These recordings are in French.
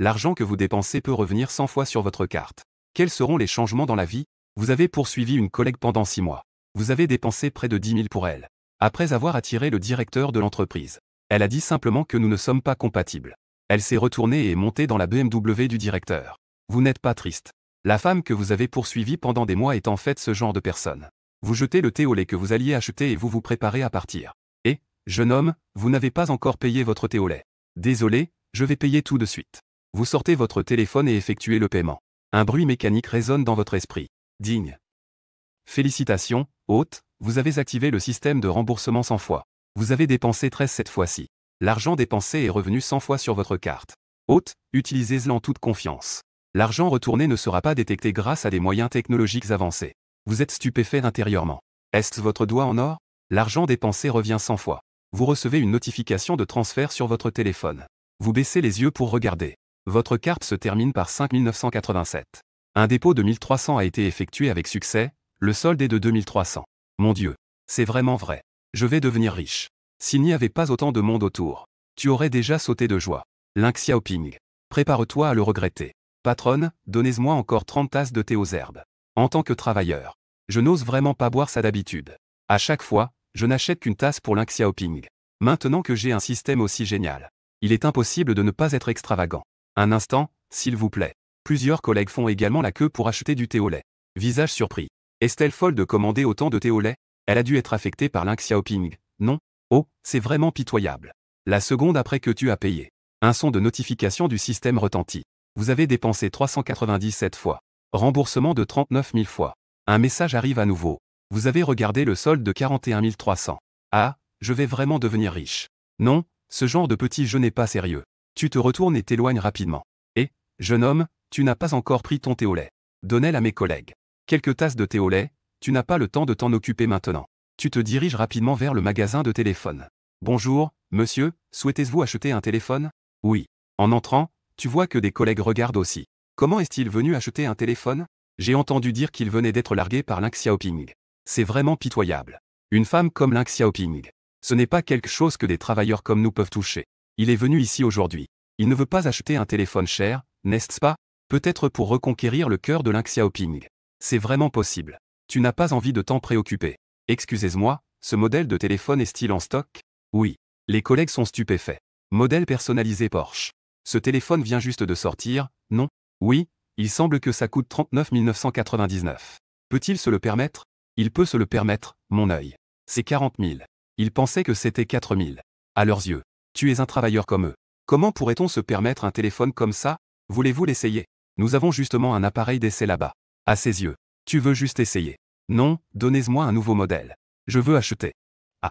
L'argent que vous dépensez peut revenir 100 fois sur votre carte. Quels seront les changements dans la vie? Vous avez poursuivi une collègue pendant 6 mois. Vous avez dépensé près de 10 000 pour elle. Après avoir attiré le directeur de l'entreprise, elle a dit simplement que nous ne sommes pas compatibles. Elle s'est retournée et est montée dans la BMW du directeur. Vous n'êtes pas triste. La femme que vous avez poursuivie pendant des mois est en fait ce genre de personne. Vous jetez le thé au lait que vous alliez acheter et vous vous préparez à partir. Et, jeune homme, vous n'avez pas encore payé votre thé au lait. Désolé, je vais payer tout de suite. Vous sortez votre téléphone et effectuez le paiement. Un bruit mécanique résonne dans votre esprit. Digne. Félicitations, hôte, vous avez activé le système de remboursement 100 fois. Vous avez dépensé 13 cette fois-ci. L'argent dépensé est revenu 100 fois sur votre carte. Hôte, utilisez-le en toute confiance. L'argent retourné ne sera pas détecté grâce à des moyens technologiques avancés. Vous êtes stupéfait intérieurement. Est-ce votre doigt en or? L'argent dépensé revient 100 fois. Vous recevez une notification de transfert sur votre téléphone. Vous baissez les yeux pour regarder. Votre carte se termine par 5987. Un dépôt de 1300 a été effectué avec succès, le solde est de 2300. Mon Dieu, c'est vraiment vrai. Je vais devenir riche. S'il n'y avait pas autant de monde autour, tu aurais déjà sauté de joie. Lin Xiaoping. Prépare-toi à le regretter. Patronne, donnez-moi encore 30 tasses de thé aux herbes. En tant que travailleur, je n'ose vraiment pas boire ça d'habitude. À chaque fois, je n'achète qu'une tasse pour Lin Xiaoping. Maintenant que j'ai un système aussi génial, il est impossible de ne pas être extravagant. Un instant, s'il vous plaît. Plusieurs collègues font également la queue pour acheter du thé au lait. Visage surpris. Est-elle folle de commander autant de thé au lait? Elle a dû être affectée par Lin Xiaoping, non? Oh, c'est vraiment pitoyable. La seconde après que tu as payé. Un son de notification du système retentit. Vous avez dépensé 397 fois. Remboursement de 39 000 fois. Un message arrive à nouveau. Vous avez regardé le solde de 41 300. Ah, je vais vraiment devenir riche. Non, ce genre de petit jeu n'est pas sérieux. Tu te retournes et t'éloignes rapidement. Et, jeune homme, tu n'as pas encore pris ton thé au lait. Donnez-le à mes collègues. Quelques tasses de thé au lait, tu n'as pas le temps de t'en occuper maintenant. Tu te diriges rapidement vers le magasin de téléphone. Bonjour, monsieur, souhaitez-vous acheter un téléphone? Oui. En entrant, tu vois que des collègues regardent aussi. Comment est-il venu acheter un téléphone? J'ai entendu dire qu'il venait d'être largué par Lin Xiaoping. C'est vraiment pitoyable. Une femme comme Lin Xiaoping. Ce n'est pas quelque chose que des travailleurs comme nous peuvent toucher. Il est venu ici aujourd'hui. Il ne veut pas acheter un téléphone cher, n'est-ce pas? Peut-être pour reconquérir le cœur de Lin Xiaoping. C'est vraiment possible. Tu n'as pas envie de t'en préoccuper. Excusez-moi, ce modèle de téléphone est-il en stock? Oui. Les collègues sont stupéfaits. Modèle personnalisé Porsche. Ce téléphone vient juste de sortir, non? Oui, il semble que ça coûte 39 999. Peut-il se le permettre? Il peut se le permettre, mon œil. C'est 40 000. Il pensait que c'était 4 000. À leurs yeux, tu es un travailleur comme eux. Comment pourrait-on se permettre un téléphone comme ça? Voulez-vous l'essayer? Nous avons justement un appareil d'essai là-bas. À ses yeux. Tu veux juste essayer? Non, donnez-moi un nouveau modèle. Je veux acheter. Ah.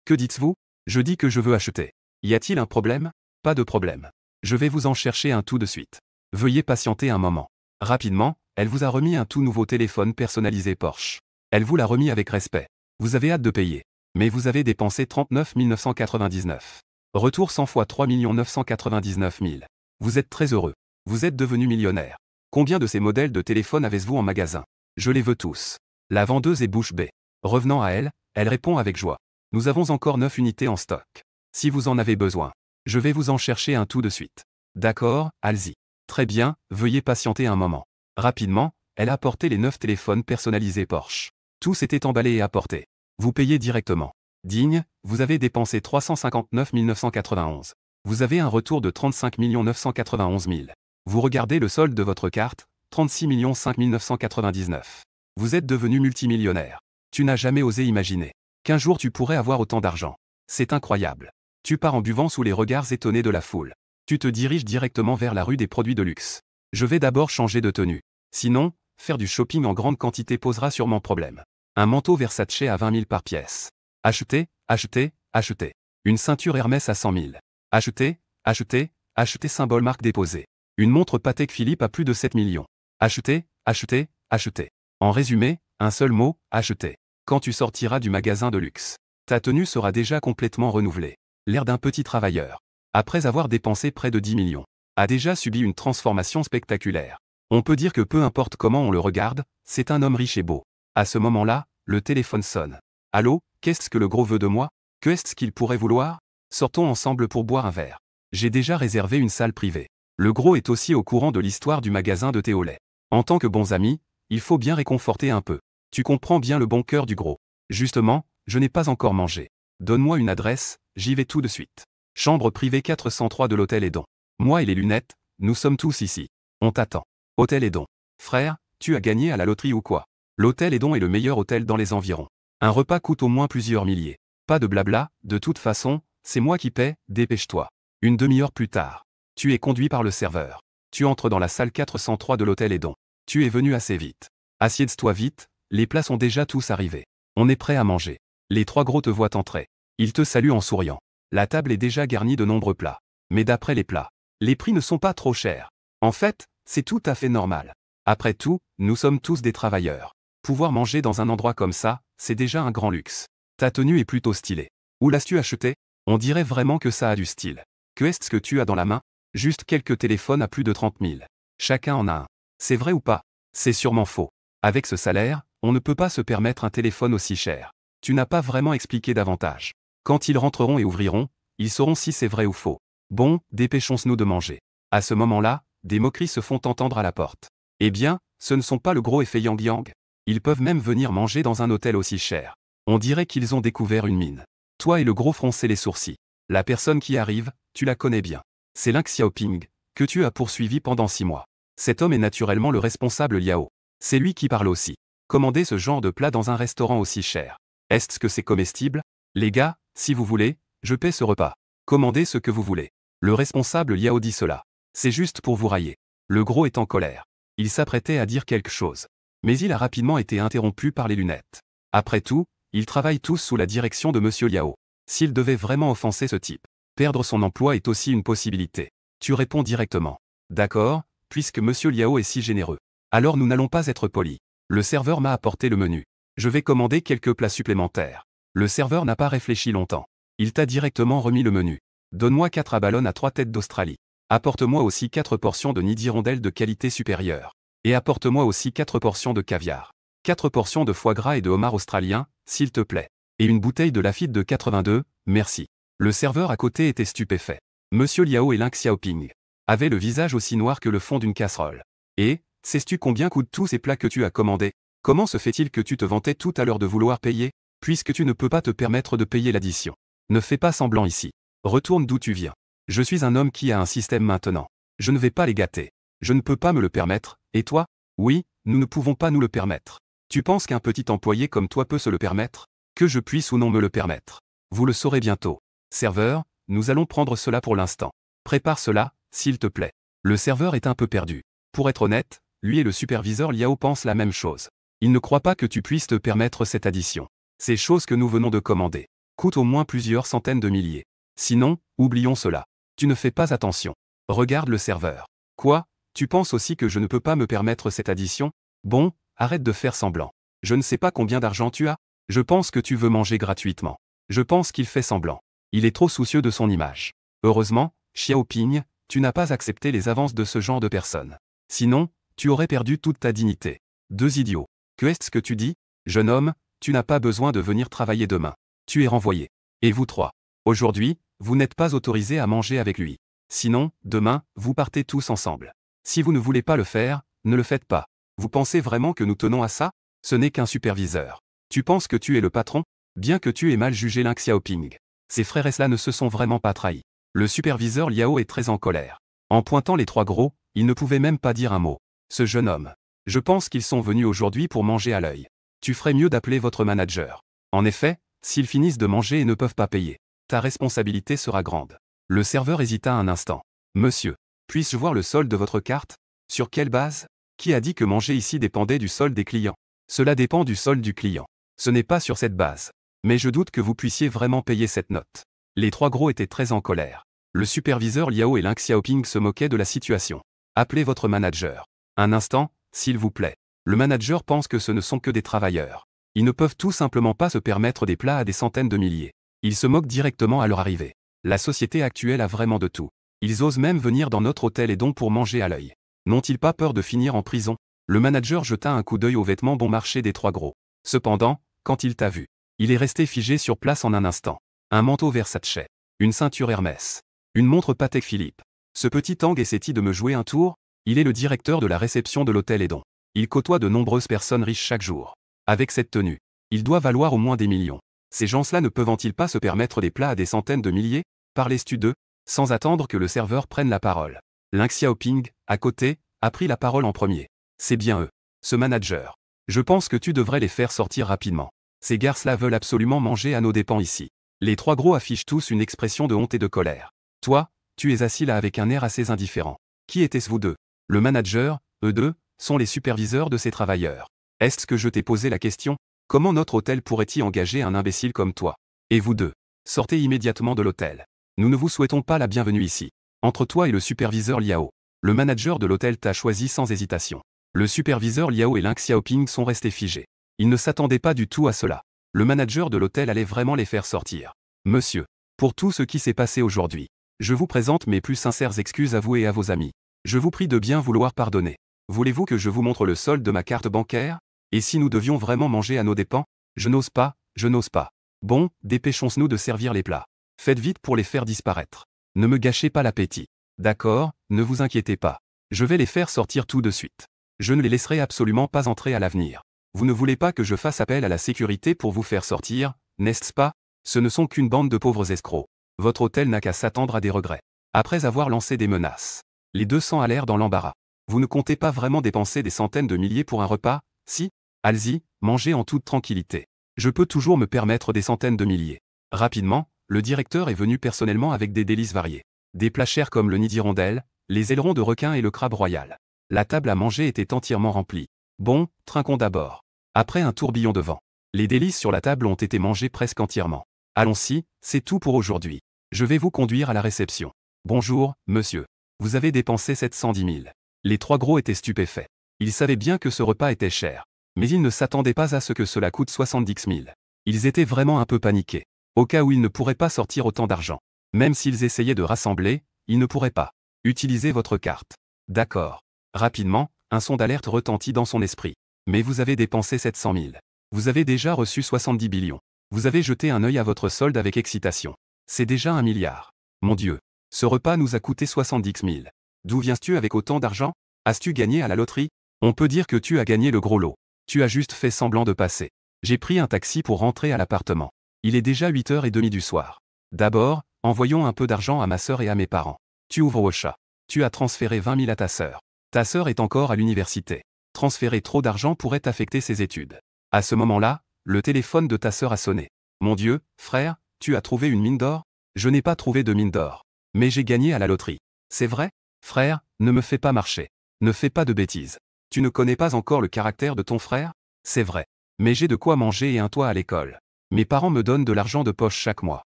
Que dites-vous? Je dis que je veux acheter. Y a-t-il un problème? Pas de problème. Je vais vous en chercher un tout de suite. Veuillez patienter un moment. Rapidement, elle vous a remis un tout nouveau téléphone personnalisé Porsche. Elle vous l'a remis avec respect. Vous avez hâte de payer. Mais vous avez dépensé 39 999. Retour 100 fois 3 999 000. Vous êtes très heureux. Vous êtes devenu millionnaire. Combien de ces modèles de téléphone avez-vous en magasin? Je les veux tous. La vendeuse est bouche bée. Revenant à elle, elle répond avec joie. Nous avons encore 9 unités en stock. Si vous en avez besoin, je vais vous en chercher un tout de suite. D'accord, allez-y. Très bien, veuillez patienter un moment. Rapidement, elle a apporté les 9 téléphones personnalisés Porsche. Tous étaient emballés et apportés. Vous payez directement. Digne, vous avez dépensé 359 991. Vous avez un retour de 35 991 000. Vous regardez le solde de votre carte, 36 5 999. Vous êtes devenu multimillionnaire. Tu n'as jamais osé imaginer qu'un jour tu pourrais avoir autant d'argent. C'est incroyable. Tu pars en buvant sous les regards étonnés de la foule. Tu te diriges directement vers la rue des produits de luxe. Je vais d'abord changer de tenue. Sinon, faire du shopping en grande quantité posera sûrement problème. Un manteau Versace à 20 000 par pièce. Achetez, achetez, achetez. Une ceinture Hermès à 100 000. Achetez, achetez, achetez symbole marque déposée. Une montre Patek Philippe à plus de 7 millions. Achetez, achetez, achetez. En résumé, un seul mot, achetez. Quand tu sortiras du magasin de luxe, ta tenue sera déjà complètement renouvelée. L'air d'un petit travailleur, après avoir dépensé près de 10 millions, a déjà subi une transformation spectaculaire. On peut dire que peu importe comment on le regarde, c'est un homme riche et beau. À ce moment-là, le téléphone sonne. Allô, qu'est-ce que le gros veut de moi? Que est-ce qu'il pourrait vouloir? Sortons ensemble pour boire un verre. J'ai déjà réservé une salle privée. Le gros est aussi au courant de l'histoire du magasin de thé au lait. En tant que bons amis, il faut bien réconforter un peu. Tu comprends bien le bon cœur du gros. Justement, je n'ai pas encore mangé. Donne-moi une adresse, j'y vais tout de suite. Chambre privée 403 de l'hôtel Edon. Moi et les lunettes, nous sommes tous ici. On t'attend. Hôtel Edon. Frère, tu as gagné à la loterie ou quoi? L'hôtel Edon est le meilleur hôtel dans les environs. Un repas coûte au moins plusieurs milliers. Pas de blabla, de toute façon, c'est moi qui paie, dépêche-toi. Une demi-heure plus tard. Tu es conduit par le serveur. Tu entres dans la salle 403 de l'hôtel Edon. Tu es venu assez vite. Assieds-toi vite, les plats sont déjà tous arrivés. On est prêt à manger. Les trois gros te voient entrer. Ils te saluent en souriant. La table est déjà garnie de nombreux plats. Mais d'après les plats, les prix ne sont pas trop chers. En fait, c'est tout à fait normal. Après tout, nous sommes tous des travailleurs. Pouvoir manger dans un endroit comme ça, c'est déjà un grand luxe. Ta tenue est plutôt stylée. Où l'as-tu acheté? On dirait vraiment que ça a du style. Que est-ce que tu as dans la main? Juste quelques téléphones à plus de 30 000. Chacun en a un. C'est vrai ou pas? C'est sûrement faux. Avec ce salaire, on ne peut pas se permettre un téléphone aussi cher. Tu n'as pas vraiment expliqué davantage. Quand ils rentreront et ouvriront, ils sauront si c'est vrai ou faux. Bon, dépêchons-nous de manger. À ce moment-là, des moqueries se font entendre à la porte. Eh bien, ce ne sont pas le gros effet Yang Yang. Ils peuvent même venir manger dans un hôtel aussi cher. On dirait qu'ils ont découvert une mine. Toi et le gros froncer les sourcils. La personne qui arrive, tu la connais bien. C'est Lin Xiaoping, que tu as poursuivi pendant 6 mois. Cet homme est naturellement le responsable Liao. C'est lui qui parle aussi. Commandez ce genre de plat dans un restaurant aussi cher. Est-ce que c'est comestible? Les gars, si vous voulez, je paie ce repas. Commandez ce que vous voulez. Le responsable Liao dit cela. C'est juste pour vous railler. Le gros est en colère. Il s'apprêtait à dire quelque chose. Mais il a rapidement été interrompu par les lunettes. Après tout, ils travaillent tous sous la direction de Monsieur Liao. S'il devait vraiment offenser ce type, perdre son emploi est aussi une possibilité. Tu réponds directement. D'accord, puisque Monsieur Liao est si généreux. Alors nous n'allons pas être polis. Le serveur m'a apporté le menu. Je vais commander quelques plats supplémentaires. Le serveur n'a pas réfléchi longtemps. Il t'a directement remis le menu. Donne-moi 4 abalone à 3 têtes d'Australie. Apporte-moi aussi 4 portions de nid d'hirondelle de qualité supérieure. Et apporte-moi aussi 4 portions de caviar. 4 portions de foie gras et de homard australien, s'il te plaît. Et une bouteille de Lafite de 82, merci. Le serveur à côté était stupéfait. Monsieur Liao et Lin Xiaoping avaient le visage aussi noir que le fond d'une casserole. Et, sais-tu combien coûtent tous ces plats que tu as commandés? Comment se fait-il que tu te vantais tout à l'heure de vouloir payer, puisque tu ne peux pas te permettre de payer l'addition? Ne fais pas semblant ici. Retourne d'où tu viens. Je suis un homme qui a un système maintenant. Je ne vais pas les gâter. Je ne peux pas me le permettre, et toi? Oui, nous ne pouvons pas nous le permettre. Tu penses qu'un petit employé comme toi peut se le permettre? Que je puisse ou non me le permettre? Vous le saurez bientôt. Serveur, nous allons prendre cela pour l'instant. Prépare cela, s'il te plaît. Le serveur est un peu perdu. Pour être honnête, lui et le superviseur Liao pensent la même chose. Il ne croit pas que tu puisses te permettre cette addition. Ces choses que nous venons de commander coûtent au moins plusieurs centaines de milliers. Sinon, oublions cela. Tu ne fais pas attention. Regarde le serveur. Quoi? Tu penses aussi que je ne peux pas me permettre cette addition? Bon, arrête de faire semblant. Je ne sais pas combien d'argent tu as. Je pense que tu veux manger gratuitement. Je pense qu'il fait semblant. Il est trop soucieux de son image. Heureusement, Xiaoping, tu n'as pas accepté les avances de ce genre de personnes. Sinon, tu aurais perdu toute ta dignité. Deux idiots. Que est-ce que tu dis? Jeune homme, tu n'as pas besoin de venir travailler demain. Tu es renvoyé. Et vous trois. Aujourd'hui, vous n'êtes pas autorisés à manger avec lui. Sinon, demain, vous partez tous ensemble. Si vous ne voulez pas le faire, ne le faites pas. Vous pensez vraiment que nous tenons à ça? Ce n'est qu'un superviseur. Tu penses que tu es le patron? Bien que tu aies mal jugé Lin Xiaoping. Ses frères et cela ne se sont vraiment pas trahis. Le superviseur Liao est très en colère. En pointant les trois gros, il ne pouvait même pas dire un mot. Ce jeune homme. Je pense qu'ils sont venus aujourd'hui pour manger à l'œil. Tu ferais mieux d'appeler votre manager. En effet, s'ils finissent de manger et ne peuvent pas payer, ta responsabilité sera grande. Le serveur hésita un instant. Monsieur, puis-je voir le solde de votre carte? Sur quelle base? Qui a dit que manger ici dépendait du solde des clients? Cela dépend du solde du client. Ce n'est pas sur cette base. Mais je doute que vous puissiez vraiment payer cette note. Les trois gros étaient très en colère. Le superviseur Liao et Lin Xiaoping se moquaient de la situation. Appelez votre manager. Un instant, s'il vous plaît. Le manager pense que ce ne sont que des travailleurs. Ils ne peuvent tout simplement pas se permettre des plats à des centaines de milliers. Ils se moquent directement à leur arrivée. La société actuelle a vraiment de tout. Ils osent même venir dans notre hôtel et donc pour manger à l'œil. N'ont-ils pas peur de finir en prison? Le manager jeta un coup d'œil aux vêtements bon marché des trois gros. Cependant, quand il t'a vu, il est resté figé sur place en un instant. Un manteau Versace, une ceinture Hermès, une montre Patek Philippe. Ce petit Tang essaie-t-il de me jouer un tour? Il est le directeur de la réception de l'hôtel Edon. Il côtoie de nombreuses personnes riches chaque jour. Avec cette tenue, il doit valoir au moins des millions. Ces gens-là ne peuvent-ils pas se permettre des plats à des centaines de milliers? Parlais-tu d'eux? Sans attendre que le serveur prenne la parole. Ling Xiaoping, à côté, a pris la parole en premier. C'est bien eux. Ce manager. Je pense que tu devrais les faire sortir rapidement. Ces garces-là veulent absolument manger à nos dépens ici. Les trois gros affichent tous une expression de honte et de colère. Toi, tu es assis là avec un air assez indifférent. Qui étaient-ce vous deux? Le manager, eux deux, sont les superviseurs de ces travailleurs. Est-ce que je t'ai posé la question? Comment notre hôtel pourrait-il engager un imbécile comme toi? Et vous deux, sortez immédiatement de l'hôtel. Nous ne vous souhaitons pas la bienvenue ici. Entre toi et le superviseur Liao. Le manager de l'hôtel t'a choisi sans hésitation. Le superviseur Liao et Ling Xiaoping sont restés figés. Ils ne s'attendaient pas du tout à cela. Le manager de l'hôtel allait vraiment les faire sortir. Monsieur, pour tout ce qui s'est passé aujourd'hui, je vous présente mes plus sincères excuses à vous et à vos amis. Je vous prie de bien vouloir pardonner. Voulez-vous que je vous montre le solde de ma carte bancaire? Et si nous devions vraiment manger à nos dépens? Je n'ose pas, je n'ose pas. Bon, dépêchons-nous de servir les plats. Faites vite pour les faire disparaître. Ne me gâchez pas l'appétit. D'accord, ne vous inquiétez pas. Je vais les faire sortir tout de suite. Je ne les laisserai absolument pas entrer à l'avenir. Vous ne voulez pas que je fasse appel à la sécurité pour vous faire sortir, n'est-ce pas? Ce ne sont qu'une bande de pauvres escrocs. Votre hôtel n'a qu'à s'attendre à des regrets. Après avoir lancé des menaces, les 200 allèrent dans l'embarras. Vous ne comptez pas vraiment dépenser des centaines de milliers pour un repas? Si? Allez-y, mangez en toute tranquillité. Je peux toujours me permettre des centaines de milliers. Rapidement, le directeur est venu personnellement avec des délices variés. Des plats chers comme le nid d'hirondelle, les ailerons de requin et le crabe royal. La table à manger était entièrement remplie. Bon, trinquons d'abord. Après un tourbillon de vent, les délices sur la table ont été mangées presque entièrement. Allons-y, c'est tout pour aujourd'hui. Je vais vous conduire à la réception. Bonjour, monsieur. Vous avez dépensé 710 000. Les trois gros étaient stupéfaits. Ils savaient bien que ce repas était cher. Mais ils ne s'attendaient pas à ce que cela coûte 70 000. Ils étaient vraiment un peu paniqués. Au cas où ils ne pourraient pas sortir autant d'argent. Même s'ils essayaient de rassembler, ils ne pourraient pas. Utilisez votre carte. D'accord. Rapidement, un son d'alerte retentit dans son esprit. Mais vous avez dépensé 700 000. Vous avez déjà reçu 70 billions. Vous avez jeté un œil à votre solde avec excitation. C'est déjà 1 milliard. Mon Dieu. Ce repas nous a coûté 70 000. D'où viens-tu avec autant d'argent? As-tu gagné à la loterie? On peut dire que tu as gagné le gros lot. Tu as juste fait semblant de passer. J'ai pris un taxi pour rentrer à l'appartement. Il est déjà 8h30 du soir. D'abord, envoyons un peu d'argent à ma sœur et à mes parents. Tu ouvres au chat. Tu as transféré 20 000 à ta sœur. Ta sœur est encore à l'université. Transférer trop d'argent pourrait affecter ses études. À ce moment-là, le téléphone de ta sœur a sonné. Mon Dieu, frère, tu as trouvé une mine d'or? Je n'ai pas trouvé de mine d'or. Mais j'ai gagné à la loterie. C'est vrai? Frère, ne me fais pas marcher. Ne fais pas de bêtises. Tu ne connais pas encore le caractère de ton frère? C'est vrai. Mais j'ai de quoi manger et un toit à l'école. Mes parents me donnent de l'argent de poche chaque mois.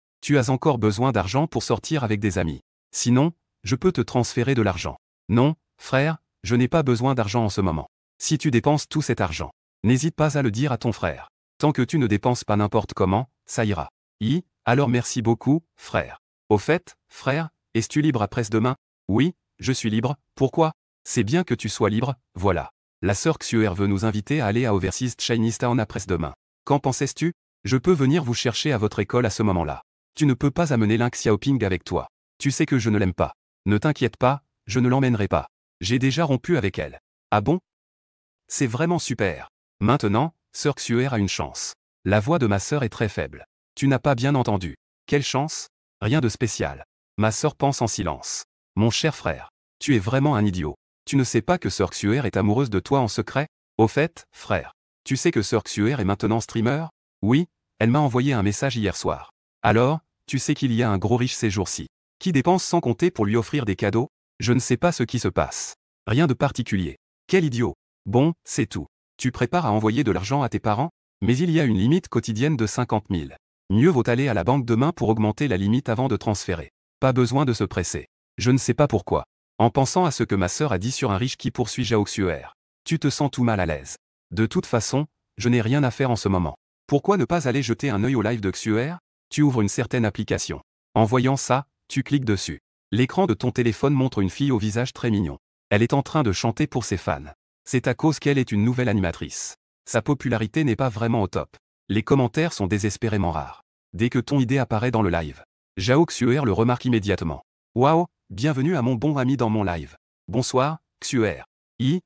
Tu as encore besoin d'argent pour sortir avec des amis. Sinon, je peux te transférer de l'argent. Non, frère, je n'ai pas besoin d'argent en ce moment. Si tu dépenses tout cet argent, n'hésite pas à le dire à ton frère. Tant que tu ne dépenses pas n'importe comment, ça ira. Alors merci beaucoup, frère. Au fait, frère, es-tu libre après-demain? Oui, je suis libre, pourquoi? C'est bien que tu sois libre, voilà. La sœur Xuer veut nous inviter à aller à Overseas Chinatown après-demain. Qu'en pensais-tu? Je peux venir vous chercher à votre école à ce moment-là. Tu ne peux pas amener Ling Xiaoping avec toi. Tu sais que je ne l'aime pas. Ne t'inquiète pas, je ne l'emmènerai pas. J'ai déjà rompu avec elle. Ah bon? C'est vraiment super. Maintenant, sœur Xuer a une chance. La voix de ma sœur est très faible. Tu n'as pas bien entendu. Quelle chance? Rien de spécial. Ma sœur pense en silence. Mon cher frère, tu es vraiment un idiot. Tu ne sais pas que sœur Xuer est amoureuse de toi en secret? Au fait, frère, tu sais que sœur Xuer est maintenant streamer? Oui, elle m'a envoyé un message hier soir. Alors, tu sais qu'il y a un gros riche ces jours-ci, qui dépense sans compter pour lui offrir des cadeaux? Je ne sais pas ce qui se passe. Rien de particulier. Quel idiot. Bon, c'est tout. Tu prépares à envoyer de l'argent à tes parents? Mais il y a une limite quotidienne de 50 000. Mieux vaut aller à la banque demain pour augmenter la limite avant de transférer. Pas besoin de se presser. Je ne sais pas pourquoi. En pensant à ce que ma sœur a dit sur un riche qui poursuit Zhao Xuer, tu te sens tout mal à l'aise. De toute façon, je n'ai rien à faire en ce moment. Pourquoi ne pas aller jeter un œil au live de Xuer? Tu ouvres une certaine application. En voyant ça, tu cliques dessus. L'écran de ton téléphone montre une fille au visage très mignon. Elle est en train de chanter pour ses fans. C'est à cause qu'elle est une nouvelle animatrice. Sa popularité n'est pas vraiment au top. Les commentaires sont désespérément rares. Dès que ton idée apparaît dans le live, Zhao Xuer le remarque immédiatement. Waouh, bienvenue à mon bon ami dans mon live. Bonsoir, Xuer.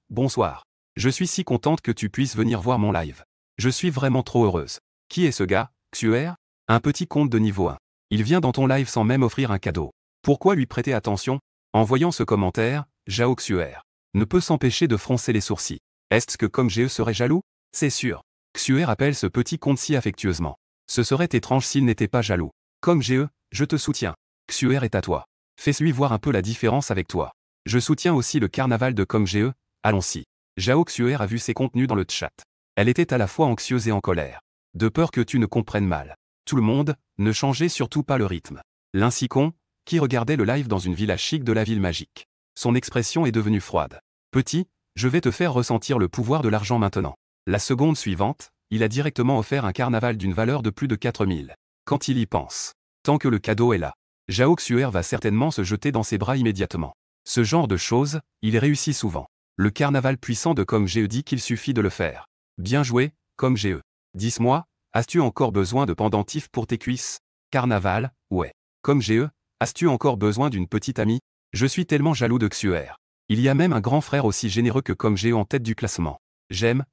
Bonsoir. Je suis si contente que tu puisses venir voir mon live. Je suis vraiment trop heureuse. Qui est ce gars, Xuer? Un petit compte de niveau 1. Il vient dans ton live sans même offrir un cadeau. Pourquoi lui prêter attention? En voyant ce commentaire, Jao Xuer ne peut s'empêcher de froncer les sourcils. Est-ce que comme GE serait jaloux? C'est sûr. Xuer appelle ce petit compte si affectueusement. Ce serait étrange s'il n'était pas jaloux. Comme GE, je te soutiens. Xuer est à toi. Fais-lui voir un peu la différence avec toi. Je soutiens aussi le carnaval de Comme GE, allons-y. Jao Xuer a vu ses contenus dans le chat. Elle était à la fois anxieuse et en colère. De peur que tu ne comprennes mal. Tout le monde, ne changez surtout pas le rythme. L'Incicon, qui regardait le live dans une villa chic de la ville magique. Son expression est devenue froide. Petit, je vais te faire ressentir le pouvoir de l'argent maintenant. La seconde suivante, il a directement offert un carnaval d'une valeur de plus de 4000. Quand il y pense. Tant que le cadeau est là. Jao Xuer va certainement se jeter dans ses bras immédiatement. Ce genre de choses, il réussit souvent. Le carnaval puissant de Comme GE dit qu'il suffit de le faire. Bien joué, Comme GE. Dis-moi, as-tu encore besoin de pendentifs pour tes cuisses? Carnaval, ouais. Comme GE, as-tu encore besoin d'une petite amie? Je suis tellement jaloux de Xuer. Il y a même un grand frère aussi généreux que Comme GE en tête du classement. J'aime.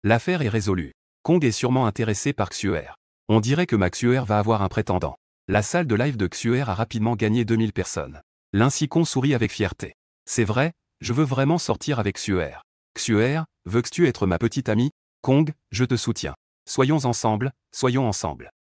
L'affaire est résolue. Kong est sûrement intéressé par Xuer. On dirait que Xuer va avoir un prétendant. La salle de live de Xuer a rapidement gagné 2000 personnes. L'Incicon sourit avec fierté. C'est vrai, je veux vraiment sortir avec Xuer. Xuer, veux-tu être ma petite amie? Kong, je te soutiens. Soyons ensemble.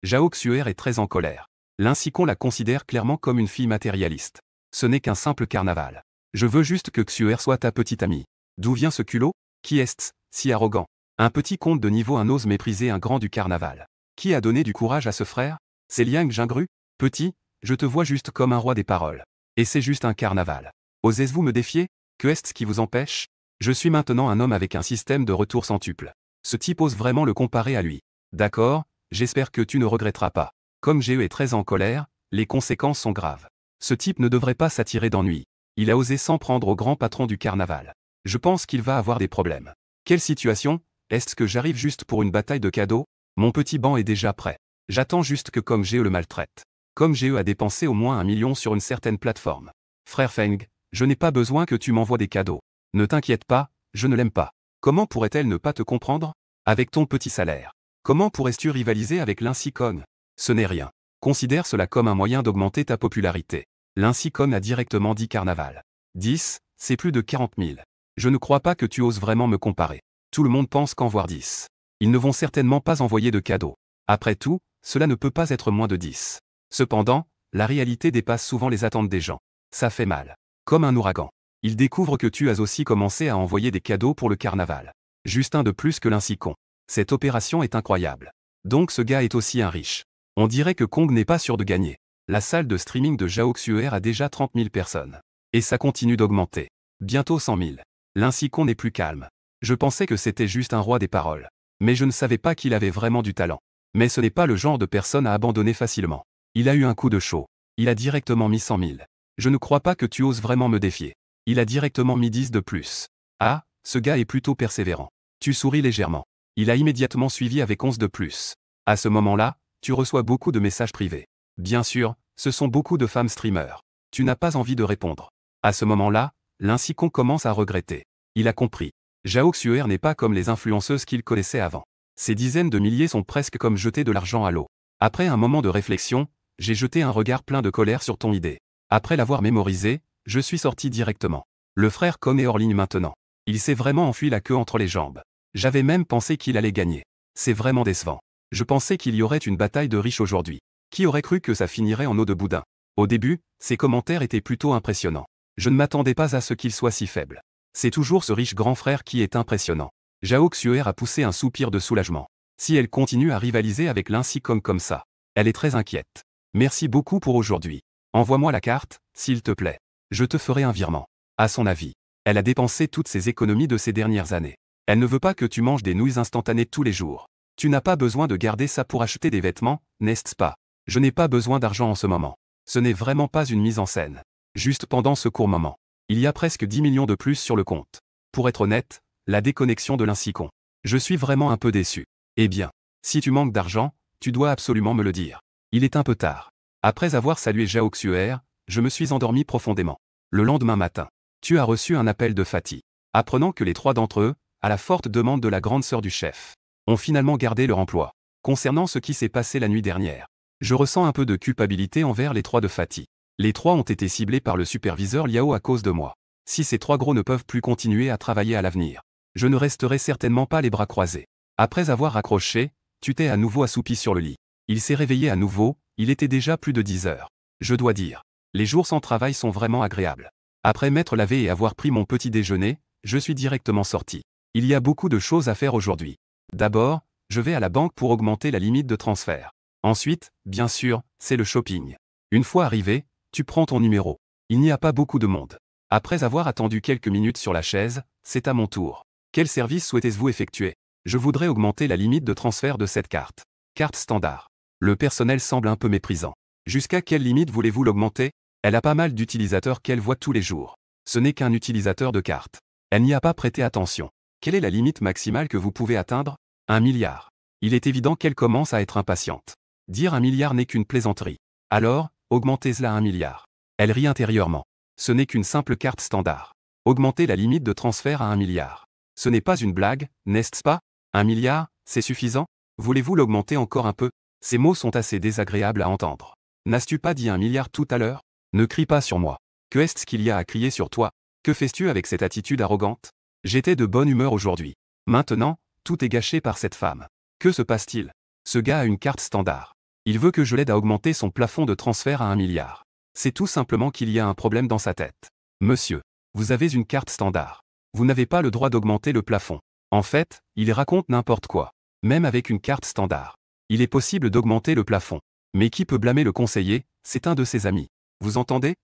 Jao Xuer est très en colère. L'Incicon la considère clairement comme une fille matérialiste. Ce n'est qu'un simple carnaval. Je veux juste que Xuer soit ta petite amie. D'où vient ce culot? Qui est-ce, si arrogant? Un petit comte de niveau 1 ose mépriser un grand du carnaval. Qui a donné du courage à ce frère? C'est Liang Jingru? Petit, je te vois juste comme un roi des paroles. Et c'est juste un carnaval. Osez-vous me défier? Que est-ce qui vous empêche? Je suis maintenant un homme avec un système de retour centuple. Ce type ose vraiment le comparer à lui. D'accord, j'espère que tu ne regretteras pas. Comme GE est très en colère, les conséquences sont graves. Ce type ne devrait pas s'attirer d'ennui. Il a osé s'en prendre au grand patron du carnaval. Je pense qu'il va avoir des problèmes. Quelle situation? Est-ce que j'arrive juste pour une bataille de cadeaux? Mon petit banc est déjà prêt. J'attends juste que Comme GE le maltraite. Comme GE a dépensé au moins 1 million sur une certaine plateforme. Frère Feng, je n'ai pas besoin que tu m'envoies des cadeaux. Ne t'inquiète pas, je ne l'aime pas. Comment pourrait-elle ne pas te comprendre? Avec ton petit salaire. Comment pourrais-tu rivaliser avec l'Incicon? Ce n'est rien. Considère cela comme un moyen d'augmenter ta popularité. L'Incicon a directement dit carnaval. 10, c'est plus de 40 000. Je ne crois pas que tu oses vraiment me comparer. Tout le monde pense qu'en voir 10. Ils ne vont certainement pas envoyer de cadeaux. Après tout, cela ne peut pas être moins de 10. Cependant, la réalité dépasse souvent les attentes des gens. Ça fait mal. Comme un ouragan. Ils découvrent que tu as aussi commencé à envoyer des cadeaux pour le carnaval. Juste un de plus que l'Incicon. Cette opération est incroyable. Donc ce gars est aussi un riche. On dirait que Kong n'est pas sûr de gagner. La salle de streaming de Jao Xuer a déjà 30 000 personnes. Et ça continue d'augmenter. Bientôt 100 000. L'Incicon n'est plus calme. Je pensais que c'était juste un roi des paroles. Mais je ne savais pas qu'il avait vraiment du talent. Mais ce n'est pas le genre de personne à abandonner facilement. Il a eu un coup de chaud. Il a directement mis 100 000. Je ne crois pas que tu oses vraiment me défier. Il a directement mis 10 de plus. Ah, ce gars est plutôt persévérant. Tu souris légèrement. Il a immédiatement suivi avec 11 de plus. À ce moment-là, tu reçois beaucoup de messages privés. Bien sûr, ce sont beaucoup de femmes streamers. Tu n'as pas envie de répondre. À ce moment-là, l'Incicon commence à regretter. Il a compris. Jao Xuer n'est pas comme les influenceuses qu'il connaissait avant. Ces dizaines de milliers sont presque comme jeter de l'argent à l'eau. Après un moment de réflexion, j'ai jeté un regard plein de colère sur ton idée. Après l'avoir mémorisé, je suis sorti directement. Le frère Kong est hors ligne maintenant. Il s'est vraiment enfui la queue entre les jambes. J'avais même pensé qu'il allait gagner. C'est vraiment décevant. Je pensais qu'il y aurait une bataille de riches aujourd'hui. Qui aurait cru que ça finirait en eau de boudin? Au début, ses commentaires étaient plutôt impressionnants. Je ne m'attendais pas à ce qu'il soit si faible. C'est toujours ce riche grand frère qui est impressionnant. Jao Xuer a poussé un soupir de soulagement. Si elle continue à rivaliser avec l'Incicon comme ça, elle est très inquiète. Merci beaucoup pour aujourd'hui. Envoie-moi la carte, s'il te plaît. Je te ferai un virement. À son avis, elle a dépensé toutes ses économies de ces dernières années. Elle ne veut pas que tu manges des nouilles instantanées tous les jours. Tu n'as pas besoin de garder ça pour acheter des vêtements, n'est-ce pas? Je n'ai pas besoin d'argent en ce moment. Ce n'est vraiment pas une mise en scène. Juste pendant ce court moment. Il y a presque 10 millions de plus sur le compte. Pour être honnête, la déconnexion de l'Incicon. Je suis vraiment un peu déçu. Eh bien, si tu manques d'argent, tu dois absolument me le dire. Il est un peu tard. Après avoir salué Jao Xuer, je me suis endormi profondément. Le lendemain matin, tu as reçu un appel de Fatih, apprenant que les 3 d'entre eux, à la forte demande de la grande sœur du chef, ont finalement gardé leur emploi. Concernant ce qui s'est passé la nuit dernière, je ressens un peu de culpabilité envers les 3 de Fatih. Les 3 ont été ciblés par le superviseur Liao à cause de moi. Si ces 3 gros ne peuvent plus continuer à travailler à l'avenir, je ne resterai certainement pas les bras croisés. Après avoir raccroché, tu t'es à nouveau assoupi sur le lit. Il s'est réveillé à nouveau, il était déjà plus de 10 heures. Je dois dire, les jours sans travail sont vraiment agréables. Après m'être lavé et avoir pris mon petit déjeuner, je suis directement sorti. Il y a beaucoup de choses à faire aujourd'hui. D'abord, je vais à la banque pour augmenter la limite de transfert. Ensuite, bien sûr, c'est le shopping. Une fois arrivé, tu prends ton numéro. Il n'y a pas beaucoup de monde. Après avoir attendu quelques minutes sur la chaise, c'est à mon tour. Quel service souhaitez-vous effectuer? Je voudrais augmenter la limite de transfert de cette carte. Carte standard. Le personnel semble un peu méprisant. Jusqu'à quelle limite voulez-vous l'augmenter? Elle a pas mal d'utilisateurs qu'elle voit tous les jours. Ce n'est qu'un utilisateur de carte. Elle n'y a pas prêté attention. Quelle est la limite maximale que vous pouvez atteindre? 1 milliard. Il est évident qu'elle commence à être impatiente. Dire 1 milliard n'est qu'une plaisanterie. Alors, augmentez-la à 1 milliard. Elle rit intérieurement. Ce n'est qu'une simple carte standard. Augmentez la limite de transfert à 1 milliard. Ce n'est pas une blague, n'est-ce pas? 1 milliard, c'est suffisant? Voulez-vous l'augmenter encore un peu? Ces mots sont assez désagréables à entendre. N'as-tu pas dit 1 milliard tout à l'heure? Ne crie pas sur moi. Que est-ce qu'il y a à crier sur toi? Que fais-tu avec cette attitude arrogante? J'étais de bonne humeur aujourd'hui. Maintenant, tout est gâché par cette femme. Que se passe-t-il? Ce gars a une carte standard. Il veut que je l'aide à augmenter son plafond de transfert à 1 milliard. C'est tout simplement qu'il y a un problème dans sa tête. Monsieur, vous avez une carte standard. Vous n'avez pas le droit d'augmenter le plafond. En fait, il raconte n'importe quoi. Même avec une carte standard, il est possible d'augmenter le plafond. Mais qui peut blâmer le conseiller? C'est un de ses amis. Vous entendez?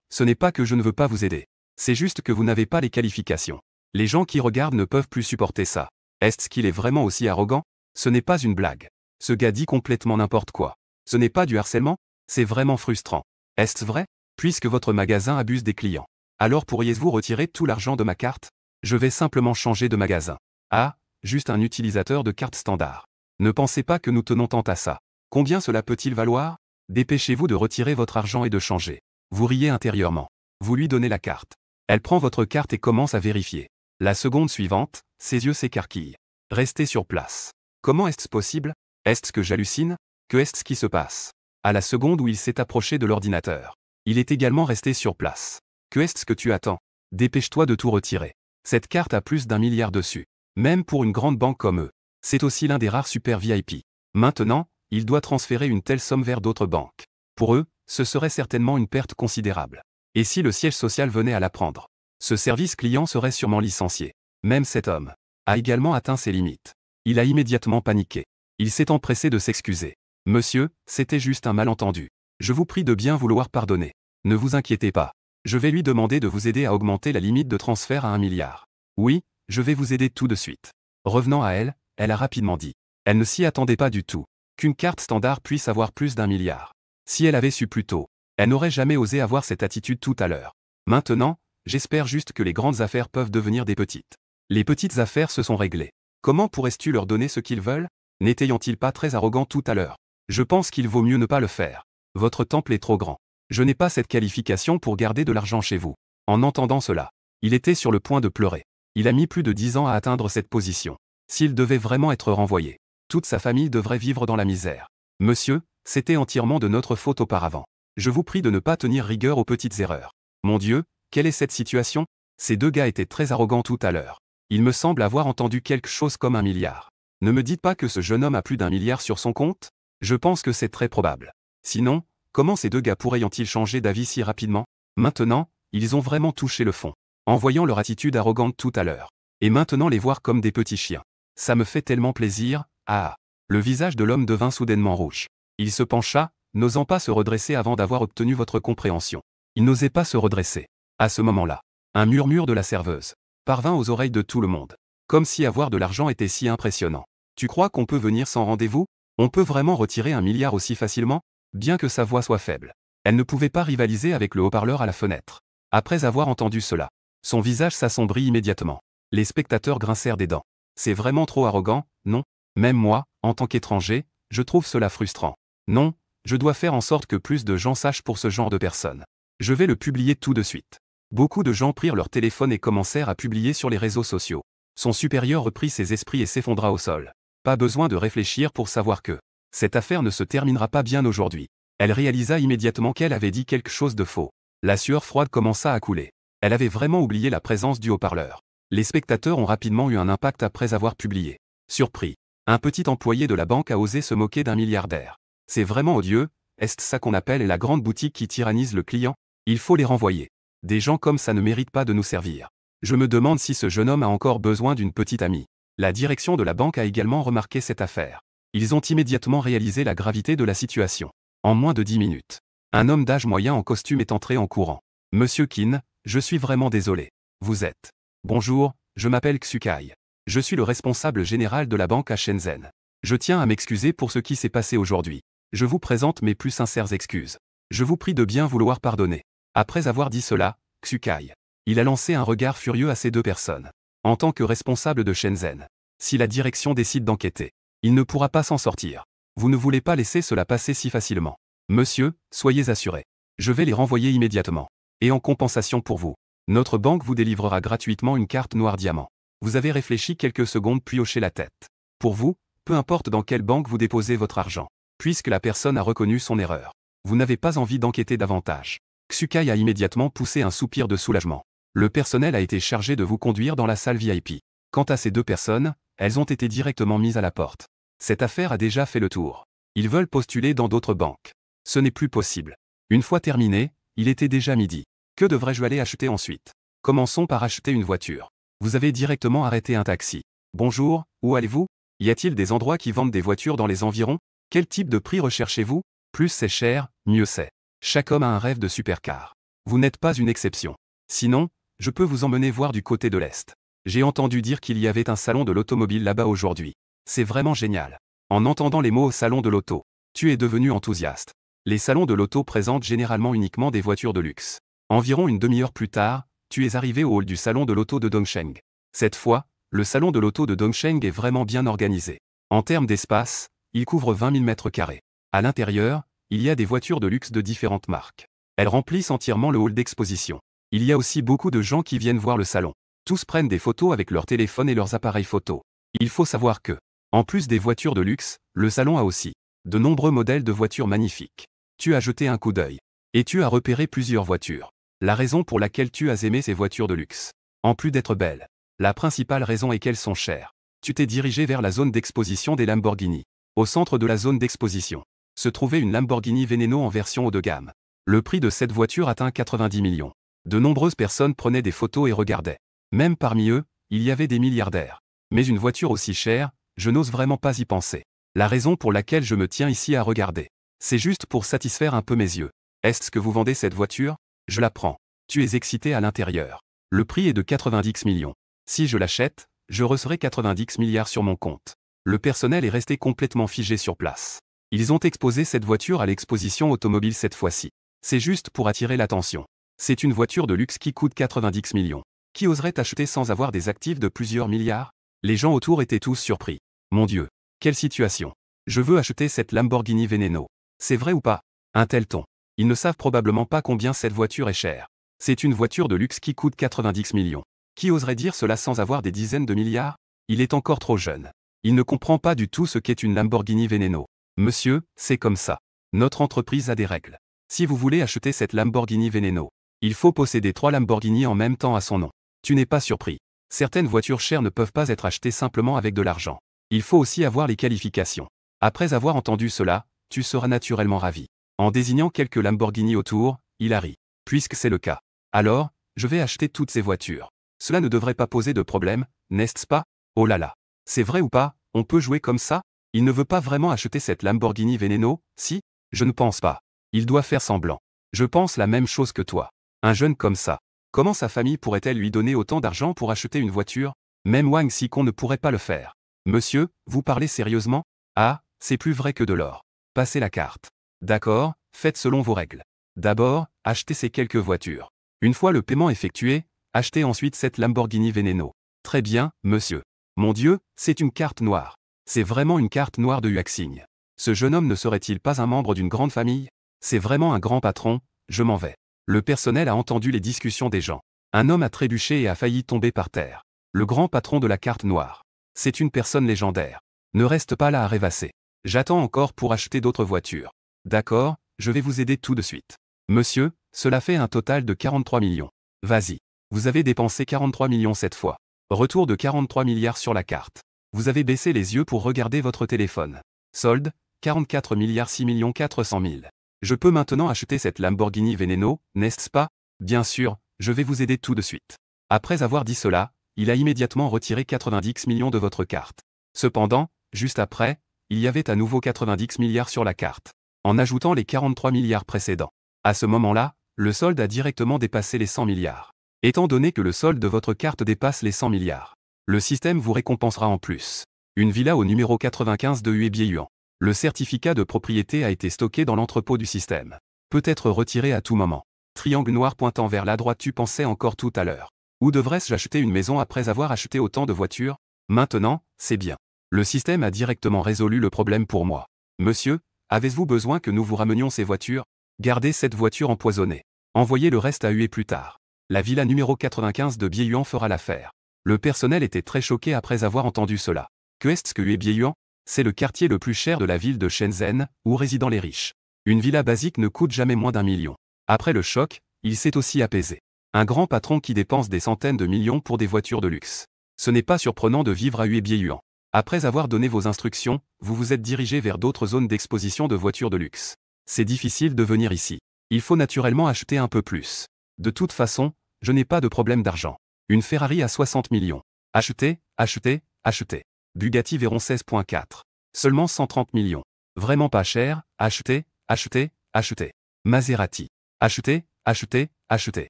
Ce n'est pas que je ne veux pas vous aider. C'est juste que vous n'avez pas les qualifications. Les gens qui regardent ne peuvent plus supporter ça. Est-ce qu'il est vraiment aussi arrogant? Ce n'est pas une blague. Ce gars dit complètement n'importe quoi. Ce n'est pas du harcèlement? C'est vraiment frustrant. Est-ce vrai? Puisque votre magasin abuse des clients. Alors pourriez-vous retirer tout l'argent de ma carte? Je vais simplement changer de magasin. Ah, juste un utilisateur de carte standard. Ne pensez pas que nous tenons tant à ça. Combien cela peut-il valoir? Dépêchez-vous de retirer votre argent et de changer. Vous riez intérieurement. Vous lui donnez la carte. Elle prend votre carte et commence à vérifier. La seconde suivante, ses yeux s'écarquillent. Restez sur place. Comment est-ce possible? Est-ce que j'hallucine? Que est-ce qui se passe? À la seconde où il s'est approché de l'ordinateur, il est également resté sur place. Que est-ce que tu attends? Dépêche-toi de tout retirer. Cette carte a plus d'1 milliard dessus. Même pour une grande banque comme eux. C'est aussi l'un des rares super VIP. Maintenant, il doit transférer une telle somme vers d'autres banques. Pour eux, ce serait certainement une perte considérable. Et si le siège social venait à l'apprendre? Ce service client serait sûrement licencié. Même cet homme a également atteint ses limites. Il a immédiatement paniqué. Il s'est empressé de s'excuser. Monsieur, c'était juste un malentendu. Je vous prie de bien vouloir pardonner. Ne vous inquiétez pas. Je vais lui demander de vous aider à augmenter la limite de transfert à 1 milliard. Oui, je vais vous aider tout de suite. Revenant à elle, elle a rapidement dit. Elle ne s'y attendait pas du tout. Qu'une carte standard puisse avoir plus d'1 milliard. Si elle avait su plus tôt, elle n'aurait jamais osé avoir cette attitude tout à l'heure. Maintenant, j'espère juste que les grandes affaires peuvent devenir des petites. Les petites affaires se sont réglées. Comment pourrais-tu leur donner ce qu'ils veulent? N'étaient-ils pas très arrogants tout à l'heure? Je pense qu'il vaut mieux ne pas le faire. Votre temple est trop grand. Je n'ai pas cette qualification pour garder de l'argent chez vous. En entendant cela, il était sur le point de pleurer. Il a mis plus de 10 ans à atteindre cette position. S'il devait vraiment être renvoyé, toute sa famille devrait vivre dans la misère. Monsieur, c'était entièrement de notre faute auparavant. Je vous prie de ne pas tenir rigueur aux petites erreurs. Mon Dieu, quelle est cette situation? Ces 2 gars étaient très arrogants tout à l'heure. Il me semble avoir entendu quelque chose comme 1 milliard. Ne me dites pas que ce jeune homme a plus d'1 milliard sur son compte? Je pense que c'est très probable. Sinon, comment ces 2 gars pourraient-ils changer d'avis si rapidement? Maintenant, ils ont vraiment touché le fond. En voyant leur attitude arrogante tout à l'heure. Et maintenant les voir comme des petits chiens. Ça me fait tellement plaisir, ah. Le visage de l'homme devint soudainement rouge. Il se pencha, n'osant pas se redresser avant d'avoir obtenu votre compréhension. Il n'osait pas se redresser. À ce moment-là, un murmure de la serveuse parvint aux oreilles de tout le monde. Comme si avoir de l'argent était si impressionnant. Tu crois qu'on peut venir sans rendez-vous? On peut vraiment retirer 1 milliard aussi facilement? Bien que sa voix soit faible. Elle ne pouvait pas rivaliser avec le haut-parleur à la fenêtre. Après avoir entendu cela, son visage s'assombrit immédiatement. Les spectateurs grincèrent des dents. C'est vraiment trop arrogant, non? Même moi, en tant qu'étranger, je trouve cela frustrant. Non, Je dois faire en sorte que plus de gens sachent pour ce genre de personnes. Je vais le publier tout de suite. Beaucoup de gens prirent leur téléphone et commencèrent à publier sur les réseaux sociaux. Son supérieur reprit ses esprits et s'effondra au sol. Pas besoin de réfléchir pour savoir que cette affaire ne se terminera pas bien aujourd'hui. Elle réalisa immédiatement qu'elle avait dit quelque chose de faux. La sueur froide commença à couler. Elle avait vraiment oublié la présence du haut-parleur. Les spectateurs ont rapidement eu un impact après avoir publié. Surpris. Un petit employé de la banque a osé se moquer d'un milliardaire. C'est vraiment odieux, est-ce ça qu'on appelle la grande boutique qui tyrannise le client? Il faut les renvoyer. Des gens comme ça ne méritent pas de nous servir. Je me demande si ce jeune homme a encore besoin d'une petite amie. La direction de la banque a également remarqué cette affaire. Ils ont immédiatement réalisé la gravité de la situation. En moins de 10 minutes, un homme d'âge moyen en costume est entré en courant. Monsieur Qin, je suis vraiment désolé. Vous êtes. Bonjour, je m'appelle Xukai. Je suis le responsable général de la banque à Shenzhen. Je tiens à m'excuser pour ce qui s'est passé aujourd'hui. Je vous présente mes plus sincères excuses. Je vous prie de bien vouloir pardonner. Après avoir dit cela, Xukai. Il a lancé un regard furieux à ces deux personnes. En tant que responsable de Shenzhen, si la direction décide d'enquêter, il ne pourra pas s'en sortir. Vous ne voulez pas laisser cela passer si facilement. Monsieur, soyez assuré. Je vais les renvoyer immédiatement. Et en compensation pour vous, notre banque vous délivrera gratuitement une carte noire diamant. Vous avez réfléchi quelques secondes puis hoché la tête. Pour vous, peu importe dans quelle banque vous déposez votre argent, puisque la personne a reconnu son erreur. Vous n'avez pas envie d'enquêter davantage. Xukai a immédiatement poussé un soupir de soulagement. Le personnel a été chargé de vous conduire dans la salle VIP. Quant à ces deux personnes, elles ont été directement mises à la porte. Cette affaire a déjà fait le tour. Ils veulent postuler dans d'autres banques. Ce n'est plus possible. Une fois terminé, il était déjà midi. Que devrais-je aller acheter ensuite? Commençons par acheter une voiture. Vous avez directement arrêté un taxi. Bonjour, où allez-vous? Y a-t-il des endroits qui vendent des voitures dans les environs? Quel type de prix recherchez-vous? Plus c'est cher, mieux c'est. Chaque homme a un rêve de supercar. Vous n'êtes pas une exception. Sinon, je peux vous emmener voir du côté de l'Est. J'ai entendu dire qu'il y avait un salon de l'automobile là-bas aujourd'hui. C'est vraiment génial. En entendant les mots au salon de l'auto, tu es devenu enthousiaste. Les salons de l'auto présentent généralement uniquement des voitures de luxe. Environ une demi-heure plus tard, tu es arrivé au hall du salon de l'auto de Dongsheng. Cette fois, le salon de l'auto de Dongsheng est vraiment bien organisé. En termes d'espace, il couvre 20 000 mètres carrés. À l'intérieur, il y a des voitures de luxe de différentes marques. Elles remplissent entièrement le hall d'exposition. Il y a aussi beaucoup de gens qui viennent voir le salon. Tous prennent des photos avec leur téléphone et leurs appareils photo. Il faut savoir que, en plus des voitures de luxe, le salon a aussi de nombreux modèles de voitures magnifiques. Tu as jeté un coup d'œil. Et tu as repéré plusieurs voitures. La raison pour laquelle tu as aimé ces voitures de luxe, en plus d'être belles, la principale raison est qu'elles sont chères. Tu t'es dirigé vers la zone d'exposition des Lamborghini. Au centre de la zone d'exposition se trouvait une Lamborghini Veneno en version haut de gamme. Le prix de cette voiture atteint 90 millions. De nombreuses personnes prenaient des photos et regardaient. Même parmi eux, il y avait des milliardaires. Mais une voiture aussi chère, je n'ose vraiment pas y penser. La raison pour laquelle je me tiens ici à regarder, c'est juste pour satisfaire un peu mes yeux. Est-ce que vous vendez cette voiture? Je la prends. Tu es excité à l'intérieur. Le prix est de 90 millions. Si je l'achète, je recevrai 90 milliards sur mon compte. Le personnel est resté complètement figé sur place. Ils ont exposé cette voiture à l'exposition automobile cette fois-ci. C'est juste pour attirer l'attention. C'est une voiture de luxe qui coûte 90 millions. Qui oserait acheter sans avoir des actifs de plusieurs milliards? Les gens autour étaient tous surpris. Mon Dieu, quelle situation. Je veux acheter cette Lamborghini Veneno. C'est vrai ou pas? Un tel ton. Ils ne savent probablement pas combien cette voiture est chère. C'est une voiture de luxe qui coûte 90 millions. Qui oserait dire cela sans avoir des dizaines de milliards? Il est encore trop jeune. Il ne comprend pas du tout ce qu'est une Lamborghini Veneno. Monsieur, c'est comme ça. Notre entreprise a des règles. Si vous voulez acheter cette Lamborghini Veneno, il faut posséder 3 Lamborghini en même temps à son nom. Tu n'es pas surpris. Certaines voitures chères ne peuvent pas être achetées simplement avec de l'argent. Il faut aussi avoir les qualifications. Après avoir entendu cela, tu seras naturellement ravi. En désignant quelques Lamborghini autour, il a ri. Puisque c'est le cas. Alors, je vais acheter toutes ces voitures. Cela ne devrait pas poser de problème, n'est-ce pas? Oh là là. C'est vrai ou pas? On peut jouer comme ça? Il ne veut pas vraiment acheter cette Lamborghini Veneno, si? Je ne pense pas. Il doit faire semblant. Je pense la même chose que toi. Un jeune comme ça. Comment sa famille pourrait-elle lui donner autant d'argent pour acheter une voiture? Même Wang Xikong ne pourrait pas le faire. Monsieur, vous parlez sérieusement? Ah, c'est plus vrai que de l'or. Passez la carte. D'accord, faites selon vos règles. D'abord, achetez ces quelques voitures. Une fois le paiement effectué, achetez ensuite cette Lamborghini Veneno. Très bien, monsieur. Mon Dieu, c'est une carte noire. C'est vraiment une carte noire de Huaxing. Ce jeune homme ne serait-il pas un membre d'une grande famille? C'est vraiment un grand patron, je m'en vais. Le personnel a entendu les discussions des gens. Un homme a trébuché et a failli tomber par terre. Le grand patron de la carte noire. C'est une personne légendaire. Ne reste pas là à rêvasser. J'attends encore pour acheter d'autres voitures. D'accord, je vais vous aider tout de suite. Monsieur, cela fait un total de 43 millions. Vas-y. Vous avez dépensé 43 millions cette fois. Retour de 43 milliards sur la carte. Vous avez baissé les yeux pour regarder votre téléphone. Solde, 44 milliards 6 400 000. Je peux maintenant acheter cette Lamborghini Veneno, n'est-ce pas? Bien sûr, je vais vous aider tout de suite. Après avoir dit cela, il a immédiatement retiré 90 millions de votre carte. Cependant, juste après, il y avait à nouveau 90 milliards sur la carte, en ajoutant les 43 milliards précédents. À ce moment-là, le solde a directement dépassé les 100 milliards. Étant donné que le solde de votre carte dépasse les 100 milliards, le système vous récompensera en plus une villa au numéro 95 de Huébiehuan. Le certificat de propriété a été stocké dans l'entrepôt du système. Peut être retiré à tout moment. Triangle noir pointant vers la droite. Tu pensais encore tout à l'heure. Où devrais-je acheter une maison après avoir acheté autant de voitures? Maintenant, c'est bien. Le système a directement résolu le problème pour moi. Monsieur, avez-vous besoin que nous vous ramenions ces voitures? Gardez cette voiture empoisonnée. Envoyez le reste à Hué plus tard. La villa numéro 95 de Bieyuan fera l'affaire. Le personnel était très choqué après avoir entendu cela. Que est-ce que Hué Bieyuan? C'est le quartier le plus cher de la ville de Shenzhen, où résident les riches. Une villa basique ne coûte jamais moins d'1 million. Après le choc, il s'est aussi apaisé. Un grand patron qui dépense des centaines de millions pour des voitures de luxe. Ce n'est pas surprenant de vivre à Hué Bieyuan. Après avoir donné vos instructions, vous vous êtes dirigé vers d'autres zones d'exposition de voitures de luxe. C'est difficile de venir ici. Il faut naturellement acheter un peu plus. De toute façon, je n'ai pas de problème d'argent. Une Ferrari à 60 millions. Achetez, achetez, achetez. Bugatti Veyron 16.4. Seulement 130 millions. Vraiment pas cher, achetez, achetez, achetez. Maserati. Achetez, achetez, achetez.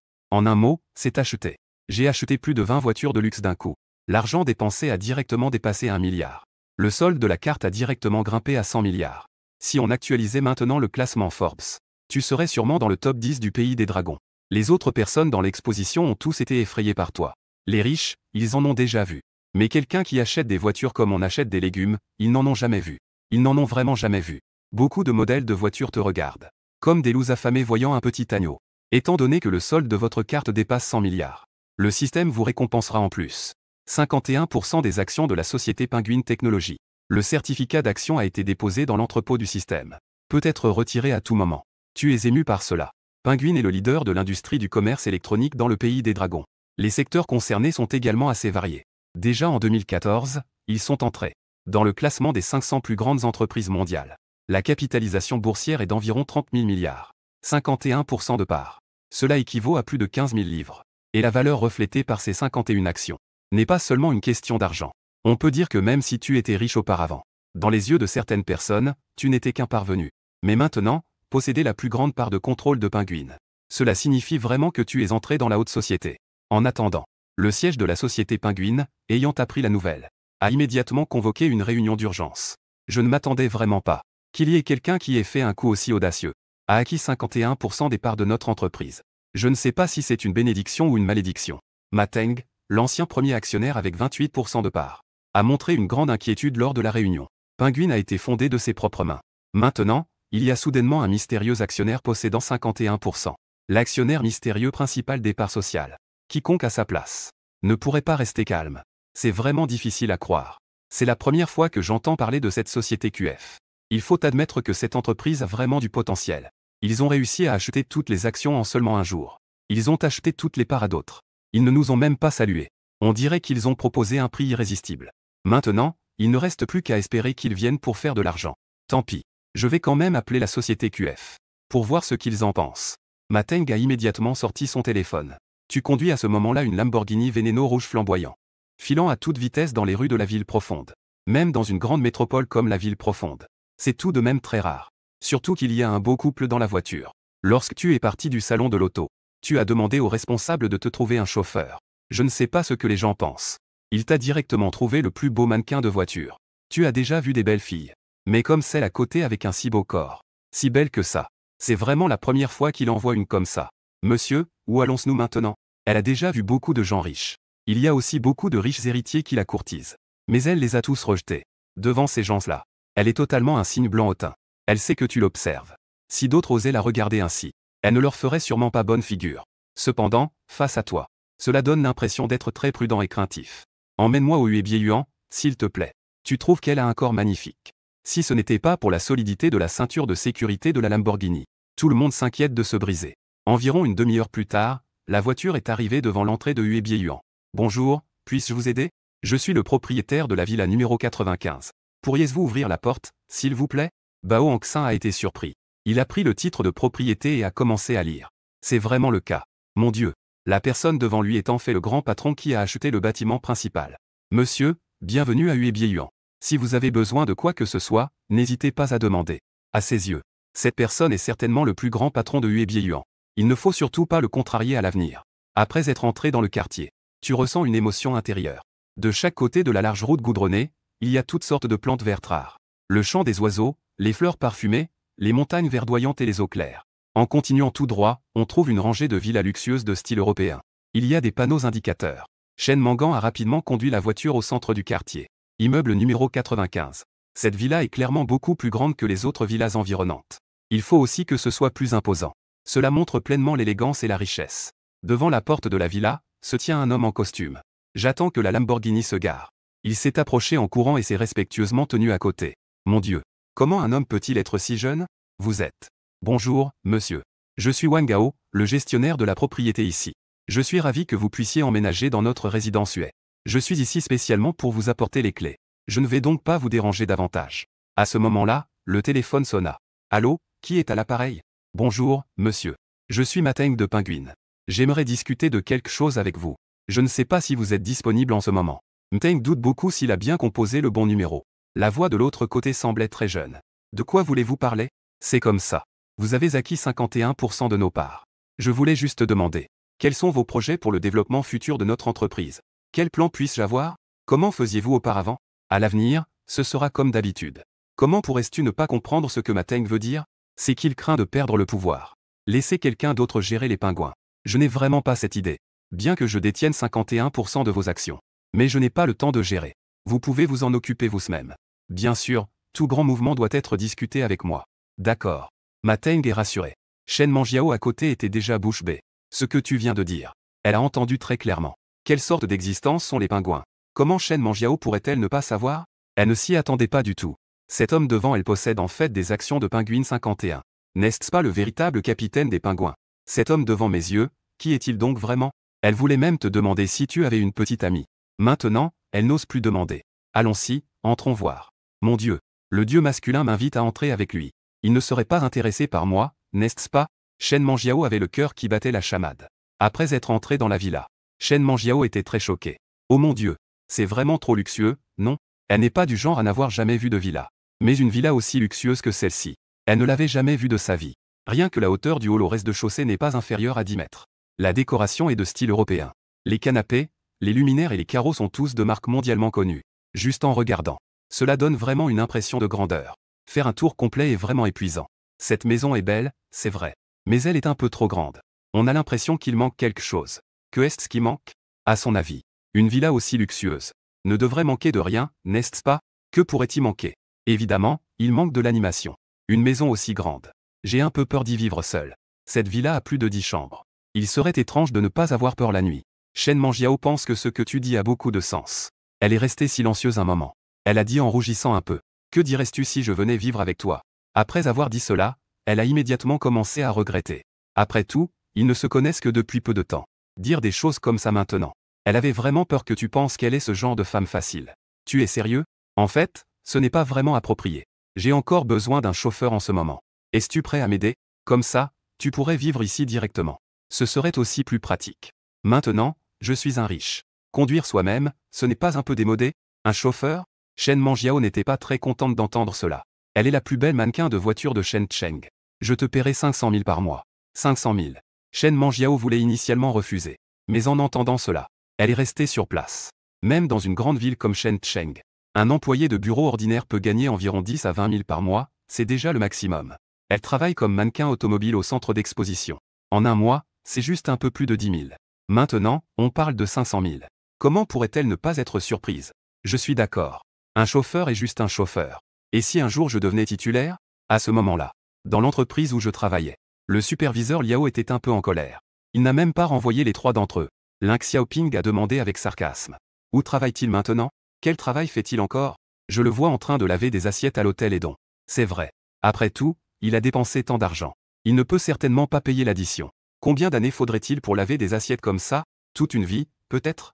En un mot, c'est acheter. J'ai acheté plus de 20 voitures de luxe d'un coup. L'argent dépensé a directement dépassé 1 milliard. Le solde de la carte a directement grimpé à 100 milliards. Si on actualisait maintenant le classement Forbes, tu serais sûrement dans le top 10 du pays des dragons. Les autres personnes dans l'exposition ont tous été effrayées par toi. Les riches, ils en ont déjà vu. Mais quelqu'un qui achète des voitures comme on achète des légumes, ils n'en ont jamais vu. Ils n'en ont vraiment jamais vu. Beaucoup de modèles de voitures te regardent. Comme des loups affamés voyant un petit agneau. Étant donné que le solde de votre carte dépasse 100 milliards, le système vous récompensera en plus 51% des actions de la société Penguin Technology. Le certificat d'action a été déposé dans l'entrepôt du système. Peut être retiré à tout moment. Tu es ému par cela. Penguin est le leader de l'industrie du commerce électronique dans le pays des dragons. Les secteurs concernés sont également assez variés. Déjà en 2014, ils sont entrés dans le classement des 500 plus grandes entreprises mondiales. La capitalisation boursière est d'environ 30 000 milliards. 51% de part. Cela équivaut à plus de 15 000 livres. Et la valeur reflétée par ces 51 actions n'est pas seulement une question d'argent. On peut dire que même si tu étais riche auparavant, dans les yeux de certaines personnes, tu n'étais qu'un parvenu. Mais maintenant, posséder la plus grande part de contrôle de Penguin. Cela signifie vraiment que tu es entré dans la haute société. En attendant, le siège de la société Penguin, ayant appris la nouvelle, a immédiatement convoqué une réunion d'urgence. Je ne m'attendais vraiment pas qu'il y ait quelqu'un qui ait fait un coup aussi audacieux. A acquis 51% des parts de notre entreprise. Je ne sais pas si c'est une bénédiction ou une malédiction. Mateng, l'ancien premier actionnaire avec 28% de parts, a montré une grande inquiétude lors de la réunion. Penguin a été fondé de ses propres mains. Maintenant, il y a soudainement un mystérieux actionnaire possédant 51%. L'actionnaire mystérieux principal des parts sociales. Quiconque à sa place ne pourrait pas rester calme. C'est vraiment difficile à croire. C'est la première fois que j'entends parler de cette société QF. Il faut admettre que cette entreprise a vraiment du potentiel. Ils ont réussi à acheter toutes les actions en seulement un jour. Ils ont acheté toutes les parts à d'autres. Ils ne nous ont même pas salués. On dirait qu'ils ont proposé un prix irrésistible. Maintenant, il ne reste plus qu'à espérer qu'ils viennent pour faire de l'argent. Tant pis. Je vais quand même appeler la société QF. Pour voir ce qu'ils en pensent. Mateng a immédiatement sorti son téléphone. Tu conduis à ce moment-là une Lamborghini Veneno rouge flamboyant. Filant à toute vitesse dans les rues de la ville profonde. Même dans une grande métropole comme la ville profonde. C'est tout de même très rare. Surtout qu'il y a un beau couple dans la voiture. Lorsque tu es parti du salon de l'auto, tu as demandé au responsable de te trouver un chauffeur. Je ne sais pas ce que les gens pensent. Il t'a directement trouvé le plus beau mannequin de voiture. Tu as déjà vu des belles filles. Mais comme celle à côté avec un si beau corps. Si belle que ça. C'est vraiment la première fois qu'il envoie une comme ça. Monsieur, où allons-nous maintenant? Elle a déjà vu beaucoup de gens riches. Il y a aussi beaucoup de riches héritiers qui la courtisent. Mais elle les a tous rejetés. Devant ces gens-là, Elle est totalement un cygne blanc au teint. Elle sait que tu l'observes. Si d'autres osaient la regarder ainsi, elle ne leur ferait sûrement pas bonne figure. Cependant, face à toi, cela donne l'impression d'être très prudent et craintif. Emmène-moi au Huébié-Huan, s'il te plaît. Tu trouves qu'elle a un corps magnifique. Si ce n'était pas pour la solidité de la ceinture de sécurité de la Lamborghini, tout le monde s'inquiète de se briser. Environ une demi-heure plus tard, la voiture est arrivée devant l'entrée de Huébié-Huan. Bonjour, puis-je vous aider? Je suis le propriétaire de la villa numéro 95. Pourriez-vous ouvrir la porte, s'il vous plaît? Bao Anxin a été surpris. Il a pris le titre de propriété et a commencé à lire. C'est vraiment le cas. Mon Dieu, la personne devant lui est en fait le grand patron qui a acheté le bâtiment principal. Monsieur, bienvenue à Huébié-Huan. Si vous avez besoin de quoi que ce soit, n'hésitez pas à demander. À ses yeux, cette personne est certainement le plus grand patron de Huébié-Huan. Il ne faut surtout pas le contrarier à l'avenir. Après être entré dans le quartier, tu ressens une émotion intérieure. De chaque côté de la large route goudronnée, il y a toutes sortes de plantes vertes rares. Le chant des oiseaux, les fleurs parfumées, les montagnes verdoyantes et les eaux claires. En continuant tout droit, on trouve une rangée de villas luxueuses de style européen. Il y a des panneaux indicateurs. Shen Mangan a rapidement conduit la voiture au centre du quartier. Immeuble numéro 95. Cette villa est clairement beaucoup plus grande que les autres villas environnantes. Il faut aussi que ce soit plus imposant. Cela montre pleinement l'élégance et la richesse. Devant la porte de la villa, se tient un homme en costume. J'attends que la Lamborghini se gare. Il s'est approché en courant et s'est respectueusement tenu à côté. Mon Dieu, comment un homme peut-il être si jeune? Vous êtes. Bonjour, monsieur. Je suis Wang Gao, le gestionnaire de la propriété ici. Je suis ravi que vous puissiez emménager dans notre résidence Hué. Je suis ici spécialement pour vous apporter les clés. Je ne vais donc pas vous déranger davantage. À ce moment-là, le téléphone sonna. Allô, qui est à l'appareil? Bonjour, monsieur. Je suis Mateng de Penguin. J'aimerais discuter de quelque chose avec vous. Je ne sais pas si vous êtes disponible en ce moment. Mateng doute beaucoup s'il a bien composé le bon numéro. La voix de l'autre côté semblait très jeune. De quoi voulez-vous parler? C'est comme ça. Vous avez acquis 51% de nos parts. Je voulais juste demander. Quels sont vos projets pour le développement futur de notre entreprise? Quel plan puis-je avoir? Comment faisiez-vous auparavant? À l'avenir, ce sera comme d'habitude. Comment pourrais-tu ne pas comprendre ce que Mateng veut dire? C'est qu'il craint de perdre le pouvoir. Laissez quelqu'un d'autre gérer les pingouins. Je n'ai vraiment pas cette idée. Bien que je détienne 51% de vos actions. Mais je n'ai pas le temps de gérer. Vous pouvez vous en occuper vous-même. Bien sûr, tout grand mouvement doit être discuté avec moi. D'accord. Mateng est rassuré. Shen Manjiao à côté était déjà bouche bée. Ce que tu viens de dire. Elle a entendu très clairement. Quelle sorte d'existence sont les pingouins? Comment Shen Manjiao pourrait-elle ne pas savoir? Elle ne s'y attendait pas du tout. Cet homme devant elle possède en fait des actions de Penguin 51. N'est-ce pas le véritable capitaine des pingouins? Cet homme devant mes yeux, qui est-il donc vraiment? Elle voulait même te demander si tu avais une petite amie. Maintenant, elle n'ose plus demander. Allons-y, entrons voir. Mon Dieu, le dieu masculin m'invite à entrer avec lui. Il ne serait pas intéressé par moi, n'est-ce pas? Shen Manjiao avait le cœur qui battait la chamade. Après être entré dans la villa, Shen Manjiao était très choqué. Oh mon Dieu, c'est vraiment trop luxueux, non? Elle n'est pas du genre à n'avoir jamais vu de villa. Mais une villa aussi luxueuse que celle-ci. Elle ne l'avait jamais vue de sa vie. Rien que la hauteur du hall au rez-de-chaussée n'est pas inférieure à 10 mètres. La décoration est de style européen. Les canapés, les luminaires et les carreaux sont tous de marques mondialement connues. Juste en regardant, cela donne vraiment une impression de grandeur. Faire un tour complet est vraiment épuisant. Cette maison est belle, c'est vrai. Mais elle est un peu trop grande. On a l'impression qu'il manque quelque chose. Que est-ce qui manque? À son avis, une villa aussi luxueuse ne devrait manquer de rien, n'est-ce pas? Que pourrait-y manquer? Évidemment, il manque de l'animation. Une maison aussi grande. J'ai un peu peur d'y vivre seul. Cette villa a plus de 10 chambres. Il serait étrange de ne pas avoir peur la nuit. Shen Manjiao pense que ce que tu dis a beaucoup de sens. Elle est restée silencieuse un moment. Elle a dit en rougissant un peu. Que dirais-tu si je venais vivre avec toi? Après avoir dit cela, elle a immédiatement commencé à regretter. Après tout, ils ne se connaissent que depuis peu de temps. Dire des choses comme ça maintenant. Elle avait vraiment peur que tu penses qu'elle est ce genre de femme facile. Tu es sérieux? En fait, ce n'est pas vraiment approprié. J'ai encore besoin d'un chauffeur en ce moment. Es-tu prêt à m'aider? Comme ça, tu pourrais vivre ici directement. Ce serait aussi plus pratique. Maintenant, je suis un riche. Conduire soi-même, ce n'est pas un peu démodé? Un chauffeur? Shen Manjiao n'était pas très contente d'entendre cela. Elle est la plus belle mannequin de voiture de Shen Cheng. Je te paierai 500 000 par mois. 500 000. Shen Manjiao voulait initialement refuser. Mais en entendant cela, elle est restée sur place. Même dans une grande ville comme Shen Cheng, un employé de bureau ordinaire peut gagner environ 10 à 20 000 par mois, c'est déjà le maximum. Elle travaille comme mannequin automobile au centre d'exposition. En un mois, c'est juste un peu plus de 10 000. Maintenant, on parle de 500 000. Comment pourrait-elle ne pas être surprise? Je suis d'accord. Un chauffeur est juste un chauffeur. Et si un jour je devenais titulaire? À ce moment-là, dans l'entreprise où je travaillais, le superviseur Liao était un peu en colère. Il n'a même pas renvoyé les 3 d'entre eux. Lin Xiaoping a demandé avec sarcasme. Où travaille-t-il maintenant? Quel travail fait-il encore? Je le vois en train de laver des assiettes à l'hôtel Edon. C'est vrai. Après tout, il a dépensé tant d'argent. Il ne peut certainement pas payer l'addition. Combien d'années faudrait-il pour laver des assiettes comme ça? Toute une vie, peut-être?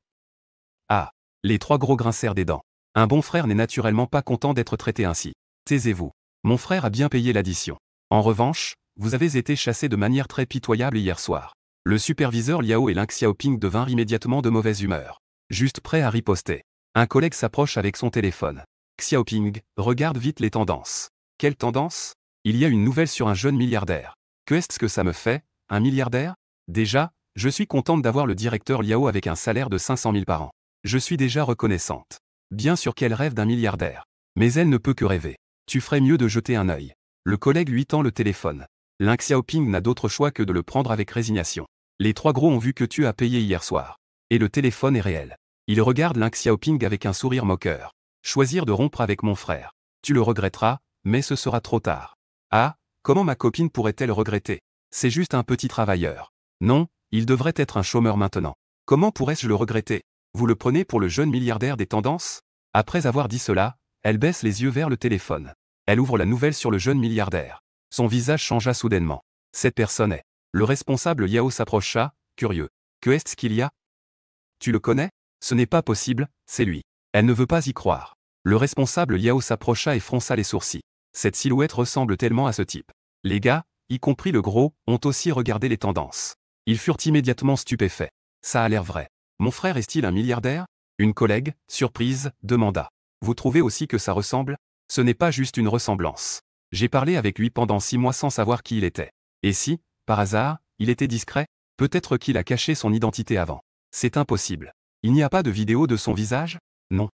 Ah! Les 3 gros grincèrent des dents. Un bon frère n'est naturellement pas content d'être traité ainsi. Taisez-vous. Mon frère a bien payé l'addition. En revanche, vous avez été chassé de manière très pitoyable hier soir. Le superviseur Liao et Lin Xiaoping devinrent immédiatement de mauvaise humeur. Juste prêt à riposter. Un collègue s'approche avec son téléphone. Xiaoping, regarde vite les tendances. Quelle tendance? Il y a une nouvelle sur un jeune milliardaire. Qu'est-ce que ça me fait? Un milliardaire? Déjà, je suis contente d'avoir le directeur Liao avec un salaire de 500 000 par an. Je suis déjà reconnaissante. Bien sûr qu'elle rêve d'un milliardaire. Mais elle ne peut que rêver. Tu ferais mieux de jeter un œil. Le collègue lui tend le téléphone. Lin Xiaoping n'a d'autre choix que de le prendre avec résignation. Les 3 gros ont vu que tu as payé hier soir. Et le téléphone est réel. Il regarde Lin Xiaoping avec un sourire moqueur. Choisir de rompre avec mon frère. Tu le regretteras, mais ce sera trop tard. Ah, comment ma copine pourrait-elle regretter? C'est juste un petit travailleur. Non, il devrait être un chômeur maintenant. Comment pourrais-je le regretter? Vous le prenez pour le jeune milliardaire des tendances? Après avoir dit cela, elle baisse les yeux vers le téléphone. Elle ouvre la nouvelle sur le jeune milliardaire. Son visage changea soudainement. Cette personne est. Le responsable Liao s'approcha, curieux. Que est-ce qu'il y a? Tu le connais? Ce n'est pas possible, c'est lui. Elle ne veut pas y croire. Le responsable Liao s'approcha et fronça les sourcils. Cette silhouette ressemble tellement à ce type. Les gars, y compris le gros, ont aussi regardé les tendances. Ils furent immédiatement stupéfaits. Ça a l'air vrai. Mon frère est-il un milliardaire? Une collègue, surprise, demanda. Vous trouvez aussi que ça ressemble? Ce n'est pas juste une ressemblance. J'ai parlé avec lui pendant 6 mois sans savoir qui il était. Et si, par hasard, il était discret? Peut-être qu'il a caché son identité avant. C'est impossible. Il n'y a pas de vidéo de son visage? Non.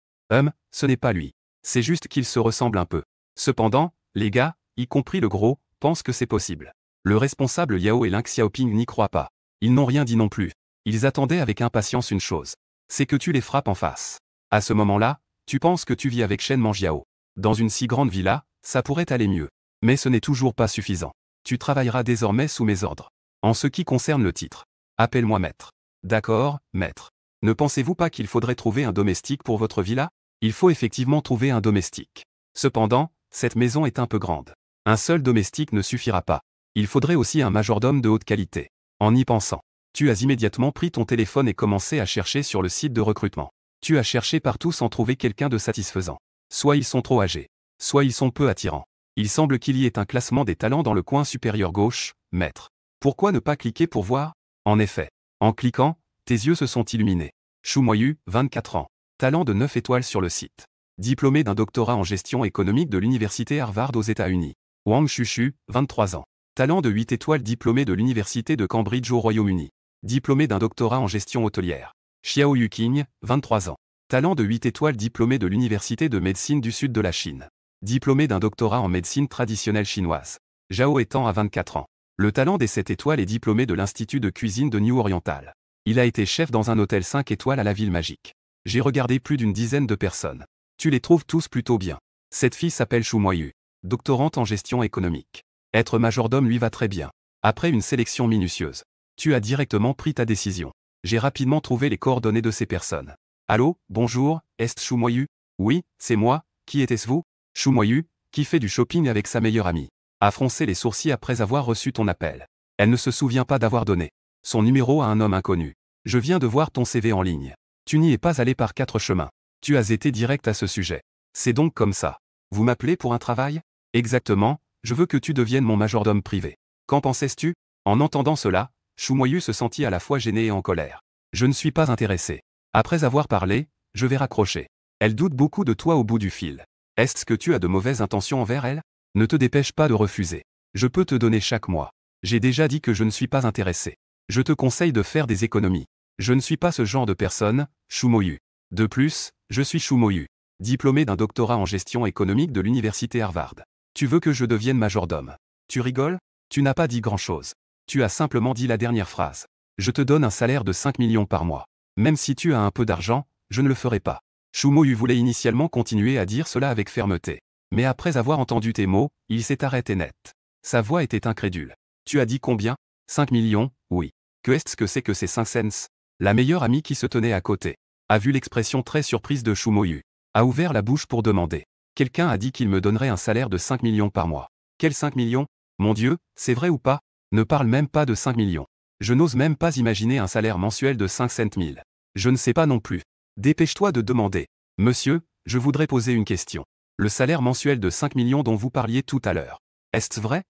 Ce n'est pas lui. C'est juste qu'il se ressemble un peu. Cependant, les gars, y compris le gros, pensent que c'est possible. Le responsable Liao et Lin Xiaoping n'y croient pas. Ils n'ont rien dit non plus. Ils attendaient avec impatience une chose. C'est que tu les frappes en face. À ce moment-là, tu penses que tu vis avec Shen Manjiao. Dans une si grande villa, ça pourrait aller mieux. Mais ce n'est toujours pas suffisant. Tu travailleras désormais sous mes ordres. En ce qui concerne le titre. Appelle-moi maître. D'accord, maître. Ne pensez-vous pas qu'il faudrait trouver un domestique pour votre villa? Il faut effectivement trouver un domestique. Cependant, cette maison est un peu grande. Un seul domestique ne suffira pas. Il faudrait aussi un majordome de haute qualité. En y pensant, tu as immédiatement pris ton téléphone et commencé à chercher sur le site de recrutement. Tu as cherché partout sans trouver quelqu'un de satisfaisant. Soit ils sont trop âgés, soit ils sont peu attirants. Il semble qu'il y ait un classement des talents dans le coin supérieur gauche, maître. Pourquoi ne pas cliquer pour voir? En effet, en cliquant, tes yeux se sont illuminés. Shu Moyu, 24 ans. Talent de 9 étoiles sur le site. Diplômé d'un doctorat en gestion économique de l'université Harvard aux États-Unis. Wang Shushu, 23 ans. Talent de 8 étoiles diplômé de l'université de Cambridge au Royaume-Uni. Diplômé d'un doctorat en gestion hôtelière. Xiao Yuqing, 23 ans. Talent de 8 étoiles diplômé de l'université de médecine du sud de la Chine. Diplômé d'un doctorat en médecine traditionnelle chinoise. Zhao Etan a 24 ans. Le talent des 7 étoiles est diplômé de l'Institut de cuisine de New Oriental. Il a été chef dans un hôtel 5 étoiles à la ville magique. J'ai regardé plus d'une dizaine de personnes. Tu les trouves tous plutôt bien. Cette fille s'appelle Shu Moyu. Doctorante en gestion économique. Être majordome lui va très bien. Après une sélection minutieuse, tu as directement pris ta décision. J'ai rapidement trouvé les coordonnées de ces personnes. Allô, bonjour, est-ce Shu Moyu? Oui, c'est moi, qui était-ce vous? Shu Moyu, qui fait du shopping avec sa meilleure amie. A froncé les sourcils après avoir reçu ton appel. Elle ne se souvient pas d'avoir donné son numéro à un homme inconnu. Je viens de voir ton CV en ligne. Tu n'y es pas allé par 4 chemins. Tu as été direct à ce sujet. C'est donc comme ça. Vous m'appelez pour un travail? Exactement, je veux que tu deviennes mon majordome privé. Qu'en pensais-tu? En entendant cela, Shu Moyu se sentit à la fois gêné et en colère. Je ne suis pas intéressé. Après avoir parlé, je vais raccrocher. Elle doute beaucoup de toi au bout du fil. Est-ce que tu as de mauvaises intentions envers elle? Ne te dépêche pas de refuser. Je peux te donner chaque mois. J'ai déjà dit que je ne suis pas intéressé. Je te conseille de faire des économies. Je ne suis pas ce genre de personne, Shu Moyu. De plus, je suis Shu Moyu, diplômé d'un doctorat en gestion économique de l'université Harvard. Tu veux que je devienne majordome? Tu rigoles? Tu n'as pas dit grand-chose. Tu as simplement dit la dernière phrase. Je te donne un salaire de 5 millions par mois. Même si tu as un peu d'argent, je ne le ferai pas. Shu Moyu voulait initialement continuer à dire cela avec fermeté. Mais après avoir entendu tes mots, il s'est arrêté net. Sa voix était incrédule. Tu as dit combien? 5 millions, oui. Que est-ce que c'est que ces 5 cents? La meilleure amie qui se tenait à côté a vu l'expression très surprise de Shumoyu. A ouvert la bouche pour demander. Quelqu'un a dit qu'il me donnerait un salaire de 5 millions par mois. Quel 5 millions? Mon Dieu, c'est vrai ou pas? Ne parle même pas de 5 millions. Je n'ose même pas imaginer un salaire mensuel de 500 000. Je ne sais pas non plus. Dépêche-toi de demander. Monsieur, je voudrais poser une question. Le salaire mensuel de 5 millions dont vous parliez tout à l'heure. Est-ce vrai?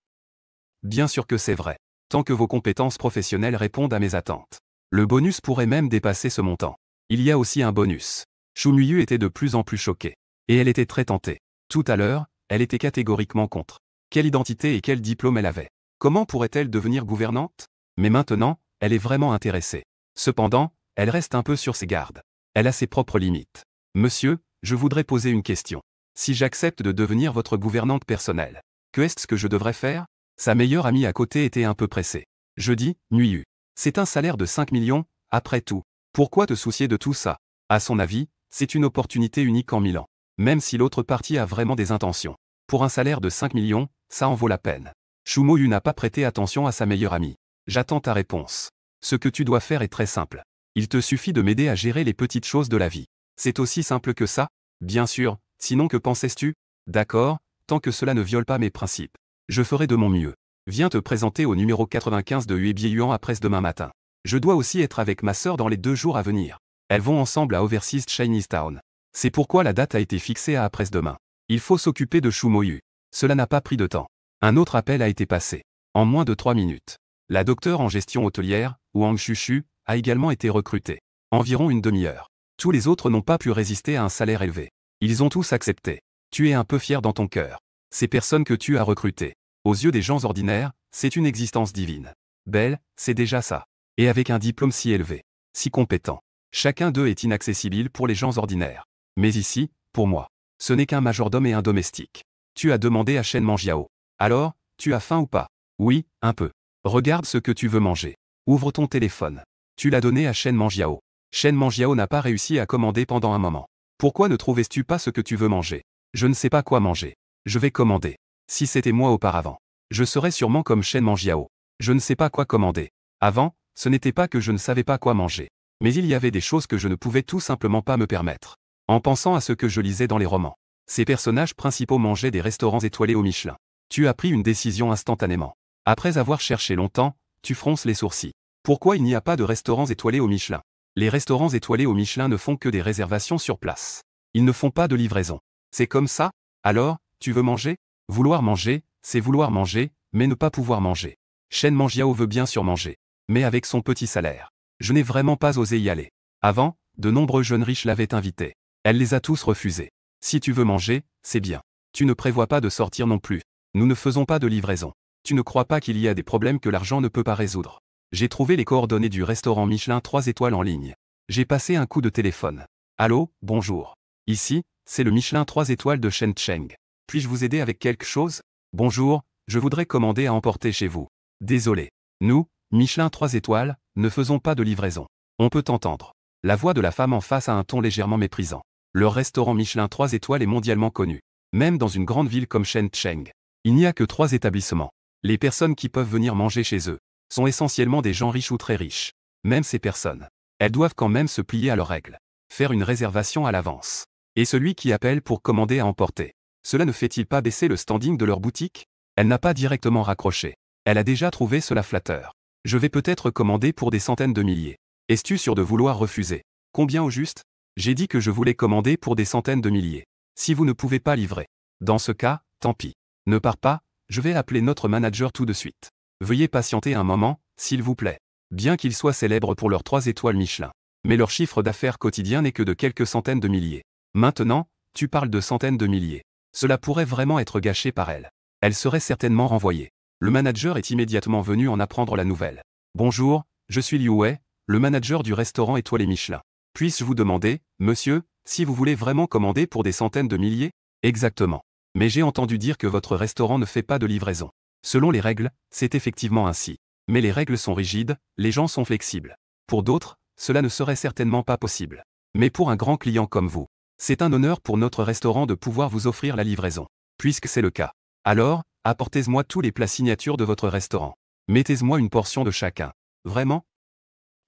Bien sûr que c'est vrai. Tant que vos compétences professionnelles répondent à mes attentes. Le bonus pourrait même dépasser ce montant. Il y a aussi un bonus. Shumoyu était de plus en plus choquée. Et elle était très tentée. Tout à l'heure, elle était catégoriquement contre. Quelle identité et quel diplôme elle avait? Comment pourrait-elle devenir gouvernante? Mais maintenant, elle est vraiment intéressée. Cependant, elle reste un peu sur ses gardes. Elle a ses propres limites. Monsieur, je voudrais poser une question. Si j'accepte de devenir votre gouvernante personnelle, que est-ce que je devrais faire? Sa meilleure amie à côté était un peu pressée. Je dis, Nuyu. C'est un salaire de 5 millions, après tout. Pourquoi te soucier de tout ça? À son avis, c'est une opportunité unique en 1000 ans. Même si l'autre partie a vraiment des intentions. Pour un salaire de 5 millions, ça en vaut la peine. Shumoyu n'a pas prêté attention à sa meilleure amie. J'attends ta réponse. Ce que tu dois faire est très simple. Il te suffit de m'aider à gérer les petites choses de la vie. C'est aussi simple que ça? Bien sûr, sinon que pensais-tu? D'accord, tant que cela ne viole pas mes principes. Je ferai de mon mieux. Viens te présenter au numéro 95 de Huebieyuan après-demain matin. Je dois aussi être avec ma sœur dans les 2 jours à venir. Elles vont ensemble à Overseas Chinatown. C'est pourquoi la date a été fixée à après-demain. Il faut s'occuper de Shumoyu. Cela n'a pas pris de temps. Un autre appel a été passé. En moins de 3 minutes. La docteure en gestion hôtelière, Wang Shushu, a également été recrutée. Environ une demi-heure. Tous les autres n'ont pas pu résister à un salaire élevé. Ils ont tous accepté. Tu es un peu fier dans ton cœur. Ces personnes que tu as recrutées, aux yeux des gens ordinaires, c'est une existence divine. Belle, c'est déjà ça. Et avec un diplôme si élevé, si compétent. Chacun d'eux est inaccessible pour les gens ordinaires. Mais ici, pour moi, ce n'est qu'un majordome et un domestique. Tu as demandé à Shen Manjiao. Alors, tu as faim ou pas? Oui, un peu. Regarde ce que tu veux manger. Ouvre ton téléphone. Tu l'as donné à Shen Manjiao. Shen Manjiao n'a pas réussi à commander pendant un moment. Pourquoi ne trouvais-tu pas ce que tu veux manger? Je ne sais pas quoi manger. Je vais commander. Si c'était moi auparavant, je serais sûrement comme Shen Manjiao. Je ne sais pas quoi commander. Avant, ce n'était pas que je ne savais pas quoi manger. Mais il y avait des choses que je ne pouvais tout simplement pas me permettre. En pensant à ce que je lisais dans les romans. Ces personnages principaux mangeaient des restaurants étoilés au Michelin. Tu as pris une décision instantanément. Après avoir cherché longtemps, tu fronces les sourcils. Pourquoi il n'y a pas de restaurants étoilés au Michelin? Les restaurants étoilés au Michelin ne font que des réservations sur place. Ils ne font pas de livraison. C'est comme ça? Alors, tu veux manger? Vouloir manger, c'est vouloir manger, mais ne pas pouvoir manger. Shen Manjiao veut bien sûr manger. Mais avec son petit salaire. Je n'ai vraiment pas osé y aller. Avant, de nombreux jeunes riches l'avaient invité. Elle les a tous refusés. Si tu veux manger, c'est bien. Tu ne prévois pas de sortir non plus. Nous ne faisons pas de livraison. Tu ne crois pas qu'il y a des problèmes que l'argent ne peut pas résoudre. J'ai trouvé les coordonnées du restaurant Michelin 3 étoiles en ligne. J'ai passé un coup de téléphone. Allô, bonjour. Ici, c'est le Michelin 3 étoiles de Shenzhen. Puis-je vous aider avec quelque chose? Bonjour, je voudrais commander à emporter chez vous. Désolé. Nous, Michelin 3 étoiles, ne faisons pas de livraison. On peut entendre. La voix de la femme en face a un ton légèrement méprisant. Leur restaurant Michelin 3 étoiles est mondialement connu. Même dans une grande ville comme Shenzhen. Il n'y a que 3 établissements. Les personnes qui peuvent venir manger chez eux sont essentiellement des gens riches ou très riches. Même ces personnes, elles doivent quand même se plier à leurs règles. Faire une réservation à l'avance. Et celui qui appelle pour commander à emporter. Cela ne fait-il pas baisser le standing de leur boutique? Elle n'a pas directement raccroché. Elle a déjà trouvé cela flatteur. Je vais peut-être commander pour des centaines de milliers. Es-tu sûr de vouloir refuser? Combien au juste? J'ai dit que je voulais commander pour des centaines de milliers. Si vous ne pouvez pas livrer. Dans ce cas, tant pis. Ne pars pas, je vais appeler notre manager tout de suite. Veuillez patienter un moment, s'il vous plaît. Bien qu'ils soient célèbres pour leurs 3 étoiles Michelin. Mais leur chiffre d'affaires quotidien n'est que de quelques centaines de milliers. Maintenant, tu parles de centaines de milliers. Cela pourrait vraiment être gâché par elle. Elle serait certainement renvoyée. Le manager est immédiatement venu en apprendre la nouvelle. Bonjour, je suis Liu Wei, le manager du restaurant étoilé Michelin. Puis-je vous demander, monsieur, si vous voulez vraiment commander pour des centaines de milliers? Exactement. Mais j'ai entendu dire que votre restaurant ne fait pas de livraison. Selon les règles, c'est effectivement ainsi. Mais les règles sont rigides, les gens sont flexibles. Pour d'autres, cela ne serait certainement pas possible. Mais pour un grand client comme vous, c'est un honneur pour notre restaurant de pouvoir vous offrir la livraison. Puisque c'est le cas. Alors, apportez-moi tous les plats signatures de votre restaurant. Mettez-moi une portion de chacun. Vraiment?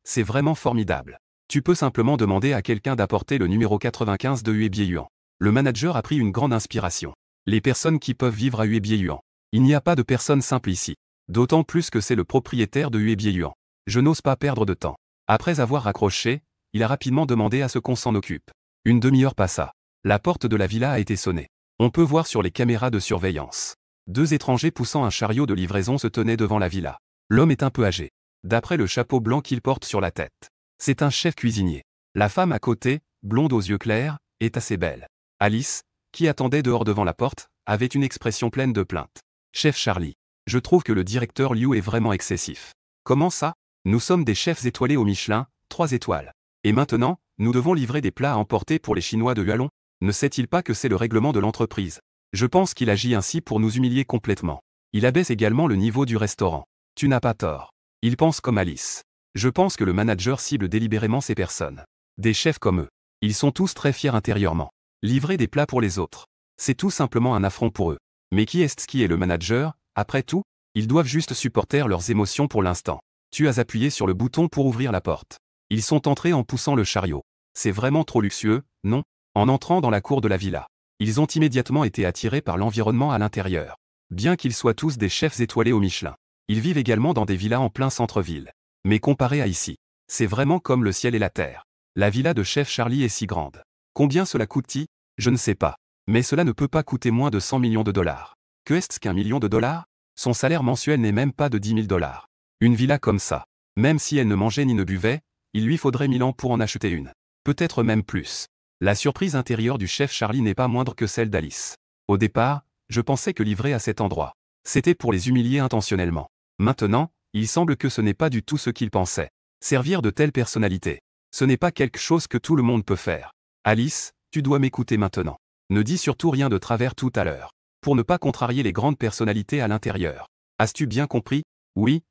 C'est vraiment formidable. Tu peux simplement demander à quelqu'un d'apporter le numéro 95 de Yuan. Le manager a pris une grande inspiration. Les personnes qui peuvent vivre à Yuan. Il n'y a pas de personne simple ici. D'autant plus que c'est le propriétaire de Yuan. Je n'ose pas perdre de temps. Après avoir raccroché, il a rapidement demandé à ce qu'on s'en occupe. Une demi-heure passa. La porte de la villa a été sonnée. On peut voir sur les caméras de surveillance. 2 étrangers poussant un chariot de livraison se tenaient devant la villa. L'homme est un peu âgé. D'après le chapeau blanc qu'il porte sur la tête. C'est un chef cuisinier. La femme à côté, blonde aux yeux clairs, est assez belle. Alice, qui attendait dehors devant la porte, avait une expression pleine de plainte. Chef Charlie, je trouve que le directeur Liu est vraiment excessif. Comment ça? Nous sommes des chefs étoilés au Michelin, 3 étoiles. Et maintenant, nous devons livrer des plats à emporter pour les Chinois de Yualong? Ne sait-il pas que c'est le règlement de l'entreprise? Je pense qu'il agit ainsi pour nous humilier complètement. Il abaisse également le niveau du restaurant. Tu n'as pas tort. Il pense comme Alice. Je pense que le manager cible délibérément ces personnes. Des chefs comme eux. Ils sont tous très fiers intérieurement. Livrer des plats pour les autres. C'est tout simplement un affront pour eux. Mais qui est le manager? Après tout, ils doivent juste supporter leurs émotions pour l'instant. Tu as appuyé sur le bouton pour ouvrir la porte. Ils sont entrés en poussant le chariot. C'est vraiment trop luxueux, non? En entrant dans la cour de la villa, ils ont immédiatement été attirés par l'environnement à l'intérieur. Bien qu'ils soient tous des chefs étoilés au Michelin, ils vivent également dans des villas en plein centre-ville. Mais comparé à ici, c'est vraiment comme le ciel et la terre. La villa de chef Charlie est si grande. Combien cela coûte-t-il? Je ne sais pas. Mais cela ne peut pas coûter moins de 100 millions de dollars. Que est-ce qu'un million de dollars? Son salaire mensuel n'est même pas de 10 000 dollars. Une villa comme ça, même si elle ne mangeait ni ne buvait, il lui faudrait 1000 ans pour en acheter une. Peut-être même plus. La surprise intérieure du chef Charlie n'est pas moindre que celle d'Alice. Au départ, je pensais que livrer à cet endroit, c'était pour les humilier intentionnellement. Maintenant, il semble que ce n'est pas du tout ce qu'il pensait. Servir de telles personnalités, ce n'est pas quelque chose que tout le monde peut faire. Alice, tu dois m'écouter maintenant. Ne dis surtout rien de travers tout à l'heure. Pour ne pas contrarier les grandes personnalités à l'intérieur. As-tu bien compris? Oui,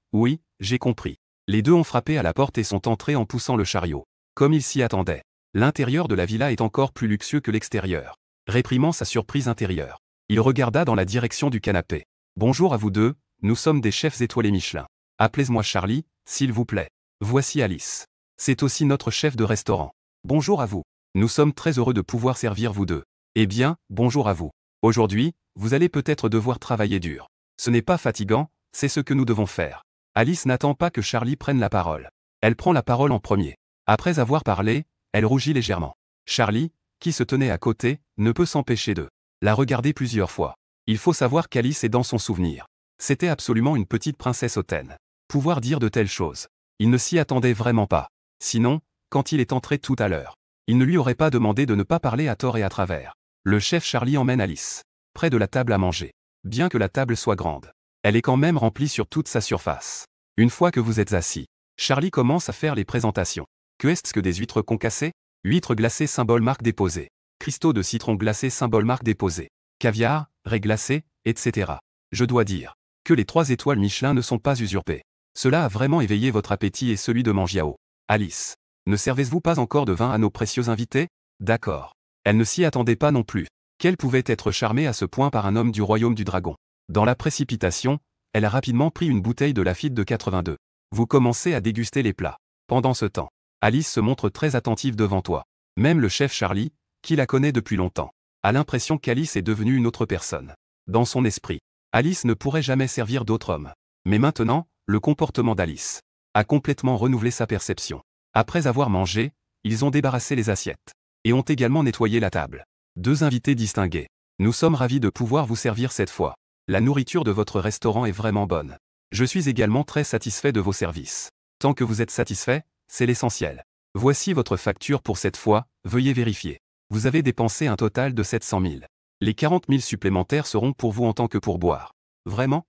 j'ai compris. Les deux ont frappé à la porte et sont entrés en poussant le chariot. Comme ils s'y attendaient. L'intérieur de la villa est encore plus luxueux que l'extérieur. Réprimant sa surprise intérieure. Il regarda dans la direction du canapé. Bonjour à vous deux, nous sommes des chefs étoilés Michelin. Appelez-moi Charlie, s'il vous plaît. Voici Alice. C'est aussi notre chef de restaurant. Bonjour à vous. Nous sommes très heureux de pouvoir servir vous deux. Eh bien, bonjour à vous. Aujourd'hui, vous allez peut-être devoir travailler dur. Ce n'est pas fatigant, c'est ce que nous devons faire. Alice n'attend pas que Charlie prenne la parole. Elle prend la parole en premier. Après avoir parlé, elle rougit légèrement. Charlie, qui se tenait à côté, ne peut s'empêcher de la regarder plusieurs fois. Il faut savoir qu'Alice est dans son souvenir. C'était absolument une petite princesse hautaine. Pouvoir dire de telles choses. Il ne s'y attendait vraiment pas. Sinon, quand il est entré tout à l'heure, il ne lui aurait pas demandé de ne pas parler à tort et à travers. Le chef Charlie emmène Alice près de la table à manger. Bien que la table soit grande, elle est quand même remplie sur toute sa surface. Une fois que vous êtes assis, Charlie commence à faire les présentations. Que est-ce que des huîtres concassées? Huîtres glacées symbole marque déposée. Cristaux de citron glacés symbole marque déposée. Caviar, raie glacée, etc. Je dois dire que les 3 étoiles Michelin ne sont pas usurpées. Cela a vraiment éveillé votre appétit et celui de Mangiao. Alice, ne servez-vous pas encore de vin à nos précieux invités? D'accord. Elle ne s'y attendait pas non plus. Qu'elle pouvait être charmée à ce point par un homme du royaume du dragon. Dans la précipitation, elle a rapidement pris une bouteille de Lafite de 82. Vous commencez à déguster les plats. Pendant ce temps, Alice se montre très attentive devant toi. Même le chef Charlie, qui la connaît depuis longtemps, a l'impression qu'Alice est devenue une autre personne. Dans son esprit, Alice ne pourrait jamais servir d'autre homme. Mais maintenant, le comportement d'Alice a complètement renouvelé sa perception. Après avoir mangé, ils ont débarrassé les assiettes et ont également nettoyé la table. 2 invités distingués. Nous sommes ravis de pouvoir vous servir cette fois. La nourriture de votre restaurant est vraiment bonne. Je suis également très satisfait de vos services. Tant que vous êtes satisfait, c'est l'essentiel. Voici votre facture pour cette fois, veuillez vérifier. Vous avez dépensé un total de 700 000. Les 40 000 supplémentaires seront pour vous en tant que pourboire. Vraiment?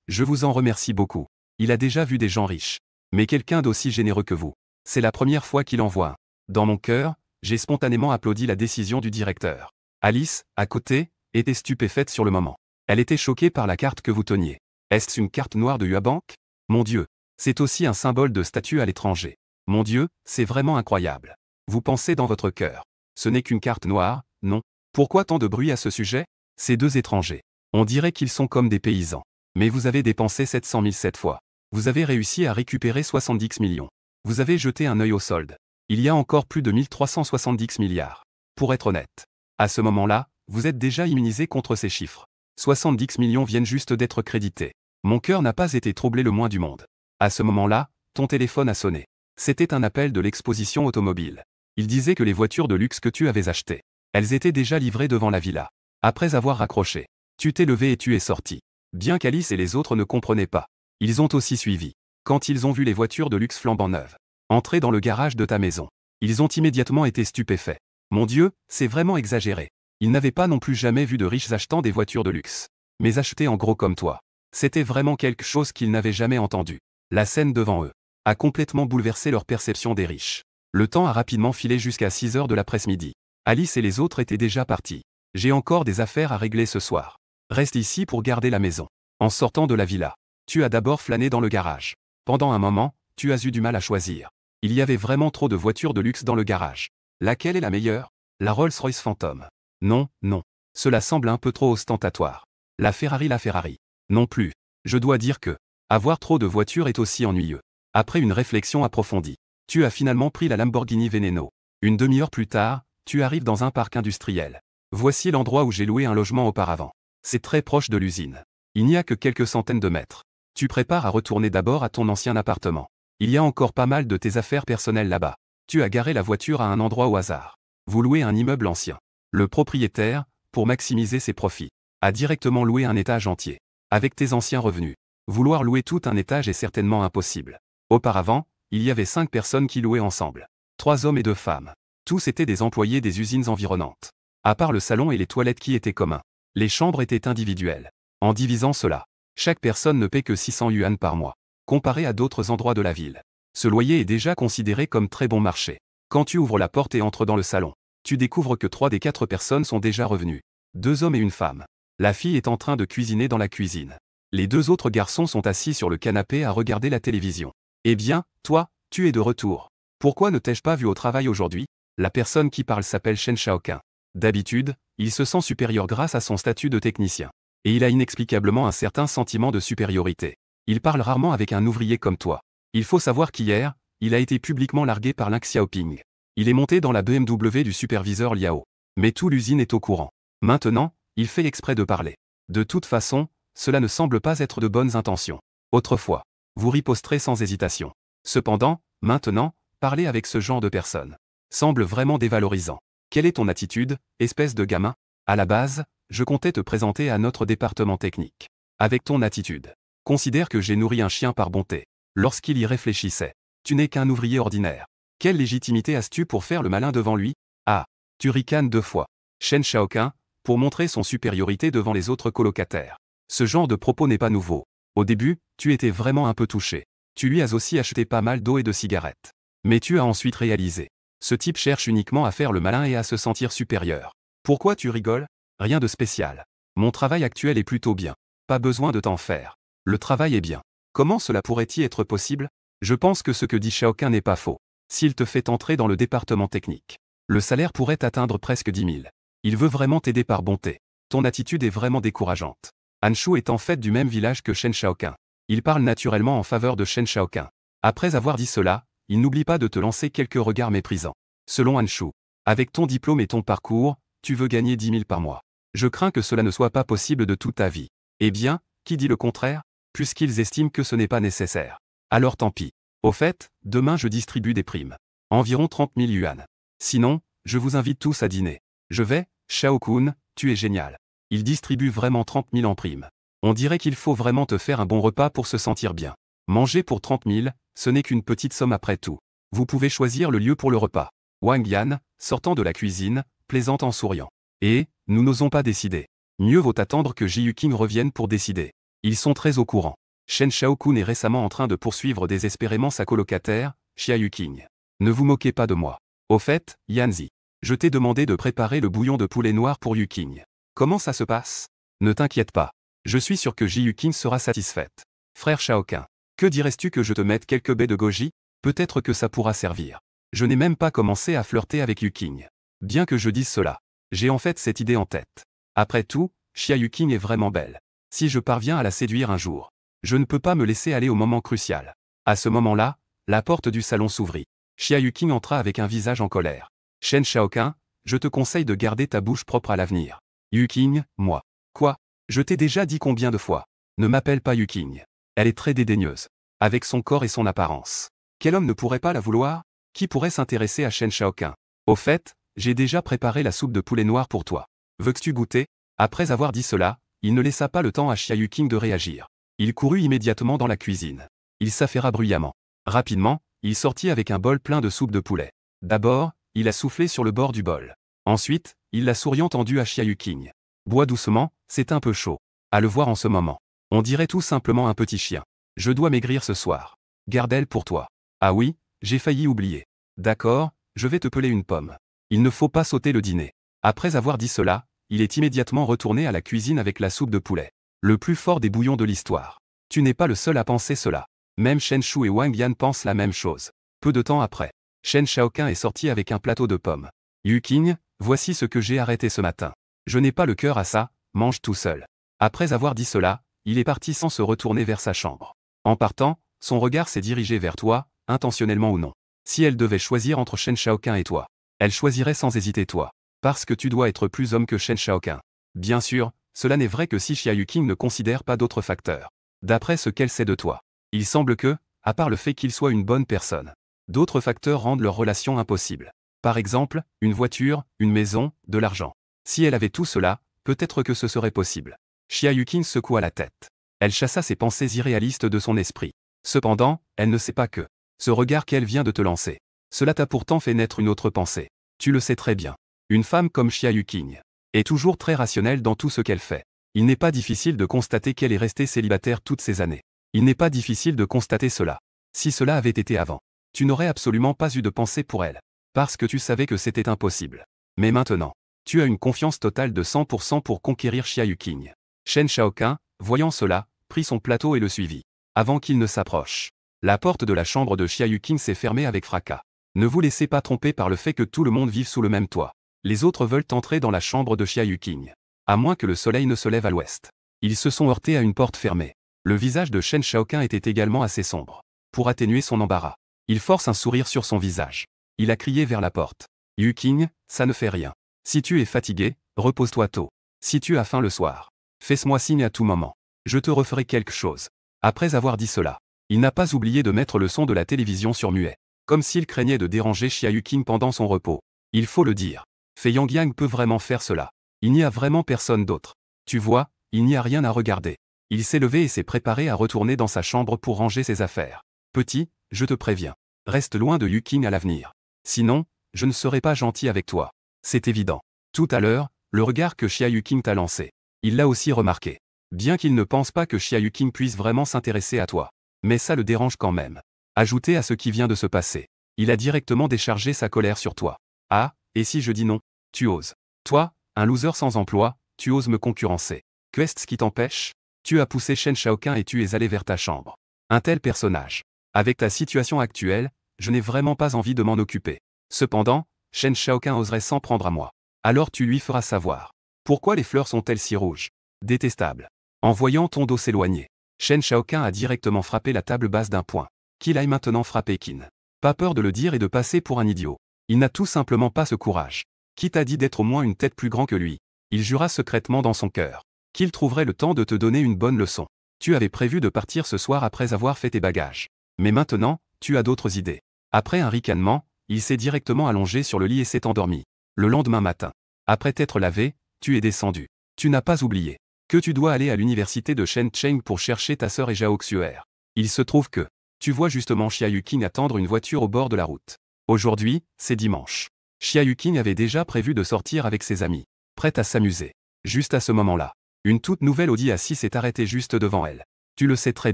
Je vous en remercie beaucoup. Il a déjà vu des gens riches. Mais quelqu'un d'aussi généreux que vous. C'est la première fois qu'il en voit un. Dans mon cœur, j'ai spontanément applaudi la décision du directeur. Alice, à côté, était stupéfaite sur le moment. Elle était choquée par la carte que vous teniez. Est-ce une carte noire de Yuabank? Mon Dieu, c'est aussi un symbole de statut à l'étranger. Mon Dieu, c'est vraiment incroyable. Vous pensez dans votre cœur. Ce n'est qu'une carte noire, non? Pourquoi tant de bruit à ce sujet? Ces deux étrangers. On dirait qu'ils sont comme des paysans. Mais vous avez dépensé 700 000 cette fois. Vous avez réussi à récupérer 70 millions. Vous avez jeté un œil au solde. Il y a encore plus de 1370 milliards. Pour être honnête. À ce moment-là, vous êtes déjà immunisé contre ces chiffres. 70 millions viennent juste d'être crédités. Mon cœur n'a pas été troublé le moins du monde. À ce moment-là, ton téléphone a sonné. C'était un appel de l'exposition automobile. Il disait que les voitures de luxe que tu avais achetées, elles étaient déjà livrées devant la villa. Après avoir raccroché, tu t'es levé et tu es sorti. Bien qu'Alice et les autres ne comprenaient pas. Ils ont aussi suivi. Quand ils ont vu les voitures de luxe flambant neuves entrer dans le garage de ta maison, ils ont immédiatement été stupéfaits. Mon Dieu, c'est vraiment exagéré. Ils n'avaient pas non plus jamais vu de riches achetant des voitures de luxe. Mais achetées en gros comme toi. C'était vraiment quelque chose qu'ils n'avaient jamais entendu. La scène devant eux a complètement bouleversé leur perception des riches. Le temps a rapidement filé jusqu'à 6 heures de l'après-midi. Alice et les autres étaient déjà partis. J'ai encore des affaires à régler ce soir. Reste ici pour garder la maison. En sortant de la villa, tu as d'abord flâné dans le garage. Pendant un moment, tu as eu du mal à choisir. Il y avait vraiment trop de voitures de luxe dans le garage. Laquelle est la meilleure? La Rolls-Royce Phantom. Non, non. Cela semble un peu trop ostentatoire. La Ferrari. Non plus. Je dois dire que avoir trop de voitures est aussi ennuyeux. Après une réflexion approfondie, tu as finalement pris la Lamborghini Veneno. Une demi-heure plus tard, tu arrives dans un parc industriel. Voici l'endroit où j'ai loué un logement auparavant. C'est très proche de l'usine. Il n'y a que quelques centaines de mètres. Tu prépares à retourner d'abord à ton ancien appartement. Il y a encore pas mal de tes affaires personnelles là-bas. Tu as garé la voiture à un endroit au hasard. Vous louez un immeuble ancien. Le propriétaire, pour maximiser ses profits, a directement loué un étage entier. Avec tes anciens revenus, vouloir louer tout un étage est certainement impossible. Auparavant, il y avait 5 personnes qui louaient ensemble. 3 hommes et 2 femmes. Tous étaient des employés des usines environnantes. À part le salon et les toilettes qui étaient communs. Les chambres étaient individuelles. En divisant cela, chaque personne ne paie que 600 yuan par mois. Comparé à d'autres endroits de la ville, ce loyer est déjà considéré comme très bon marché. Quand tu ouvres la porte et entres dans le salon, tu découvres que 3 des 4 personnes sont déjà revenues. 2 hommes et une femme. La fille est en train de cuisiner dans la cuisine. Les 2 autres garçons sont assis sur le canapé à regarder la télévision. Eh bien, toi, tu es de retour. Pourquoi ne t'ai-je pas vu au travail aujourd'hui? La personne qui parle s'appelle Shen Shaoqun. D'habitude, il se sent supérieur grâce à son statut de technicien. Et il a inexplicablement un certain sentiment de supériorité. Il parle rarement avec un ouvrier comme toi. Il faut savoir qu'hier, il a été publiquement largué par Lin Xiaoping. Il est monté dans la BMW du superviseur Liao. Mais toute l'usine est au courant. Maintenant, il fait exprès de parler. De toute façon, cela ne semble pas être de bonnes intentions. Autrefois, vous riposterez sans hésitation. Cependant, maintenant, parler avec ce genre de personnes semble vraiment dévalorisant. Quelle est ton attitude, espèce de gamin? À la base, je comptais te présenter à notre département technique. Avec ton attitude, considère que j'ai nourri un chien par bonté. Lorsqu'il y réfléchissait, tu n'es qu'un ouvrier ordinaire. Quelle légitimité as-tu pour faire le malin devant lui? Ah, tu ricanes 2 fois. Shen Shaoqun, pour montrer son supériorité devant les autres colocataires. Ce genre de propos n'est pas nouveau. Au début, tu étais vraiment un peu touché. Tu lui as aussi acheté pas mal d'eau et de cigarettes. Mais tu as ensuite réalisé. Ce type cherche uniquement à faire le malin et à se sentir supérieur. Pourquoi tu rigoles? Rien de spécial. Mon travail actuel est plutôt bien. Pas besoin de t'en faire. Le travail est bien. Comment cela pourrait-il être possible? Je pense que ce que dit Shaoqun n'est pas faux. S'il te fait entrer dans le département technique, le salaire pourrait atteindre presque 10 000. Il veut vraiment t'aider par bonté. Ton attitude est vraiment décourageante. Anshu est en fait du même village que Shen Shaoqun. Il parle naturellement en faveur de Shen Shaoqun. Après avoir dit cela, il n'oublie pas de te lancer quelques regards méprisants. Selon Anshu, avec ton diplôme et ton parcours, tu veux gagner 10 000 par mois. Je crains que cela ne soit pas possible de toute ta vie. Eh bien, qui dit le contraire? Puisqu'ils estiment que ce n'est pas nécessaire. Alors tant pis. Au fait, demain je distribue des primes. Environ 30 000 yuan. Sinon, je vous invite tous à dîner. Je vais, Shaoqun, tu es génial. Il distribue vraiment 30 000 en primes. On dirait qu'il faut vraiment te faire un bon repas pour se sentir bien. Manger pour 30 000, ce n'est qu'une petite somme après tout. Vous pouvez choisir le lieu pour le repas. Wang Yan, sortant de la cuisine, plaisante en souriant. Et, nous n'osons pas décider. Mieux vaut attendre que Ji Yuqing revienne pour décider. Ils sont très au courant. Shen Shaoqun est récemment en train de poursuivre désespérément sa colocataire, Xia Yuqing. Ne vous moquez pas de moi. Au fait, Yanzi, je t'ai demandé de préparer le bouillon de poulet noir pour Yuqing. Comment ça se passe? Ne t'inquiète pas. Je suis sûr que Ji Yuqing sera satisfaite. Frère Shaoqun, que dirais-tu que je te mette quelques baies de goji? Peut-être que ça pourra servir. Je n'ai même pas commencé à flirter avec Yuqing. Bien que je dise cela, j'ai en fait cette idée en tête. Après tout, Xia Yuqing est vraiment belle. Si je parviens à la séduire un jour, je ne peux pas me laisser aller au moment crucial. À ce moment-là, la porte du salon s'ouvrit. Xia Yuqing entra avec un visage en colère. Shen Shaoqing, je te conseille de garder ta bouche propre à l'avenir. Yuqing, moi. Quoi? Je t'ai déjà dit combien de fois? Ne m'appelle pas Yuqing. Elle est très dédaigneuse. Avec son corps et son apparence. Quel homme ne pourrait pas la vouloir? Qui pourrait s'intéresser à Shen Shaoqing? Au fait, j'ai déjà préparé la soupe de poulet noir pour toi. Veux-tu goûter? Après avoir dit cela, il ne laissa pas le temps à Xia Yuqing de réagir. Il courut immédiatement dans la cuisine. Il s'affaira bruyamment. Rapidement, il sortit avec un bol plein de soupe de poulet. D'abord, il a soufflé sur le bord du bol. Ensuite, il l'a souriant tendu à Xia Yuqing. Bois doucement, c'est un peu chaud. À le voir en ce moment, on dirait tout simplement un petit chien. Je dois maigrir ce soir. Garde-elle pour toi. Ah oui, j'ai failli oublier. D'accord, je vais te peler une pomme. Il ne faut pas sauter le dîner. Après avoir dit cela, il est immédiatement retourné à la cuisine avec la soupe de poulet. Le plus fort des bouillons de l'histoire. Tu n'es pas le seul à penser cela. Même Shen Shu et Wang Yan pensent la même chose. Peu de temps après, Shen Shaoqing est sorti avec un plateau de pommes. Yuqing, voici ce que j'ai arrêté ce matin. Je n'ai pas le cœur à ça, mange tout seul. Après avoir dit cela, il est parti sans se retourner vers sa chambre. En partant, son regard s'est dirigé vers toi, intentionnellement ou non. Si elle devait choisir entre Shen Shaoqing et toi, elle choisirait sans hésiter toi. Parce que tu dois être plus homme que Shen Shaoqing. Bien sûr, cela n'est vrai que si Xia Yuqing ne considère pas d'autres facteurs. D'après ce qu'elle sait de toi, il semble que, à part le fait qu'il soit une bonne personne, d'autres facteurs rendent leur relation impossible. Par exemple, une voiture, une maison, de l'argent. Si elle avait tout cela, peut-être que ce serait possible. Xia Yuqing secoua la tête. Elle chassa ses pensées irréalistes de son esprit. Cependant, elle ne sait pas que ce regard qu'elle vient de te lancer, cela t'a pourtant fait naître une autre pensée. Tu le sais très bien. Une femme comme Xia Yuqing est toujours très rationnelle dans tout ce qu'elle fait. Il n'est pas difficile de constater qu'elle est restée célibataire toutes ces années. Il n'est pas difficile de constater cela. Si cela avait été avant, tu n'aurais absolument pas eu de pensée pour elle. Parce que tu savais que c'était impossible. Mais maintenant, tu as une confiance totale de 100% pour conquérir Xia Yuqing. Shen Shaoqing, voyant cela, prit son plateau et le suivit. Avant qu'il ne s'approche, la porte de la chambre de Xia Yuqing s'est fermée avec fracas. Ne vous laissez pas tromper par le fait que tout le monde vive sous le même toit. Les autres veulent entrer dans la chambre de Xia Yuqing. À moins que le soleil ne se lève à l'ouest. Ils se sont heurtés à une porte fermée. Le visage de Shen Shaoqing était également assez sombre. Pour atténuer son embarras, il force un sourire sur son visage. Il a crié vers la porte. Yuqing, ça ne fait rien. Si tu es fatigué, repose-toi tôt. Si tu as faim le soir, fais-moi signe à tout moment. Je te referai quelque chose. Après avoir dit cela, il n'a pas oublié de mettre le son de la télévision sur muet. Comme s'il craignait de déranger Xia Yuqing pendant son repos. Il faut le dire. Fei Yangyang peut vraiment faire cela. Il n'y a vraiment personne d'autre. Tu vois, il n'y a rien à regarder. Il s'est levé et s'est préparé à retourner dans sa chambre pour ranger ses affaires. Petit, je te préviens. Reste loin de Yuqing à l'avenir. Sinon, je ne serai pas gentil avec toi. C'est évident. Tout à l'heure, le regard que Xia Yuqing t'a lancé, il l'a aussi remarqué. Bien qu'il ne pense pas que Xia Yuqing puisse vraiment s'intéresser à toi. Mais ça le dérange quand même. Ajouté à ce qui vient de se passer, il a directement déchargé sa colère sur toi. Ah, et si je dis non? Tu oses. Toi, un loser sans emploi, tu oses me concurrencer. Qu'est-ce qui t'empêche? Tu as poussé Shen Shaoqing et tu es allé vers ta chambre. Un tel personnage. Avec ta situation actuelle, je n'ai vraiment pas envie de m'en occuper. Cependant, Shen Shaoqing oserait s'en prendre à moi. Alors tu lui feras savoir. Pourquoi les fleurs sont-elles si rouges? Détestable. En voyant ton dos s'éloigner, Shen Shaoqing a directement frappé la table basse d'un poing. Qu'il aille maintenant frapper Qin. Pas peur de le dire et de passer pour un idiot. Il n'a tout simplement pas ce courage. Qui t'a dit d'être au moins une tête plus grand que lui? Il jura secrètement dans son cœur qu'il trouverait le temps de te donner une bonne leçon. Tu avais prévu de partir ce soir après avoir fait tes bagages. Mais maintenant, tu as d'autres idées. Après un ricanement, il s'est directement allongé sur le lit et s'est endormi. Le lendemain matin, après t'être lavé, tu es descendu. Tu n'as pas oublié que tu dois aller à l'université de Shenzhen pour chercher ta sœur et Zhao Xuer. Il se trouve que tu vois justement Xia Yuqing attendre une voiture au bord de la route. Aujourd'hui, c'est dimanche. Xia Yuqing avait déjà prévu de sortir avec ses amis, prête à s'amuser. Juste à ce moment-là, une toute nouvelle Audi A6 s'est arrêtée juste devant elle. Tu le sais très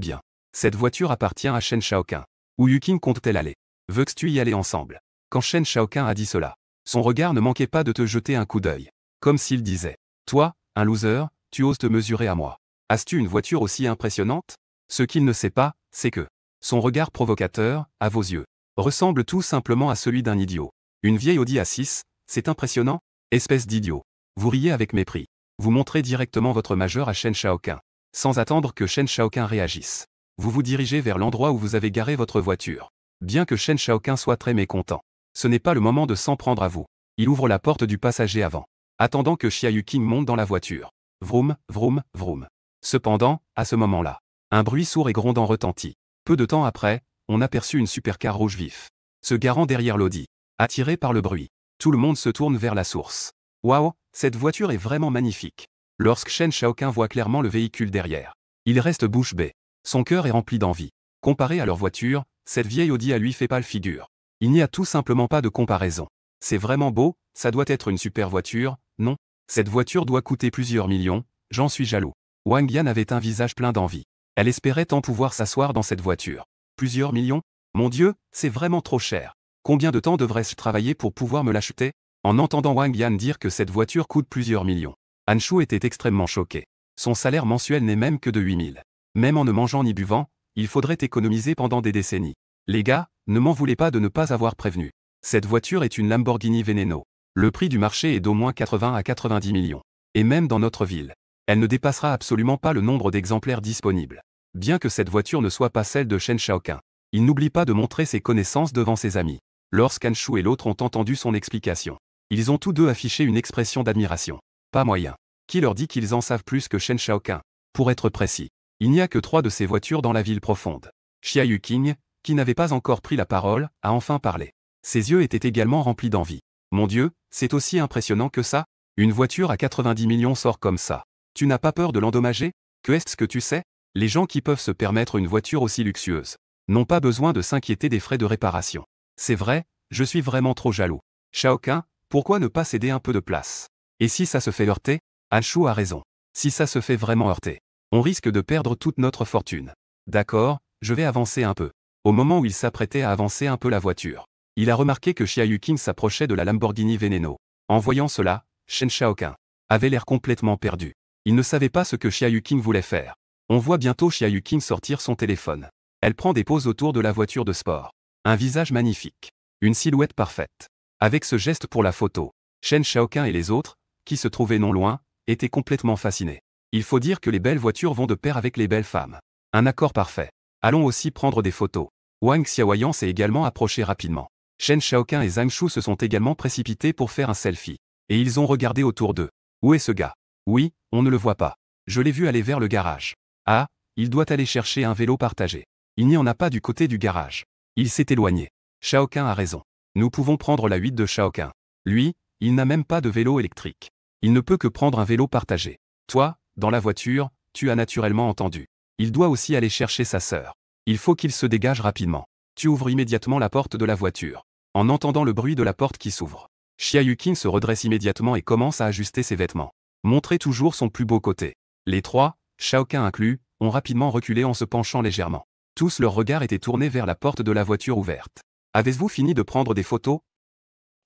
bien. Cette voiture appartient à Shen Shaoqing. Où Yuqing compte-t-elle aller? Veux-tu y aller ensemble? Quand Shen Shaoqing a dit cela, son regard ne manquait pas de te jeter un coup d'œil. Comme s'il disait, toi, un loser, tu oses te mesurer à moi. As-tu une voiture aussi impressionnante? Ce qu'il ne sait pas, c'est que son regard provocateur, à vos yeux, ressemble tout simplement à celui d'un idiot. Une vieille Audi A6, c'est impressionnant? Espèce d'idiot. Vous riez avec mépris. Vous montrez directement votre majeur à Shen Shaoqun. Sans attendre que Shen Shaoqun réagisse. Vous vous dirigez vers l'endroit où vous avez garé votre voiture. Bien que Shen Shaoqun soit très mécontent. Ce n'est pas le moment de s'en prendre à vous. Il ouvre la porte du passager avant. Attendant que Xia Yuqing monte dans la voiture. Vroom, vroom, vroom. Cependant, à ce moment-là, un bruit sourd et grondant retentit. Peu de temps après, on aperçut une supercar rouge vif. Se garant derrière l'Audi. Attiré par le bruit. Tout le monde se tourne vers la source. Waouh, cette voiture est vraiment magnifique. Lorsque Shen Shaoqun voit clairement le véhicule derrière. Il reste bouche bée. Son cœur est rempli d'envie. Comparé à leur voiture, cette vieille Audi à lui fait pâle figure. Il n'y a tout simplement pas de comparaison. C'est vraiment beau, ça doit être une super voiture, non? Cette voiture doit coûter plusieurs millions, j'en suis jaloux. Wang Yan avait un visage plein d'envie. Elle espérait tant pouvoir s'asseoir dans cette voiture. Plusieurs millions? Mon Dieu, c'est vraiment trop cher. Combien de temps devrais-je travailler pour pouvoir me l'acheter? En entendant Wang Yan dire que cette voiture coûte plusieurs millions, Han Shu était extrêmement choqué. Son salaire mensuel n'est même que de 8000. Même en ne mangeant ni buvant, il faudrait économiser pendant des décennies. Les gars, ne m'en voulez pas de ne pas avoir prévenu. Cette voiture est une Lamborghini Veneno. Le prix du marché est d'au moins 80 à 90 millions. Et même dans notre ville, elle ne dépassera absolument pas le nombre d'exemplaires disponibles. Bien que cette voiture ne soit pas celle de Shen Shaoqun, il n'oublie pas de montrer ses connaissances devant ses amis. Lorsqu'Han Shu et l'autre ont entendu son explication, ils ont tous deux affiché une expression d'admiration. Pas moyen. Qui leur dit qu'ils en savent plus que Shen Shaoqun? Pour être précis, il n'y a que 3 de ces voitures dans la ville profonde. Xia Yuqing, qui n'avait pas encore pris la parole, a enfin parlé. Ses yeux étaient également remplis d'envie. Mon Dieu, c'est aussi impressionnant que ça? Une voiture à 90 millions sort comme ça. Tu n'as pas peur de l'endommager? Que est-ce que tu sais? Les gens qui peuvent se permettre une voiture aussi luxueuse n'ont pas besoin de s'inquiéter des frais de réparation. C'est vrai, je suis vraiment trop jaloux. Shaoqun, pourquoi ne pas céder un peu de place? Et si ça se fait heurter? Han Shu a raison. Si ça se fait vraiment heurter, on risque de perdre toute notre fortune. D'accord, je vais avancer un peu. Au moment où il s'apprêtait à avancer un peu la voiture, il a remarqué que Xia Yuqing s'approchait de la Lamborghini Veneno. En voyant cela, Shen Shaoqun avait l'air complètement perdu. Il ne savait pas ce que Xia Yuqing voulait faire. On voit bientôt Xia Yuqing sortir son téléphone. Elle prend des poses autour de la voiture de sport. Un visage magnifique. Une silhouette parfaite. Avec ce geste pour la photo, Shen Shaoqun et les autres, qui se trouvaient non loin, étaient complètement fascinés. Il faut dire que les belles voitures vont de pair avec les belles femmes. Un accord parfait. Allons aussi prendre des photos. Wang Xiaoyan s'est également approché rapidement. Shen Shaoqun et Zhang Shu se sont également précipités pour faire un selfie. Et ils ont regardé autour d'eux. Où est ce gars? Oui, on ne le voit pas. Je l'ai vu aller vers le garage. Ah, il doit aller chercher un vélo partagé. Il n'y en a pas du côté du garage. Il s'est éloigné. Shaoqun a raison. Nous pouvons prendre la 8 de Shaoqun. Lui, il n'a même pas de vélo électrique. Il ne peut que prendre un vélo partagé. Toi, dans la voiture, tu as naturellement entendu. Il doit aussi aller chercher sa sœur. Il faut qu'il se dégage rapidement. Tu ouvres immédiatement la porte de la voiture. En entendant le bruit de la porte qui s'ouvre, Xia Yuqing se redresse immédiatement et commence à ajuster ses vêtements. Montrer toujours son plus beau côté. Les 3, Shaoqun inclus, ont rapidement reculé en se penchant légèrement. Tous leurs regards étaient tournés vers la porte de la voiture ouverte. Avez-vous fini de prendre des photos?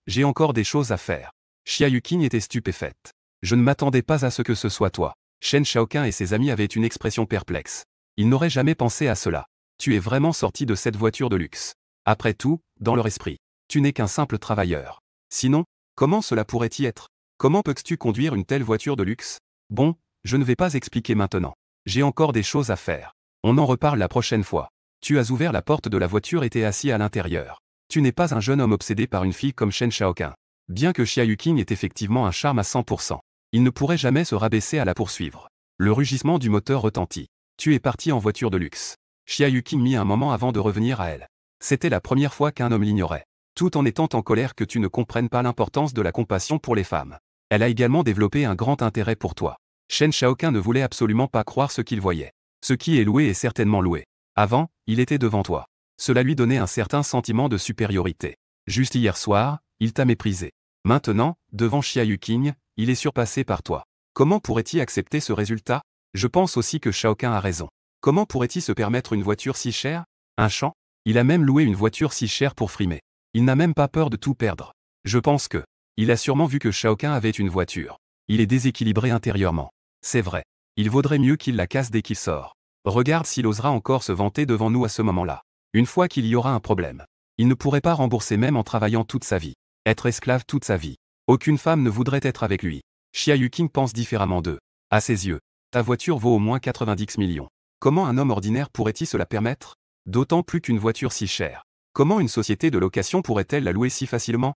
J'ai encore des choses à faire. Xia Yuqing était stupéfaite. Je ne m'attendais pas à ce que ce soit toi. Shen Shaoqun et ses amis avaient une expression perplexe. Ils n'auraient jamais pensé à cela. Tu es vraiment sorti de cette voiture de luxe. Après tout, dans leur esprit, tu n'es qu'un simple travailleur. Sinon, comment cela pourrait-y être? Comment peux-tu conduire une telle voiture de luxe? Bon, je ne vais pas expliquer maintenant. J'ai encore des choses à faire. On en reparle la prochaine fois. Tu as ouvert la porte de la voiture et t'es assis à l'intérieur. Tu n'es pas un jeune homme obsédé par une fille comme Shen Shaoqun. Bien que Xia Yuqing ait effectivement un charme à 100%, il ne pourrait jamais se rabaisser à la poursuivre. Le rugissement du moteur retentit. Tu es parti en voiture de luxe. Xia Yuqing mit un moment avant de revenir à elle. C'était la première fois qu'un homme l'ignorait. Tout en étant en colère que tu ne comprennes pas l'importance de la compassion pour les femmes. Elle a également développé un grand intérêt pour toi. Shen Shaoqun ne voulait absolument pas croire ce qu'il voyait. Ce qui est loué est certainement loué. Avant, il était devant toi. Cela lui donnait un certain sentiment de supériorité. Juste hier soir, il t'a méprisé. Maintenant, devant Xia Yuqing, il est surpassé par toi. Comment pourrait-il accepter ce résultat? Je pense aussi que Shaoqun a raison. Comment pourrait-il se permettre une voiture si chère? Un champ? Il a même loué une voiture si chère pour frimer. Il n'a même pas peur de tout perdre. Je pense que, il a sûrement vu que Shaoqun avait une voiture. Il est déséquilibré intérieurement. C'est vrai. Il vaudrait mieux qu'il la casse dès qu'il sort. Regarde s'il osera encore se vanter devant nous à ce moment-là. Une fois qu'il y aura un problème. Il ne pourrait pas rembourser même en travaillant toute sa vie. Être esclave toute sa vie. Aucune femme ne voudrait être avec lui. Xia Yuqing pense différemment d'eux. À ses yeux, ta voiture vaut au moins 90 millions. Comment un homme ordinaire pourrait-il se la permettre? D'autant plus qu'une voiture si chère. Comment une société de location pourrait-elle la louer si facilement?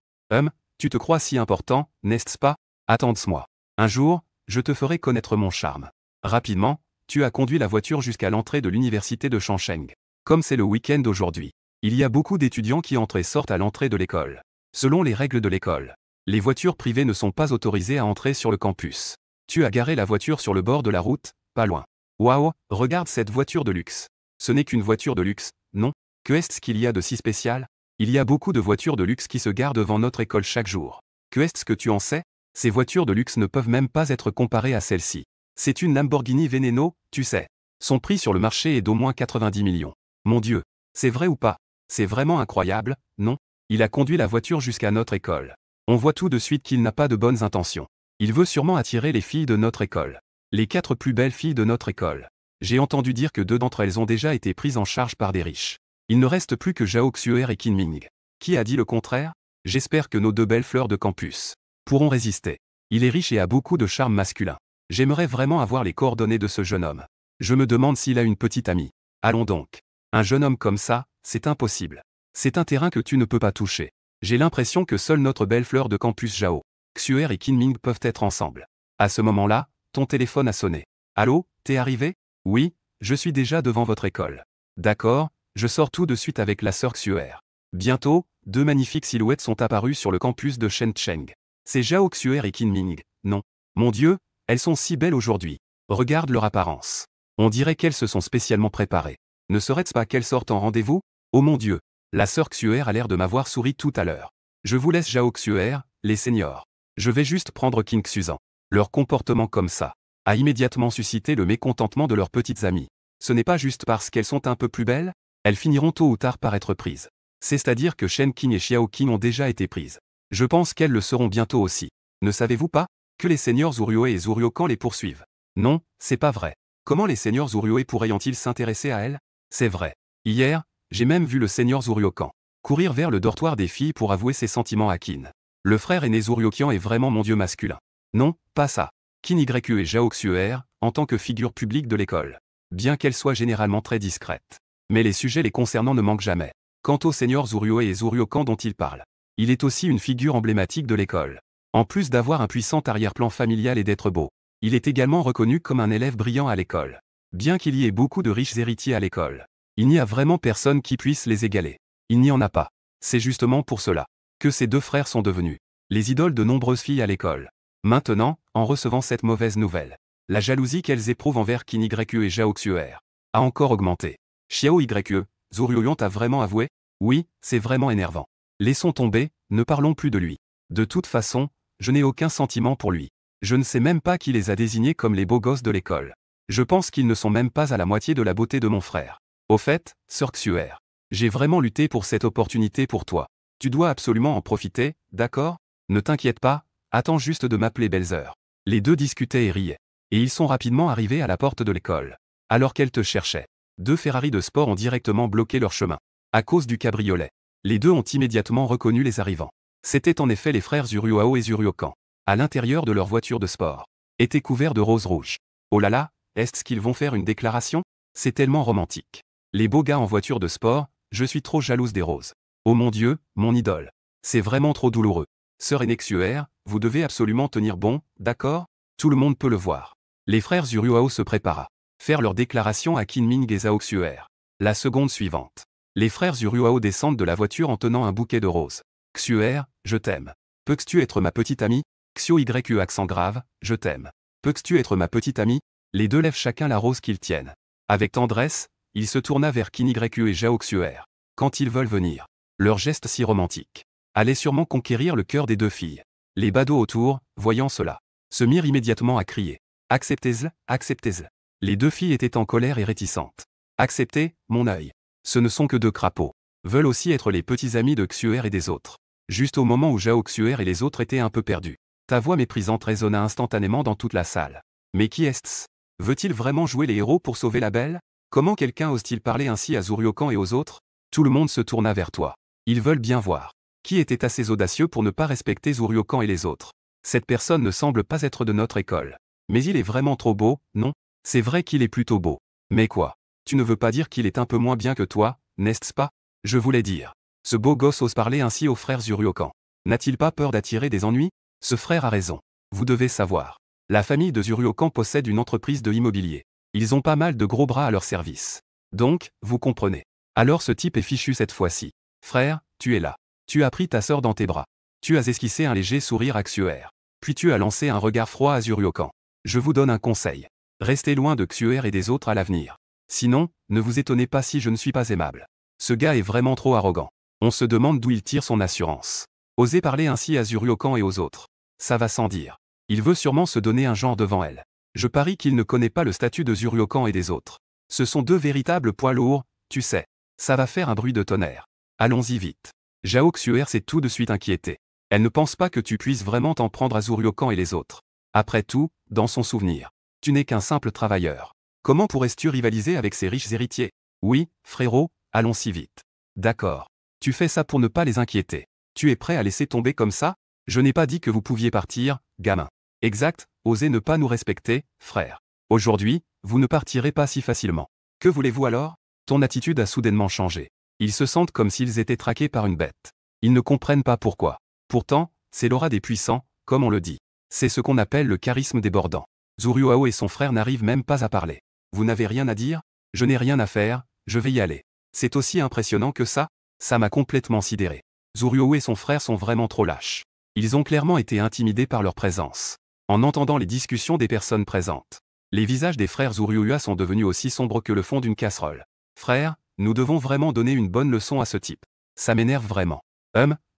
Tu te crois si important, n'est-ce pas? Attends-moi. Un jour, je te ferai connaître mon charme. Rapidement, tu as conduit la voiture jusqu'à l'entrée de l'université de Changcheng. Comme c'est le week-end aujourd'hui, il y a beaucoup d'étudiants qui entrent et sortent à l'entrée de l'école. Selon les règles de l'école, les voitures privées ne sont pas autorisées à entrer sur le campus. Tu as garé la voiture sur le bord de la route, pas loin. Waouh, regarde cette voiture de luxe. Ce n'est qu'une voiture de luxe, non? Que est-ce qu'il y a de si spécial? Il y a beaucoup de voitures de luxe qui se garent devant notre école chaque jour. Que est-ce que tu en sais? Ces voitures de luxe ne peuvent même pas être comparées à celle-ci. C'est une Lamborghini Veneno, tu sais. Son prix sur le marché est d'au moins 90 millions. Mon Dieu, c'est vrai ou pas? C'est vraiment incroyable, non? Il a conduit la voiture jusqu'à notre école. On voit tout de suite qu'il n'a pas de bonnes intentions. Il veut sûrement attirer les filles de notre école. Les 4 plus belles filles de notre école. J'ai entendu dire que 2 d'entre elles ont déjà été prises en charge par des riches. Il ne reste plus que Zhao Xuer et Qin Ming. Qui a dit le contraire? J'espère que nos 2 belles fleurs de campus pourront résister. Il est riche et a beaucoup de charme masculin. J'aimerais vraiment avoir les coordonnées de ce jeune homme. Je me demande s'il a une petite amie. Allons donc. Un jeune homme comme ça, c'est impossible. C'est un terrain que tu ne peux pas toucher. J'ai l'impression que seule notre belle fleur de campus Zhao Xuer et Qin Ming peuvent être ensemble. À ce moment-là, ton téléphone a sonné. Allô, t'es arrivé? Oui, je suis déjà devant votre école. D'accord, je sors tout de suite avec la sœur Xuer. Bientôt, 2 magnifiques silhouettes sont apparues sur le campus de Shenzhen. C'est Zhao Xuer et Qin Ming, non? Mon Dieu, elles sont si belles aujourd'hui. Regarde leur apparence. On dirait qu'elles se sont spécialement préparées. Ne serait-ce pas qu'elles sortent en rendez-vous? Oh mon Dieu, la sœur Xuer a l'air de m'avoir souri tout à l'heure. Je vous laisse Zhao Xuer, les seniors. Je vais juste prendre Qing Xuzan. Leur comportement comme ça a immédiatement suscité le mécontentement de leurs petites amies. Ce n'est pas juste parce qu'elles sont un peu plus belles, elles finiront tôt ou tard par être prises. C'est-à-dire que Shen Qing et Xiao Qing ont déjà été prises. Je pense qu'elles le seront bientôt aussi. Ne savez-vous pas que les seigneurs Zhuruo et Zhuruokan les poursuivent? Non, c'est pas vrai. Comment les seigneurs Zhuruo pourraient-ils s'intéresser à elles? C'est vrai. Hier, j'ai même vu le seigneur Zhuruokan courir vers le dortoir des filles pour avouer ses sentiments à Qin. Le frère aîné Zhuruokan est vraiment mon dieu masculin. Non, pas ça. Qin Yu et Zhao Xuer, en tant que figure publique de l'école. Bien qu'elle soit généralement très discrète. Mais les sujets les concernant ne manquent jamais. Quant au seigneur Zhuruo et Zhuruokan dont il parle, il est aussi une figure emblématique de l'école. En plus d'avoir un puissant arrière-plan familial et d'être beau, il est également reconnu comme un élève brillant à l'école. Bien qu'il y ait beaucoup de riches héritiers à l'école, il n'y a vraiment personne qui puisse les égaler. Il n'y en a pas. C'est justement pour cela que ces 2 frères sont devenus les idoles de nombreuses filles à l'école. Maintenant, en recevant cette mauvaise nouvelle, la jalousie qu'elles éprouvent envers Qin Yu et Zhao Xuer a encore augmenté. Xiao Yu, Zhuruoyan t'a vraiment avoué? Oui, c'est vraiment énervant. Laissons tomber, ne parlons plus de lui. De toute façon, je n'ai aucun sentiment pour lui. Je ne sais même pas qui les a désignés comme les beaux gosses de l'école. Je pense qu'ils ne sont même pas à la moitié de la beauté de mon frère. Au fait, sœur Xuer, j'ai vraiment lutté pour cette opportunité pour toi. Tu dois absolument en profiter, d'accord? Ne t'inquiète pas, attends juste de m'appeler belle-sœur. Les 2 discutaient et riaient. Et ils sont rapidement arrivés à la porte de l'école. Alors qu'elle te cherchait, 2 Ferrari de sport ont directement bloqué leur chemin. À cause du cabriolet. Les 2 ont immédiatement reconnu les arrivants. C'étaient en effet les frères Zhuruo et Zhuruokan. À l'intérieur de leur voiture de sport, étaient couverts de roses rouges. Oh là là, est-ce qu'ils vont faire une déclaration? C'est tellement romantique. Les beaux gars en voiture de sport, je suis trop jalouse des roses. Oh mon Dieu, mon idole. C'est vraiment trop douloureux. Sœur aînée Xuer, vous devez absolument tenir bon, d'accord? Tout le monde peut le voir. Les frères Zhuruo se préparent. Faire leur déclaration à Qin Ming et Zhao Xuer. La seconde suivante. Les frères Zhuruo descendent de la voiture en tenant un bouquet de roses. Xuer, je t'aime. Peux-tu être ma petite amie? Xiao Yu accent grave, je t'aime. Peux-tu être ma petite amie? Les 2 lèvent chacun la rose qu'ils tiennent. Avec tendresse, il se tourna vers Qin Yu et Zhao Xuer. Quand ils veulent venir. Leur geste si romantique allait sûrement conquérir le cœur des 2 filles. Les badauds autour, voyant cela, se mirent immédiatement à crier. Acceptez-le, acceptez-le. Les 2 filles étaient en colère et réticentes. Acceptez, mon œil. Ce ne sont que 2 crapauds. Veulent aussi être les petits amis de Xuer et des autres. Juste au moment où Zhao Xuer et les autres étaient un peu perdus. Ta voix méprisante résonna instantanément dans toute la salle. Mais qui est-ce? Veut-il vraiment jouer les héros pour sauver la belle? Comment quelqu'un ose-t-il parler ainsi à Zhuruokan et aux autres? Tout le monde se tourna vers toi. Ils veulent bien voir. Qui était assez audacieux pour ne pas respecter Zhuruokan et les autres? Cette personne ne semble pas être de notre école. Mais il est vraiment trop beau, non? C'est vrai qu'il est plutôt beau. Mais quoi? Tu ne veux pas dire qu'il est un peu moins bien que toi, n'est-ce pas? Je voulais dire. Ce beau gosse ose parler ainsi aux frères Zuriokan. N'a-t-il pas peur d'attirer des ennuis? Ce frère a raison. Vous devez savoir. La famille de Zuriokan possède une entreprise de immobilier. Ils ont pas mal de gros bras à leur service. Donc, vous comprenez. Alors ce type est fichu cette fois-ci. Frère, tu es là. Tu as pris ta sœur dans tes bras. Tu as esquissé un léger sourire à Xuer. Puis tu as lancé un regard froid à Zuriokan. Je vous donne un conseil. Restez loin de Xuer et des autres à l'avenir. Sinon, ne vous étonnez pas si je ne suis pas aimable. Ce gars est vraiment trop arrogant. On se demande d'où il tire son assurance. Osez parler ainsi à Zuriokan et aux autres. Ça va sans dire. Il veut sûrement se donner un genre devant elle. Je parie qu'il ne connaît pas le statut de Zuriokan et des autres. Ce sont deux véritables poids lourds, tu sais. Ça va faire un bruit de tonnerre. Allons-y vite. Zhao Xuer s'est tout de suite inquiété. Elle ne pense pas que tu puisses vraiment t'en prendre à Zuriokan et les autres. Après tout, dans son souvenir, tu n'es qu'un simple travailleur. Comment pourrais-tu rivaliser avec ces riches héritiers? Oui, frérot, allons si vite. D'accord. Tu fais ça pour ne pas les inquiéter. Tu es prêt à laisser tomber comme ça? Je n'ai pas dit que vous pouviez partir, gamin. Exact, osez ne pas nous respecter, frère. Aujourd'hui, vous ne partirez pas si facilement. Que voulez-vous alors? Ton attitude a soudainement changé. Ils se sentent comme s'ils étaient traqués par une bête. Ils ne comprennent pas pourquoi. Pourtant, c'est l'aura des puissants, comme on le dit. C'est ce qu'on appelle le charisme débordant. Zhuruao et son frère n'arrivent même pas à parler. Vous n'avez rien à dire? Je n'ai rien à faire, je vais y aller. C'est aussi impressionnant que ça? Ça m'a complètement sidéré. Zhuruao et son frère sont vraiment trop lâches. Ils ont clairement été intimidés par leur présence. En entendant les discussions des personnes présentes, les visages des frères Zhuruoa sont devenus aussi sombres que le fond d'une casserole. Frère, nous devons vraiment donner une bonne leçon à ce type. Ça m'énerve vraiment.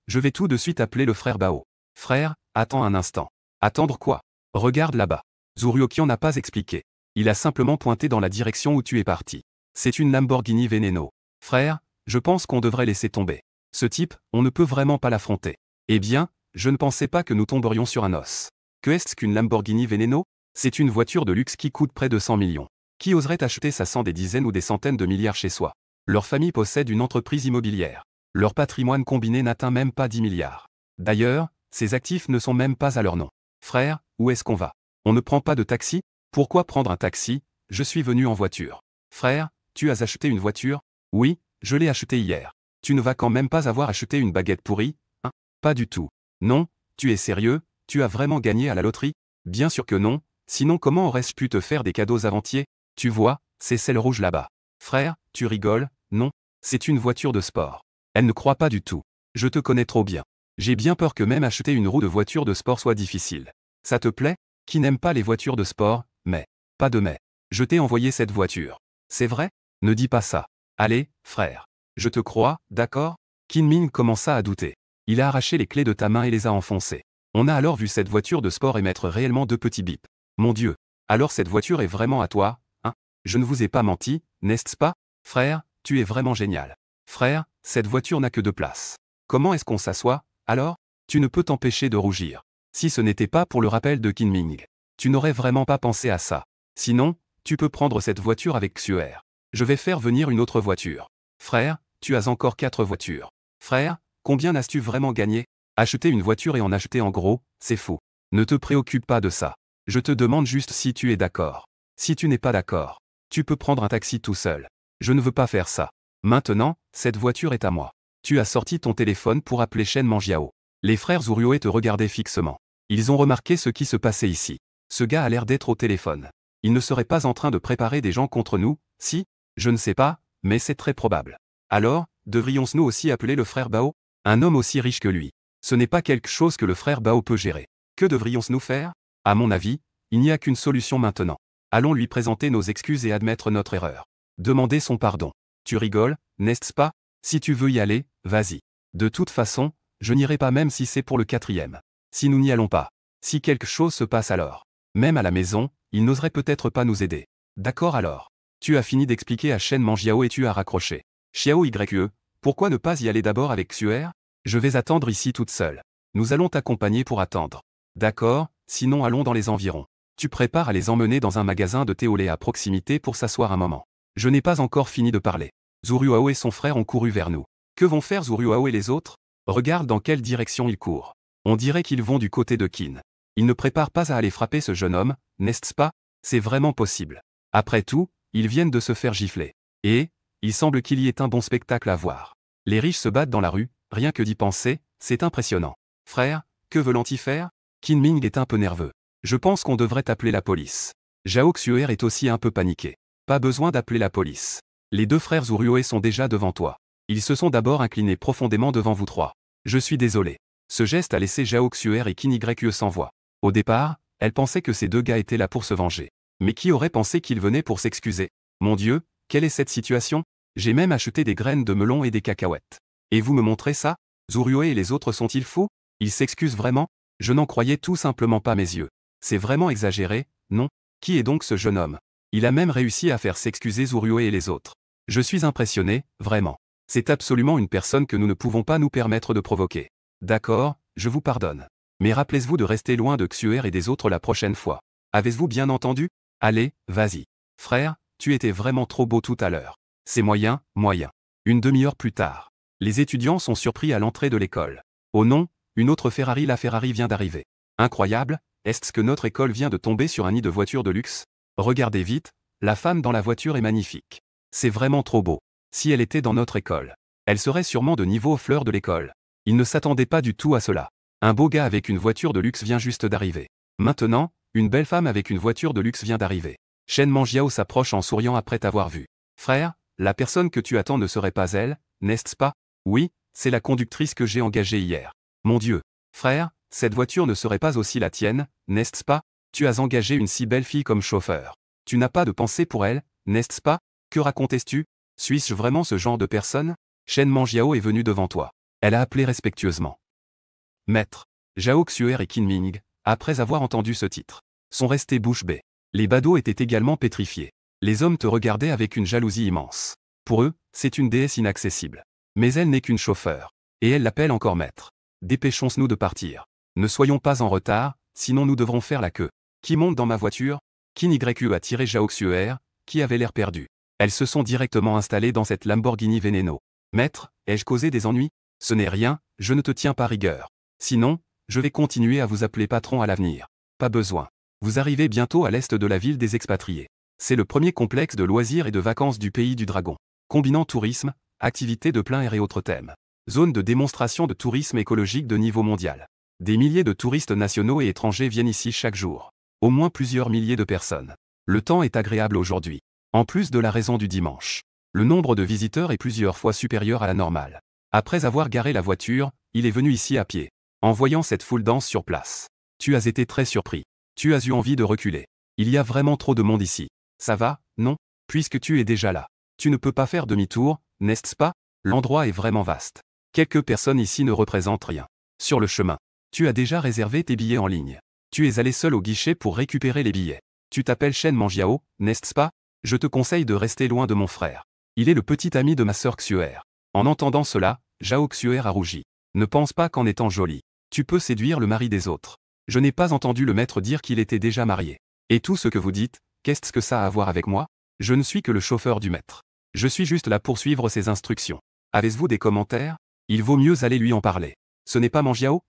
Je vais tout de suite appeler le frère Bao. Frère, attends un instant. Attendre quoi? Regarde là-bas. Zuriokian n'a pas expliqué. Il a simplement pointé dans la direction où tu es parti. C'est une Lamborghini Veneno. Frère, je pense qu'on devrait laisser tomber. Ce type, on ne peut vraiment pas l'affronter. Eh bien, je ne pensais pas que nous tomberions sur un os. Que est-ce qu'une Lamborghini Veneno? C'est une voiture de luxe qui coûte près de 100 millions. Qui oserait acheter ça sans des dizaines ou des centaines de milliards chez soi? Leur famille possède une entreprise immobilière. Leur patrimoine combiné n'atteint même pas 10 milliards. D'ailleurs, ces actifs ne sont même pas à leur nom. Frère, où est-ce qu'on va? On ne prend pas de taxi? Pourquoi prendre un taxi? Je suis venu en voiture. Frère, tu as acheté une voiture? Oui, je l'ai achetée hier. Tu ne vas quand même pas avoir acheté une baguette pourrie, hein? Pas du tout. Non, tu es sérieux? Tu as vraiment gagné à la loterie? Bien sûr que non, sinon comment aurais-je pu te faire des cadeaux avant-hier? Tu vois, c'est celle rouge là-bas. Frère, tu rigoles? Non, c'est une voiture de sport. Elle ne croit pas du tout. Je te connais trop bien. J'ai bien peur que même acheter une roue de voiture de sport soit difficile. Ça te plaît? Qui n'aime pas les voitures de sport? Mais, pas de mais. Je t'ai envoyé cette voiture. C'est vrai? Ne dis pas ça. Allez, frère. Je te crois, d'accord? Kinming commença à douter. Il a arraché les clés de ta main et les a enfoncées. On a alors vu cette voiture de sport émettre réellement deux petits bips. Mon Dieu. Alors cette voiture est vraiment à toi, hein? Je ne vous ai pas menti, n'est-ce pas? Frère, tu es vraiment génial. Frère, cette voiture n'a que 2 places. Comment est-ce qu'on s'assoit, alors? Tu ne peux t'empêcher de rougir. Si ce n'était pas pour le rappel de Kinming, tu n'aurais vraiment pas pensé à ça. Sinon, tu peux prendre cette voiture avec Xuer. Je vais faire venir une autre voiture. Frère, tu as encore 4 voitures. Frère, combien as-tu vraiment gagné? Acheter une voiture et en acheter en gros, c'est fou. Ne te préoccupe pas de ça. Je te demande juste si tu es d'accord. Si tu n'es pas d'accord, tu peux prendre un taxi tout seul. Je ne veux pas faire ça. Maintenant, cette voiture est à moi. Tu as sorti ton téléphone pour appeler Shen Manjiao. Les frères Zhuruoe te regardaient fixement. Ils ont remarqué ce qui se passait ici. Ce gars a l'air d'être au téléphone. Il ne serait pas en train de préparer des gens contre nous, si? Je ne sais pas, mais c'est très probable. Alors, devrions-nous aussi appeler le frère Bao? Un homme aussi riche que lui. Ce n'est pas quelque chose que le frère Bao peut gérer. Que devrions-nous faire? À mon avis, il n'y a qu'une solution maintenant. Allons lui présenter nos excuses et admettre notre erreur. Demander son pardon. Tu rigoles, n'est-ce pas? Si tu veux y aller, vas-y. De toute façon, je n'irai pas même si c'est pour le 4e. Si nous n'y allons pas. Si quelque chose se passe alors. Même à la maison, il n'oserait peut-être pas nous aider. D'accord alors. Tu as fini d'expliquer à Shen Manjiao et tu as raccroché. Xiao Ye, pourquoi ne pas y aller d'abord avec Xuer? Je vais attendre ici toute seule. Nous allons t'accompagner pour attendre. D'accord, sinon allons dans les environs. Tu prépares à les emmener dans un magasin de thé au lait à proximité pour s'asseoir un moment. Je n'ai pas encore fini de parler. Zhuruao et son frère ont couru vers nous. Que vont faire Zhuruao et les autres? Regarde dans quelle direction ils courent. On dirait qu'ils vont du côté de Qin. Il ne prépare pas à aller frapper ce jeune homme, n'est-ce pas? C'est vraiment possible. Après tout, ils viennent de se faire gifler. Et, il semble qu'il y ait un bon spectacle à voir. Les riches se battent dans la rue, rien que d'y penser, c'est impressionnant. Frère, que veulent-ils faire? Qin Ming est un peu nerveux. Je pense qu'on devrait appeler la police. Zhao Xuer est aussi un peu paniqué. Pas besoin d'appeler la police. Les deux frères Zhuruoe sont déjà devant toi. Ils se sont d'abord inclinés profondément devant vous trois. Je suis désolé. Ce geste a laissé Zhao Xuer et Qin Yu sans voix. Au départ, elle pensait que ces deux gars étaient là pour se venger. Mais qui aurait pensé qu'ils venaient pour s'excuser? Mon Dieu, quelle est cette situation? J'ai même acheté des graines de melon et des cacahuètes. Et vous me montrez ça? Zhuruoe et les autres sont-ils fous? Ils s'excusent vraiment? Je n'en croyais tout simplement pas mes yeux. C'est vraiment exagéré, non? Qui est donc ce jeune homme? Il a même réussi à faire s'excuser Zhuruoe et les autres. Je suis impressionné, vraiment. C'est absolument une personne que nous ne pouvons pas nous permettre de provoquer. D'accord, je vous pardonne. Mais rappelez-vous de rester loin de Xuer et des autres la prochaine fois. Avez-vous bien entendu? Allez, vas-y. Frère, tu étais vraiment trop beau tout à l'heure. C'est moyen, moyen. Une demi-heure plus tard. Les étudiants sont surpris à l'entrée de l'école. Oh non, une autre Ferrari, la Ferrari vient d'arriver. Incroyable, est-ce que notre école vient de tomber sur un nid de voitures de luxe? Regardez vite, la femme dans la voiture est magnifique. C'est vraiment trop beau. Si elle était dans notre école, elle serait sûrement de niveau aux fleurs de l'école. Ils ne s'attendaient pas du tout à cela. Un beau gars avec une voiture de luxe vient juste d'arriver. Maintenant, une belle femme avec une voiture de luxe vient d'arriver. Shen Manjiao s'approche en souriant après t'avoir vu. Frère, la personne que tu attends ne serait pas elle, n'est-ce pas? Oui, c'est la conductrice que j'ai engagée hier. Mon Dieu. Frère, cette voiture ne serait pas aussi la tienne, n'est-ce pas? Tu as engagé une si belle fille comme chauffeur. Tu n'as pas de pensée pour elle, n'est-ce pas? Que racontes-tu? Suis-je vraiment ce genre de personne? Shen Manjiao est venue devant toi. Elle a appelé respectueusement. Maître. Zhao Xuer et Qin Ming, après avoir entendu ce titre, sont restés bouche bée. Les badauds étaient également pétrifiés. Les hommes te regardaient avec une jalousie immense. Pour eux, c'est une déesse inaccessible. Mais elle n'est qu'une chauffeur. Et elle l'appelle encore maître. Dépêchons-nous de partir. Ne soyons pas en retard, sinon nous devrons faire la queue. Qui monte dans ma voiture? Qin Yu a tiré Zhao Xuer, qui avait l'air perdu. Elles se sont directement installées dans cette Lamborghini Veneno. Maître, ai-je causé des ennuis? Ce n'est rien, je ne te tiens pas rigueur. Sinon, je vais continuer à vous appeler patron à l'avenir. Pas besoin. Vous arrivez bientôt à l'est de la ville des expatriés. C'est le premier complexe de loisirs et de vacances du pays du dragon. Combinant tourisme, activités de plein air et autres thèmes. Zone de démonstration de tourisme écologique de niveau mondial. Des milliers de touristes nationaux et étrangers viennent ici chaque jour. Au moins plusieurs milliers de personnes. Le temps est agréable aujourd'hui. En plus de la raison du dimanche. Le nombre de visiteurs est plusieurs fois supérieur à la normale. Après avoir garé la voiture, il est venu ici à pied. En voyant cette foule dense sur place. Tu as été très surpris. Tu as eu envie de reculer. Il y a vraiment trop de monde ici. Ça va, non? Puisque tu es déjà là. Tu ne peux pas faire demi-tour, n'est-ce pas? L'endroit est vraiment vaste. Quelques personnes ici ne représentent rien. Sur le chemin. Tu as déjà réservé tes billets en ligne. Tu es allé seul au guichet pour récupérer les billets. Tu t'appelles Shen Manjiao, n'est-ce pas? Je te conseille de rester loin de mon frère. Il est le petit ami de ma sœur Xuer. En entendant cela, Zhao Xuer a rougi. Ne pense pas qu'en étant jolie, tu peux séduire le mari des autres. Je n'ai pas entendu le maître dire qu'il était déjà marié. Et tout ce que vous dites, qu'est-ce que ça a à voir avec moi? Je ne suis que le chauffeur du maître. Je suis juste là pour suivre ses instructions. Avez-vous des commentaires? Il vaut mieux aller lui en parler. Ce n'est pas Manjiao?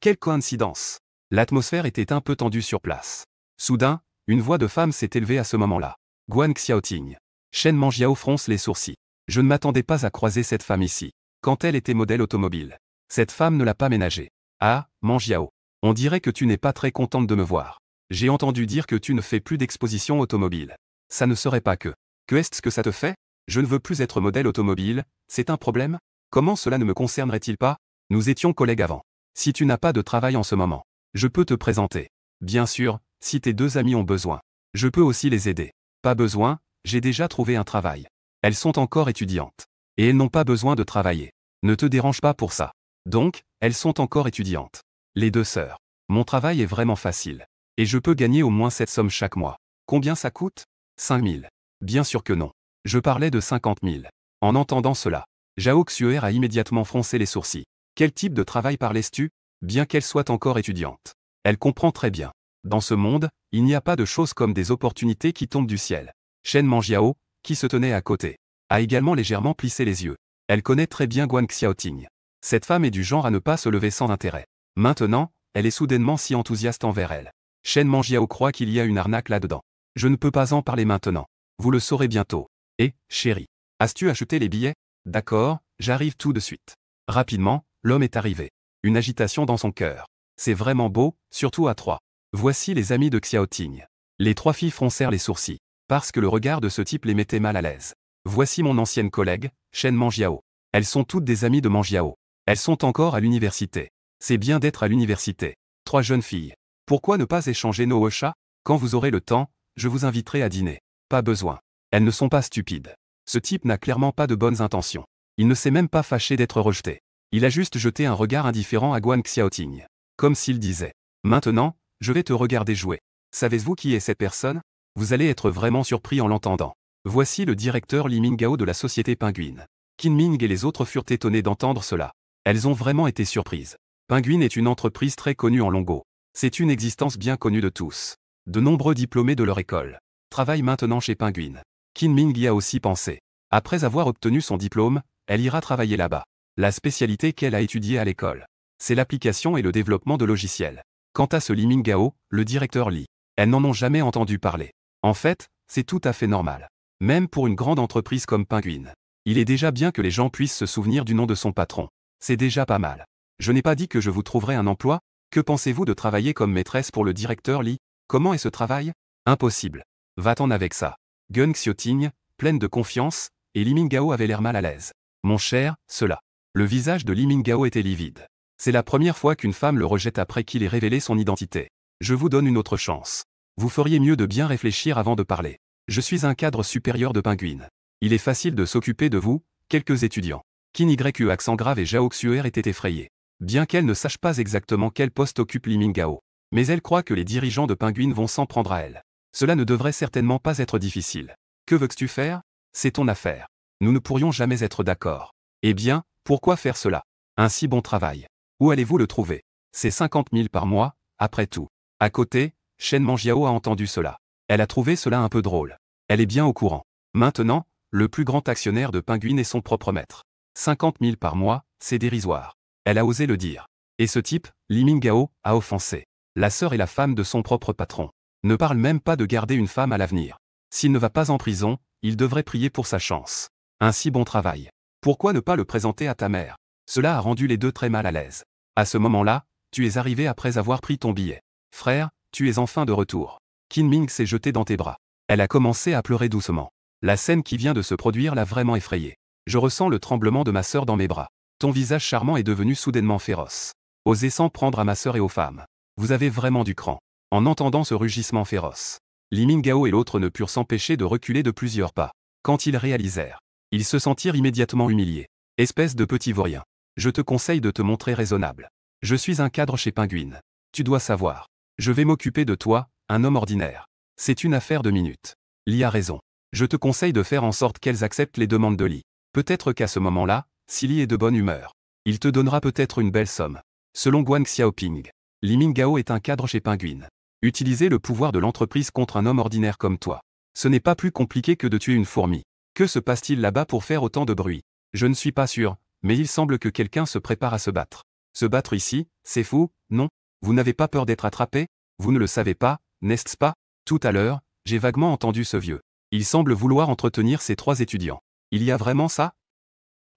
Quelle coïncidence! L'atmosphère était un peu tendue sur place. Soudain, une voix de femme s'est élevée à ce moment-là. Guan Xiaoting. Shen Manjiao fronce les sourcils. Je ne m'attendais pas à croiser cette femme ici. Quand elle était modèle automobile. Cette femme ne l'a pas ménagée. Ah, Manjiao. On dirait que tu n'es pas très contente de me voir. J'ai entendu dire que tu ne fais plus d'exposition automobile. Ça ne serait pas que. Que est-ce que ça te fait? Je ne veux plus être modèle automobile, c'est un problème? Comment cela ne me concernerait-il pas? Nous étions collègues avant. Si tu n'as pas de travail en ce moment, je peux te présenter. Bien sûr, si tes deux amis ont besoin. Je peux aussi les aider. Pas besoin, j'ai déjà trouvé un travail. Elles sont encore étudiantes. Et elles n'ont pas besoin de travailler. Ne te dérange pas pour ça. Donc, elles sont encore étudiantes. Les deux sœurs. Mon travail est vraiment facile. Et je peux gagner au moins cette somme chaque mois. Combien ça coûte? 5 000. Bien sûr que non. Je parlais de 50 000. En entendant cela, Zhao Xuer a immédiatement froncé les sourcils. Quel type de travail parlais-tu? Bien qu'elle soit encore étudiante. Elle comprend très bien. Dans ce monde, il n'y a pas de choses comme des opportunités qui tombent du ciel. Shen Manjiao, qui se tenait à côté, a également légèrement plissé les yeux. Elle connaît très bien Guan Xiaoting. Cette femme est du genre à ne pas se lever sans intérêt. Maintenant, elle est soudainement si enthousiaste envers elle. Shen Manjiao croit qu'il y a une arnaque là-dedans. Je ne peux pas en parler maintenant. Vous le saurez bientôt. Et, chérie, as-tu acheté les billets? D'accord, j'arrive tout de suite. Rapidement, l'homme est arrivé. Une agitation dans son cœur. C'est vraiment beau, surtout à trois. Voici les amis de Xiaoting. Les trois filles froncèrent les sourcils, parce que le regard de ce type les mettait mal à l'aise. Voici mon ancienne collègue, Shen Manjiao. Elles sont toutes des amies de Manjiao. Elles sont encore à l'université. C'est bien d'être à l'université. Trois jeunes filles. Pourquoi ne pas échanger nos chats? Quand vous aurez le temps, je vous inviterai à dîner. Pas besoin. Elles ne sont pas stupides. Ce type n'a clairement pas de bonnes intentions. Il ne s'est même pas fâché d'être rejeté. Il a juste jeté un regard indifférent à Guan Xiaoting. Comme s'il disait. Maintenant, je vais te regarder jouer. Savez-vous qui est cette personne? Vous allez être vraiment surpris en l'entendant. Voici le directeur Li Minggao de la société Penguin. Qin Ming et les autres furent étonnés d'entendre cela. Elles ont vraiment été surprises. Penguin est une entreprise très connue en Longo. C'est une existence bien connue de tous. De nombreux diplômés de leur école travaillent maintenant chez Penguin. Qin Ming y a aussi pensé. Après avoir obtenu son diplôme, elle ira travailler là-bas. La spécialité qu'elle a étudiée à l'école, c'est l'application et le développement de logiciels. Quant à ce Li Minggao, le directeur Li, elles n'en ont jamais entendu parler. En fait, c'est tout à fait normal. Même pour une grande entreprise comme Penguin. Il est déjà bien que les gens puissent se souvenir du nom de son patron. C'est déjà pas mal. Je n'ai pas dit que je vous trouverais un emploi. Que pensez-vous de travailler comme maîtresse pour le directeur Li? Comment est ce travail? Impossible. Va-t'en avec ça. Gun Xiaoting, pleine de confiance, et Li Minggao avait l'air mal à l'aise. Mon cher, cela. Le visage de Li Minggao était livide. C'est la première fois qu'une femme le rejette après qu'il ait révélé son identité. Je vous donne une autre chance. Vous feriez mieux de bien réfléchir avant de parler. Je suis un cadre supérieur de Penguin. Il est facile de s'occuper de vous, quelques étudiants. Qin Yu accent grave et Zhao Xuer étaient effrayés. Bien qu'elle ne sache pas exactement quel poste occupe Li Minggao. Mais elle croit que les dirigeants de Penguin vont s'en prendre à elle. Cela ne devrait certainement pas être difficile. Que veux-tu faire? C'est ton affaire. Nous ne pourrions jamais être d'accord. Eh bien, pourquoi faire cela? Un si bon travail. Où allez-vous le trouver? C'est 50 000 par mois, après tout. À côté, Shen Manjiao a entendu cela. Elle a trouvé cela un peu drôle. Elle est bien au courant. Maintenant, le plus grand actionnaire de Penguin est son propre maître. 50 000 par mois, c'est dérisoire. Elle a osé le dire. Et ce type, Li Minggao, a offensé. La sœur et la femme de son propre patron. Ne parle même pas de garder une femme à l'avenir. S'il ne va pas en prison, il devrait prier pour sa chance. Un si bon travail. Pourquoi ne pas le présenter à ta mère? Cela a rendu les deux très mal à l'aise. À ce moment-là, tu es arrivé après avoir pris ton billet. Frère, tu es enfin de retour. Qin Ming s'est jeté dans tes bras. Elle a commencé à pleurer doucement. La scène qui vient de se produire l'a vraiment effrayée. Je ressens le tremblement de ma sœur dans mes bras. Ton visage charmant est devenu soudainement féroce. Osez s'en prendre à ma sœur et aux femmes. Vous avez vraiment du cran. En entendant ce rugissement féroce, Li Minggao et l'autre ne purent s'empêcher de reculer de plusieurs pas. Quand ils réalisèrent, ils se sentirent immédiatement humiliés. Espèce de petit vaurien. Je te conseille de te montrer raisonnable. Je suis un cadre chez Penguin. Tu dois savoir. Je vais m'occuper de toi, un homme ordinaire. C'est une affaire de minutes. Li a raison. Je te conseille de faire en sorte qu'elles acceptent les demandes de Li. Peut-être qu'à ce moment-là, si Li est de bonne humeur, il te donnera peut-être une belle somme. Selon Guan Xiaoping, Li Minggao est un cadre chez Penguin. Utilisez le pouvoir de l'entreprise contre un homme ordinaire comme toi. Ce n'est pas plus compliqué que de tuer une fourmi. Que se passe-t-il là-bas pour faire autant de bruit? Je ne suis pas sûr, mais il semble que quelqu'un se prépare à se battre. Se battre ici, c'est fou, non? Vous n'avez pas peur d'être attrapé? Vous ne le savez pas, n'est-ce pas? Tout à l'heure, j'ai vaguement entendu ce vieux. Il semble vouloir entretenir ces trois étudiants. Il y a vraiment ça?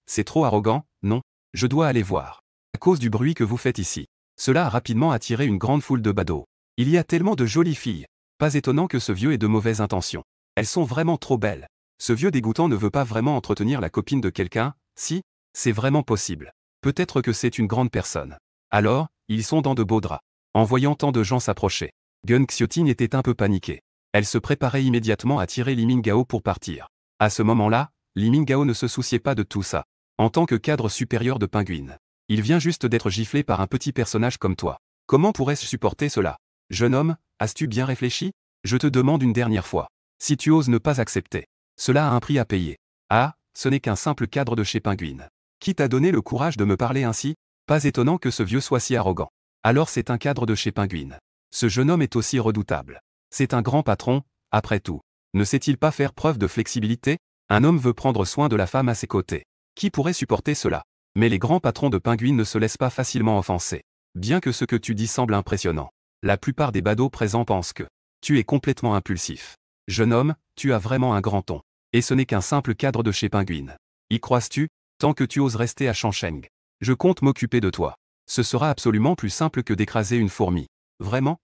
C'est trop arrogant, non? Je dois aller voir. À cause du bruit que vous faites ici. Cela a rapidement attiré une grande foule de badauds. Il y a tellement de jolies filles. Pas étonnant que ce vieux ait de mauvaises intentions. Elles sont vraiment trop belles. Ce vieux dégoûtant ne veut pas vraiment entretenir la copine de quelqu'un, si? C'est vraiment possible. Peut-être que c'est une grande personne. Alors, ils sont dans de beaux draps. En voyant tant de gens s'approcher, Gun Xiaoting était un peu paniquée. Elle se préparait immédiatement à tirer Li Minggao pour partir. À ce moment-là, Li Minggao ne se souciait pas de tout ça. En tant que cadre supérieur de Penguin, il vient juste d'être giflé par un petit personnage comme toi. Comment pourrais-je supporter cela? Jeune homme, as-tu bien réfléchi? Je te demande une dernière fois. Si tu oses ne pas accepter, cela a un prix à payer. Ah, ce n'est qu'un simple cadre de chez Penguin. Qui t'a donné le courage de me parler ainsi? Pas étonnant que ce vieux soit si arrogant. Alors c'est un cadre de chez Penguin. Ce jeune homme est aussi redoutable. C'est un grand patron, après tout. Ne sait-il pas faire preuve de flexibilité? Un homme veut prendre soin de la femme à ses côtés. Qui pourrait supporter cela? Mais les grands patrons de Penguin ne se laissent pas facilement offenser. Bien que ce que tu dis semble impressionnant, la plupart des badauds présents pensent que tu es complètement impulsif. Jeune homme, tu as vraiment un grand ton. Et ce n'est qu'un simple cadre de chez Penguin. Y crois-tu, tant que tu oses rester à Shangsheng? Je compte m'occuper de toi. Ce sera absolument plus simple que d'écraser une fourmi. Vraiment?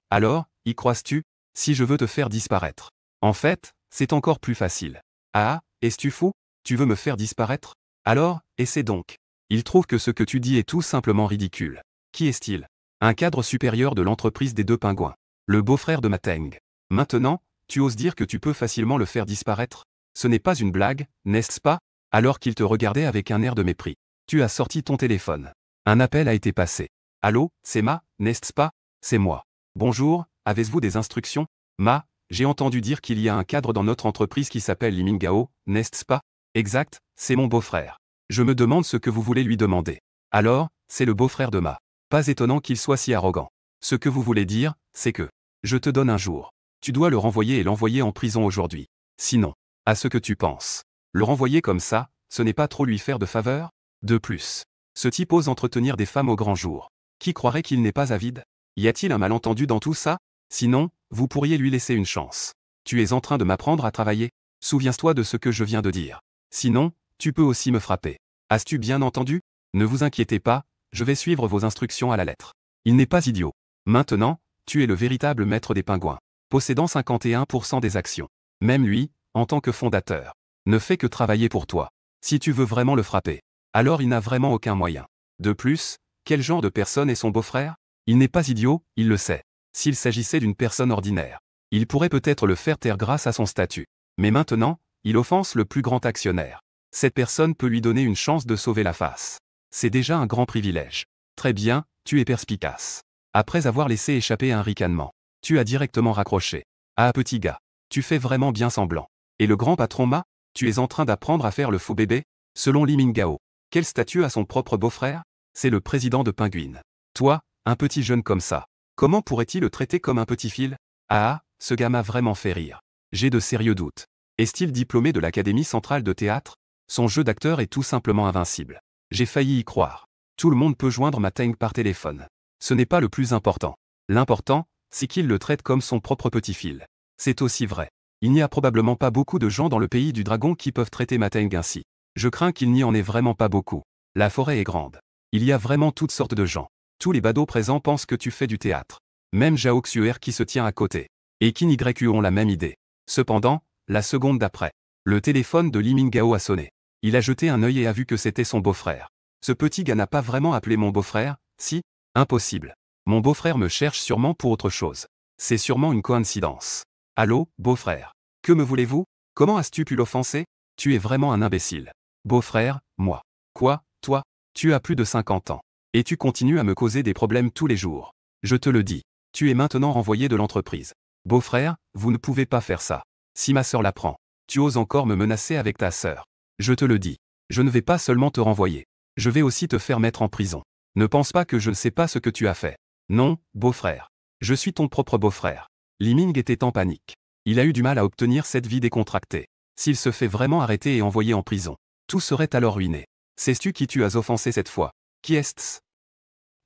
Alors, y crois-tu, si je veux te faire disparaître? En fait, c'est encore plus facile. Ah, es-tu fou? Tu veux me faire disparaître? Alors, essaie donc. Il trouve que ce que tu dis est tout simplement ridicule. Qui est-il? Un cadre supérieur de l'entreprise des deux pingouins. Le beau-frère de Ma Teng. Maintenant, tu oses dire que tu peux facilement le faire disparaître? Ce n'est pas une blague, n'est-ce pas? Alors qu'il te regardait avec un air de mépris. Tu as sorti ton téléphone. Un appel a été passé. Allô, c'est Ma, n'est-ce pas? C'est moi. Bonjour, avez-vous des instructions? Ma, j'ai entendu dire qu'il y a un cadre dans notre entreprise qui s'appelle Li Mingao, n'est-ce pas? Exact, c'est mon beau-frère. Je me demande ce que vous voulez lui demander. Alors, c'est le beau-frère de Ma. Pas étonnant qu'il soit si arrogant. Ce que vous voulez dire, c'est que je te donne un jour. Tu dois le renvoyer et l'envoyer en prison aujourd'hui. Sinon, à ce que tu penses, le renvoyer comme ça, ce n'est pas trop lui faire de faveur? De plus, ce type ose entretenir des femmes au grand jour. Qui croirait qu'il n'est pas avide? Y a-t-il un malentendu dans tout ça? Sinon, vous pourriez lui laisser une chance. Tu es en train de m'apprendre à travailler? Souviens-toi de ce que je viens de dire. Sinon, tu peux aussi me frapper. As-tu bien entendu? Ne vous inquiétez pas, je vais suivre vos instructions à la lettre. Il n'est pas idiot. Maintenant, tu es le véritable maître des pingouins, possédant 51% des actions. Même lui, en tant que fondateur, ne fait que travailler pour toi. Si tu veux vraiment le frapper, alors il n'a vraiment aucun moyen. De plus, quel genre de personne est son beau-frère? Il n'est pas idiot, il le sait. S'il s'agissait d'une personne ordinaire, il pourrait peut-être le faire taire grâce à son statut. Mais maintenant, il offense le plus grand actionnaire. Cette personne peut lui donner une chance de sauver la face. C'est déjà un grand privilège. Très bien, tu es perspicace. Après avoir laissé échapper un ricanement, tu as directement raccroché. Ah petit gars, tu fais vraiment bien semblant. Et le grand patron Ma, tu es en train d'apprendre à faire le faux bébé? Selon Li Mingao, quel statut a son propre beau-frère? C'est le président de Penguin. Toi, un petit jeune comme ça, comment pourrait-il le traiter comme un petit fil? Ah, ce gars m'a vraiment fait rire. J'ai de sérieux doutes. Est-il diplômé de l'Académie centrale de théâtre? Son jeu d'acteur est tout simplement invincible. J'ai failli y croire. Tout le monde peut joindre Ma Teng par téléphone. Ce n'est pas le plus important. L'important, c'est qu'il le traite comme son propre petit fil. C'est aussi vrai. Il n'y a probablement pas beaucoup de gens dans le pays du dragon qui peuvent traiter Ma Teng ainsi. Je crains qu'il n'y en ait vraiment pas beaucoup. La forêt est grande. Il y a vraiment toutes sortes de gens. Tous les badauds présents pensent que tu fais du théâtre. Même Zhao Xuer qui se tient à côté. Et Qin YQ ont la même idée. Cependant, la seconde d'après, le téléphone de Li Mingao a sonné. Il a jeté un œil et a vu que c'était son beau-frère. Ce petit gars n'a pas vraiment appelé mon beau-frère, si? Impossible. Mon beau-frère me cherche sûrement pour autre chose. C'est sûrement une coïncidence. Allô, beau-frère? Que me voulez-vous? Comment as-tu pu l'offenser? Tu es vraiment un imbécile. Beau-frère, moi. Quoi, toi? Tu as plus de 50 ans. Et tu continues à me causer des problèmes tous les jours. Je te le dis. Tu es maintenant renvoyé de l'entreprise. Beau-frère, vous ne pouvez pas faire ça. Si ma sœur l'apprend, tu oses encore me menacer avec ta sœur. Je te le dis. Je ne vais pas seulement te renvoyer. Je vais aussi te faire mettre en prison. Ne pense pas que je ne sais pas ce que tu as fait. Non, beau-frère. Je suis ton propre beau-frère. Li Ming était en panique. Il a eu du mal à obtenir cette vie décontractée. S'il se fait vraiment arrêter et envoyer en prison, tout serait alors ruiné. Sais-tu qui tu as offensé cette fois? Qui est-ce?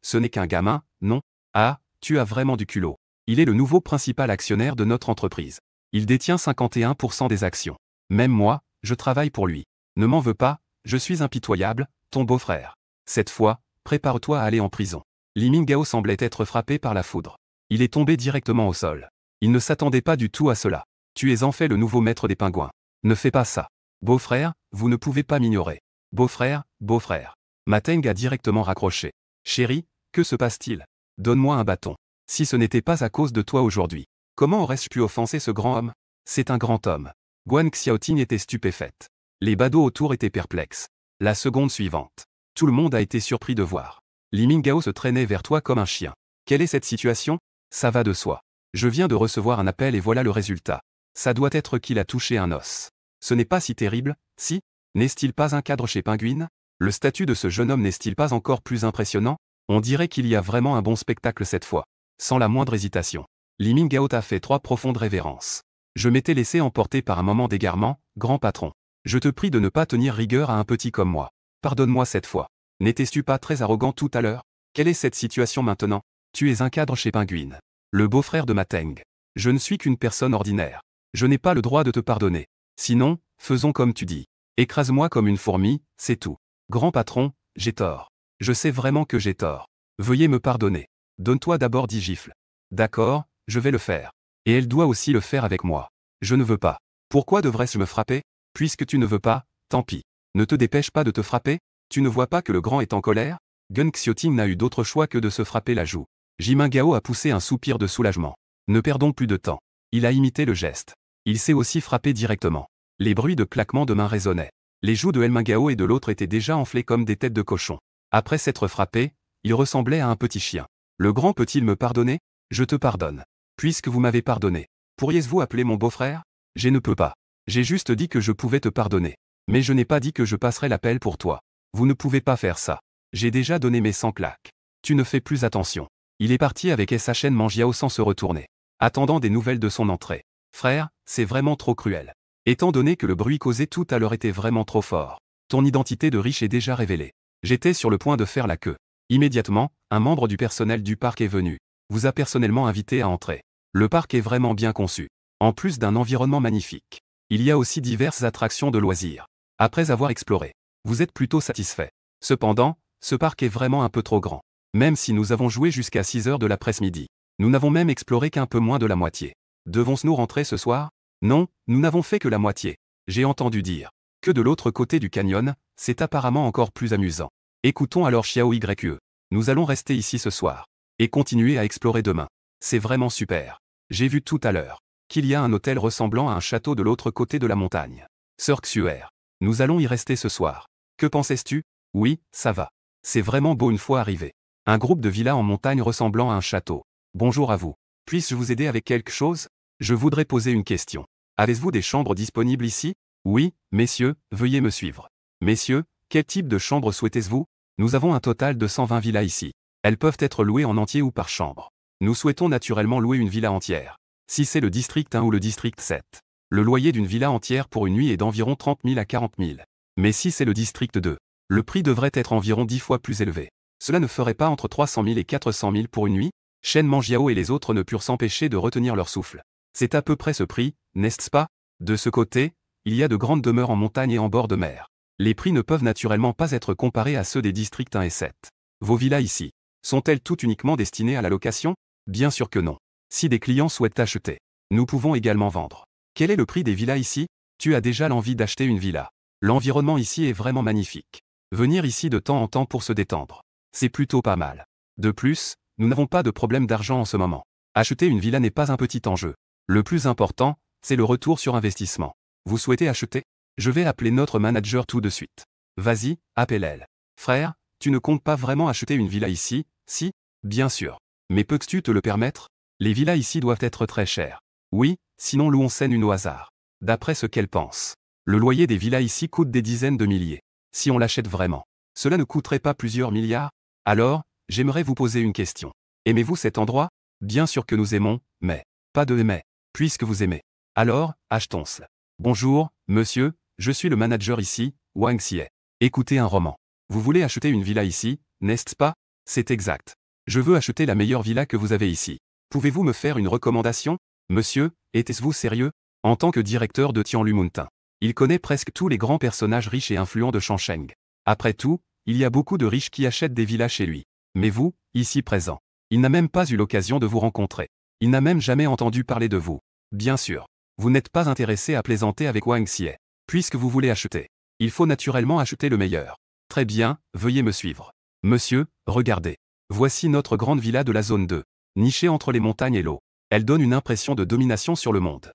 Ce n'est qu'un gamin, non? Ah, tu as vraiment du culot. Il est le nouveau principal actionnaire de notre entreprise. Il détient 51% des actions. Même moi, je travaille pour lui. Ne m'en veux pas, je suis impitoyable, ton beau-frère. Cette fois, prépare-toi à aller en prison. Li Mingao semblait être frappé par la foudre. Il est tombé directement au sol. Il ne s'attendait pas du tout à cela. Tu es en fait le nouveau maître des pingouins. Ne fais pas ça. Beau-frère, vous ne pouvez pas m'ignorer. Beau-frère, beau-frère. Ma Teng a directement raccroché. Chérie, que se passe-t-il? Donne-moi un bâton. Si ce n'était pas à cause de toi aujourd'hui, comment aurais-je pu offenser ce grand homme? C'est un grand homme. Guan Xiaoting était stupéfaite. Les badauds autour étaient perplexes. La seconde suivante. Tout le monde a été surpris de voir Li Mingao se traînait vers toi comme un chien. Quelle est cette situation? Ça va de soi. Je viens de recevoir un appel et voilà le résultat. Ça doit être qu'il a touché un os. Ce n'est pas si terrible, si? N'est-il pas un cadre chez Penguin? Le statut de ce jeune homme n'est-il pas encore plus impressionnant? On dirait qu'il y a vraiment un bon spectacle cette fois. Sans la moindre hésitation, Li Mingao t'a fait 3 profondes révérences. Je m'étais laissé emporter par un moment d'égarement, grand patron. Je te prie de ne pas tenir rigueur à un petit comme moi. Pardonne-moi cette fois. N'étais-tu pas très arrogant tout à l'heure? Quelle est cette situation maintenant? Tu es un cadre chez Penguin. Le beau-frère de Mateng. Je ne suis qu'une personne ordinaire. Je n'ai pas le droit de te pardonner. Sinon, faisons comme tu dis. Écrase-moi comme une fourmi, c'est tout. Grand patron, j'ai tort. Je sais vraiment que j'ai tort. Veuillez me pardonner. Donne-toi d'abord 10 gifles. D'accord, je vais le faire. Et elle doit aussi le faire avec moi. Je ne veux pas. Pourquoi devrais-je me frapper? Puisque tu ne veux pas, tant pis. Ne te dépêche pas de te frapper? Tu ne vois pas que le grand est en colère? Gun Xiaoting n'a eu d'autre choix que de se frapper la joue. Jimingao a poussé un soupir de soulagement. Ne perdons plus de temps. Il a imité le geste. Il s'est aussi frappé directement. Les bruits de claquements de mains résonnaient. Les joues de Elmingao et de l'autre étaient déjà enflées comme des têtes de cochon. Après s'être frappé, il ressemblait à un petit chien. Le grand peut-il me pardonner? Je te pardonne. Puisque vous m'avez pardonné. Pourriez-vous appeler mon beau-frère? Je ne peux pas. J'ai juste dit que je pouvais te pardonner. Mais je n'ai pas dit que je passerais l'appel pour toi. Vous ne pouvez pas faire ça. J'ai déjà donné mes 100 claques. Tu ne fais plus attention. Il est parti avec SHN Mangiao sans se retourner. Attendant des nouvelles de son entrée. Frère, c'est vraiment trop cruel. Étant donné que le bruit causé tout à l'heure était vraiment trop fort. Ton identité de riche est déjà révélée. J'étais sur le point de faire la queue. Immédiatement, un membre du personnel du parc est venu. Vous a personnellement invité à entrer. Le parc est vraiment bien conçu. En plus d'un environnement magnifique. Il y a aussi diverses attractions de loisirs. Après avoir exploré, vous êtes plutôt satisfait. Cependant, ce parc est vraiment un peu trop grand. Même si nous avons joué jusqu'à 6 heures de l'après-midi. Nous n'avons même exploré qu'un peu moins de la moitié. Devons-nous rentrer ce soir? Non, nous n'avons fait que la moitié. J'ai entendu dire que de l'autre côté du canyon, c'est apparemment encore plus amusant. Écoutons alors Xiao Yue. Nous allons rester ici ce soir. Et continuer à explorer demain. C'est vraiment super. J'ai vu tout à l'heure qu'il y a un hôtel ressemblant à un château de l'autre côté de la montagne. Sir Xuer. Nous allons y rester ce soir. Que pensais-tu? Oui, ça va. C'est vraiment beau une fois arrivé. Un groupe de villas en montagne ressemblant à un château. Bonjour à vous. Puis-je vous aider avec quelque chose? Je voudrais poser une question. Avez-vous des chambres disponibles ici? Oui, messieurs, veuillez me suivre. Messieurs, quel type de chambre souhaitez-vous? Nous avons un total de 120 villas ici. Elles peuvent être louées en entier ou par chambre. Nous souhaitons naturellement louer une villa entière. Si c'est le district 1 ou le district 7. Le loyer d'une villa entière pour une nuit est d'environ 30 000 à 40 000. Mais si c'est le district 2, le prix devrait être environ 10 fois plus élevé. Cela ne ferait pas entre 300 000 et 400 000 pour une nuit? Shen Mangiao et les autres ne purent s'empêcher de retenir leur souffle. C'est à peu près ce prix, n'est-ce pas? De ce côté, il y a de grandes demeures en montagne et en bord de mer. Les prix ne peuvent naturellement pas être comparés à ceux des districts 1 et 7. Vos villas ici, sont-elles toutes uniquement destinées à la location? Bien sûr que non. Si des clients souhaitent acheter, nous pouvons également vendre. Quel est le prix des villas ici? Tu as déjà l'envie d'acheter une villa. L'environnement ici est vraiment magnifique. Venir ici de temps en temps pour se détendre. C'est plutôt pas mal. De plus, nous n'avons pas de problème d'argent en ce moment. Acheter une villa n'est pas un petit enjeu. Le plus important, c'est le retour sur investissement. Vous souhaitez acheter? Je vais appeler notre manager tout de suite. Vas-y, appelle-elle. Frère, tu ne comptes pas vraiment acheter une villa ici? Si? Bien sûr. Mais peux-tu te le permettre? Les villas ici doivent être très chères. Oui, sinon louons scène une au hasard. D'après ce qu'elle pense. Le loyer des villas ici coûte des dizaines de milliers. Si on l'achète vraiment, cela ne coûterait pas plusieurs milliards? Alors, j'aimerais vous poser une question. Aimez-vous cet endroit? Bien sûr que nous aimons, mais pas de mais. Puisque vous aimez. Alors, achetons-le. Bonjour, monsieur, je suis le manager ici, Wang Xie. Écoutez un roman. Vous voulez acheter une villa ici, n'est-ce pas? C'est exact. Je veux acheter la meilleure villa que vous avez ici. Pouvez-vous me faire une recommandation? Monsieur, êtes-vous sérieux? En tant que directeur de Tianlu Mountain, il connaît presque tous les grands personnages riches et influents de Shangsheng. Après tout, il y a beaucoup de riches qui achètent des villas chez lui. Mais vous, ici présent, il n'a même pas eu l'occasion de vous rencontrer. Il n'a même jamais entendu parler de vous. Bien sûr, vous n'êtes pas intéressé à plaisanter avec Wang Xie. Puisque vous voulez acheter, il faut naturellement acheter le meilleur. Très bien, veuillez me suivre. Monsieur, regardez. Voici notre grande villa de la zone 2. Nichée entre les montagnes et l'eau. Elle donne une impression de domination sur le monde.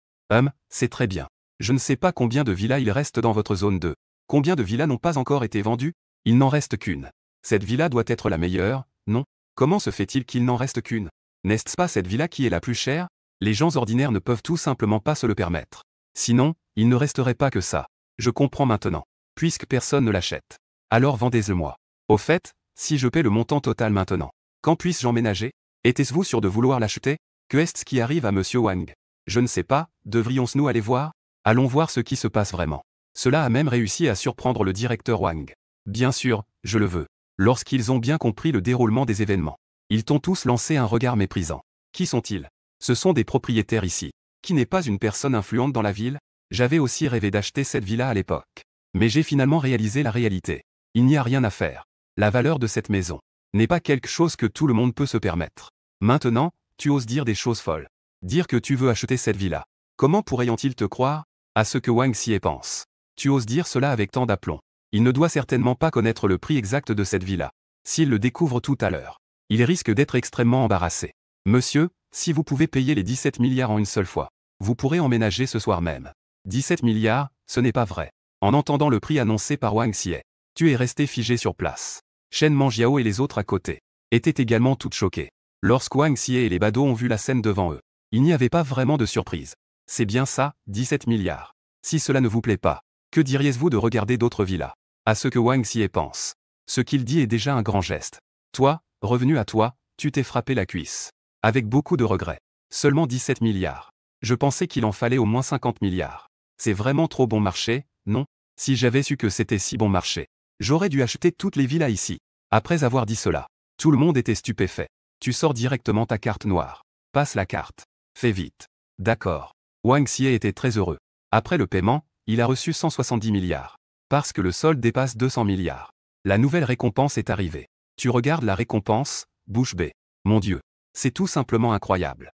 C'est très bien. Je ne sais pas combien de villas il reste dans votre zone 2. Combien de villas n'ont pas encore été vendues? Il n'en reste qu'une. Cette villa doit être la meilleure, non? Comment se fait-il qu'il n'en reste qu'une? N'est-ce pas cette villa qui est la plus chère? Les gens ordinaires ne peuvent tout simplement pas se le permettre. Sinon, il ne resterait pas que ça. Je comprends maintenant. Puisque personne ne l'achète. Alors vendez-le-moi. Au fait, si je paie le montant total maintenant, quand puisse-je emménager? Êtes-vous sûr de vouloir l'acheter? Que est-ce qui arrive à monsieur Wang? Je ne sais pas, devrions-nous aller voir? Allons voir ce qui se passe vraiment. Cela a même réussi à surprendre le directeur Wang. Bien sûr, je le veux. Lorsqu'ils ont bien compris le déroulement des événements, ils t'ont tous lancé un regard méprisant. Qui sont-ils? Ce sont des propriétaires ici. Qui n'est pas une personne influente dans la ville? J'avais aussi rêvé d'acheter cette villa à l'époque. Mais j'ai finalement réalisé la réalité. Il n'y a rien à faire. La valeur de cette maison n'est pas quelque chose que tout le monde peut se permettre. Maintenant, tu oses dire des choses folles. Dire que tu veux acheter cette villa. Comment pourraient-ils te croire? À ce que Wang Xie pense. Tu oses dire cela avec tant d'aplomb. Il ne doit certainement pas connaître le prix exact de cette villa. S'il le découvre tout à l'heure, il risque d'être extrêmement embarrassé. Monsieur, si vous pouvez payer les 17 milliards en une seule fois, vous pourrez emménager ce soir même. 17 milliards, ce n'est pas vrai. En entendant le prix annoncé par Wang Xie, tu es resté figé sur place. Shen Manjiao et les autres à côté étaient également toutes choquées. Lorsque Wang Xie et les badauds ont vu la scène devant eux, il n'y avait pas vraiment de surprise. C'est bien ça, 17 milliards. Si cela ne vous plaît pas, que diriez-vous de regarder d'autres villas? À ce que Wang Xie pense. Ce qu'il dit est déjà un grand geste. Toi, revenu à toi, tu t'es frappé la cuisse. Avec beaucoup de regrets. Seulement 17 milliards. Je pensais qu'il en fallait au moins 50 milliards. C'est vraiment trop bon marché, non? Si j'avais su que c'était si bon marché, j'aurais dû acheter toutes les villas ici. Après avoir dit cela, tout le monde était stupéfait. Tu sors directement ta carte noire. Passe la carte. Fais vite. D'accord. Wang Xie était très heureux. Après le paiement, il a reçu 170 milliards. Parce que le solde dépasse 200 milliards. La nouvelle récompense est arrivée. Tu regardes la récompense, bouche bée. Mon Dieu. C'est tout simplement incroyable.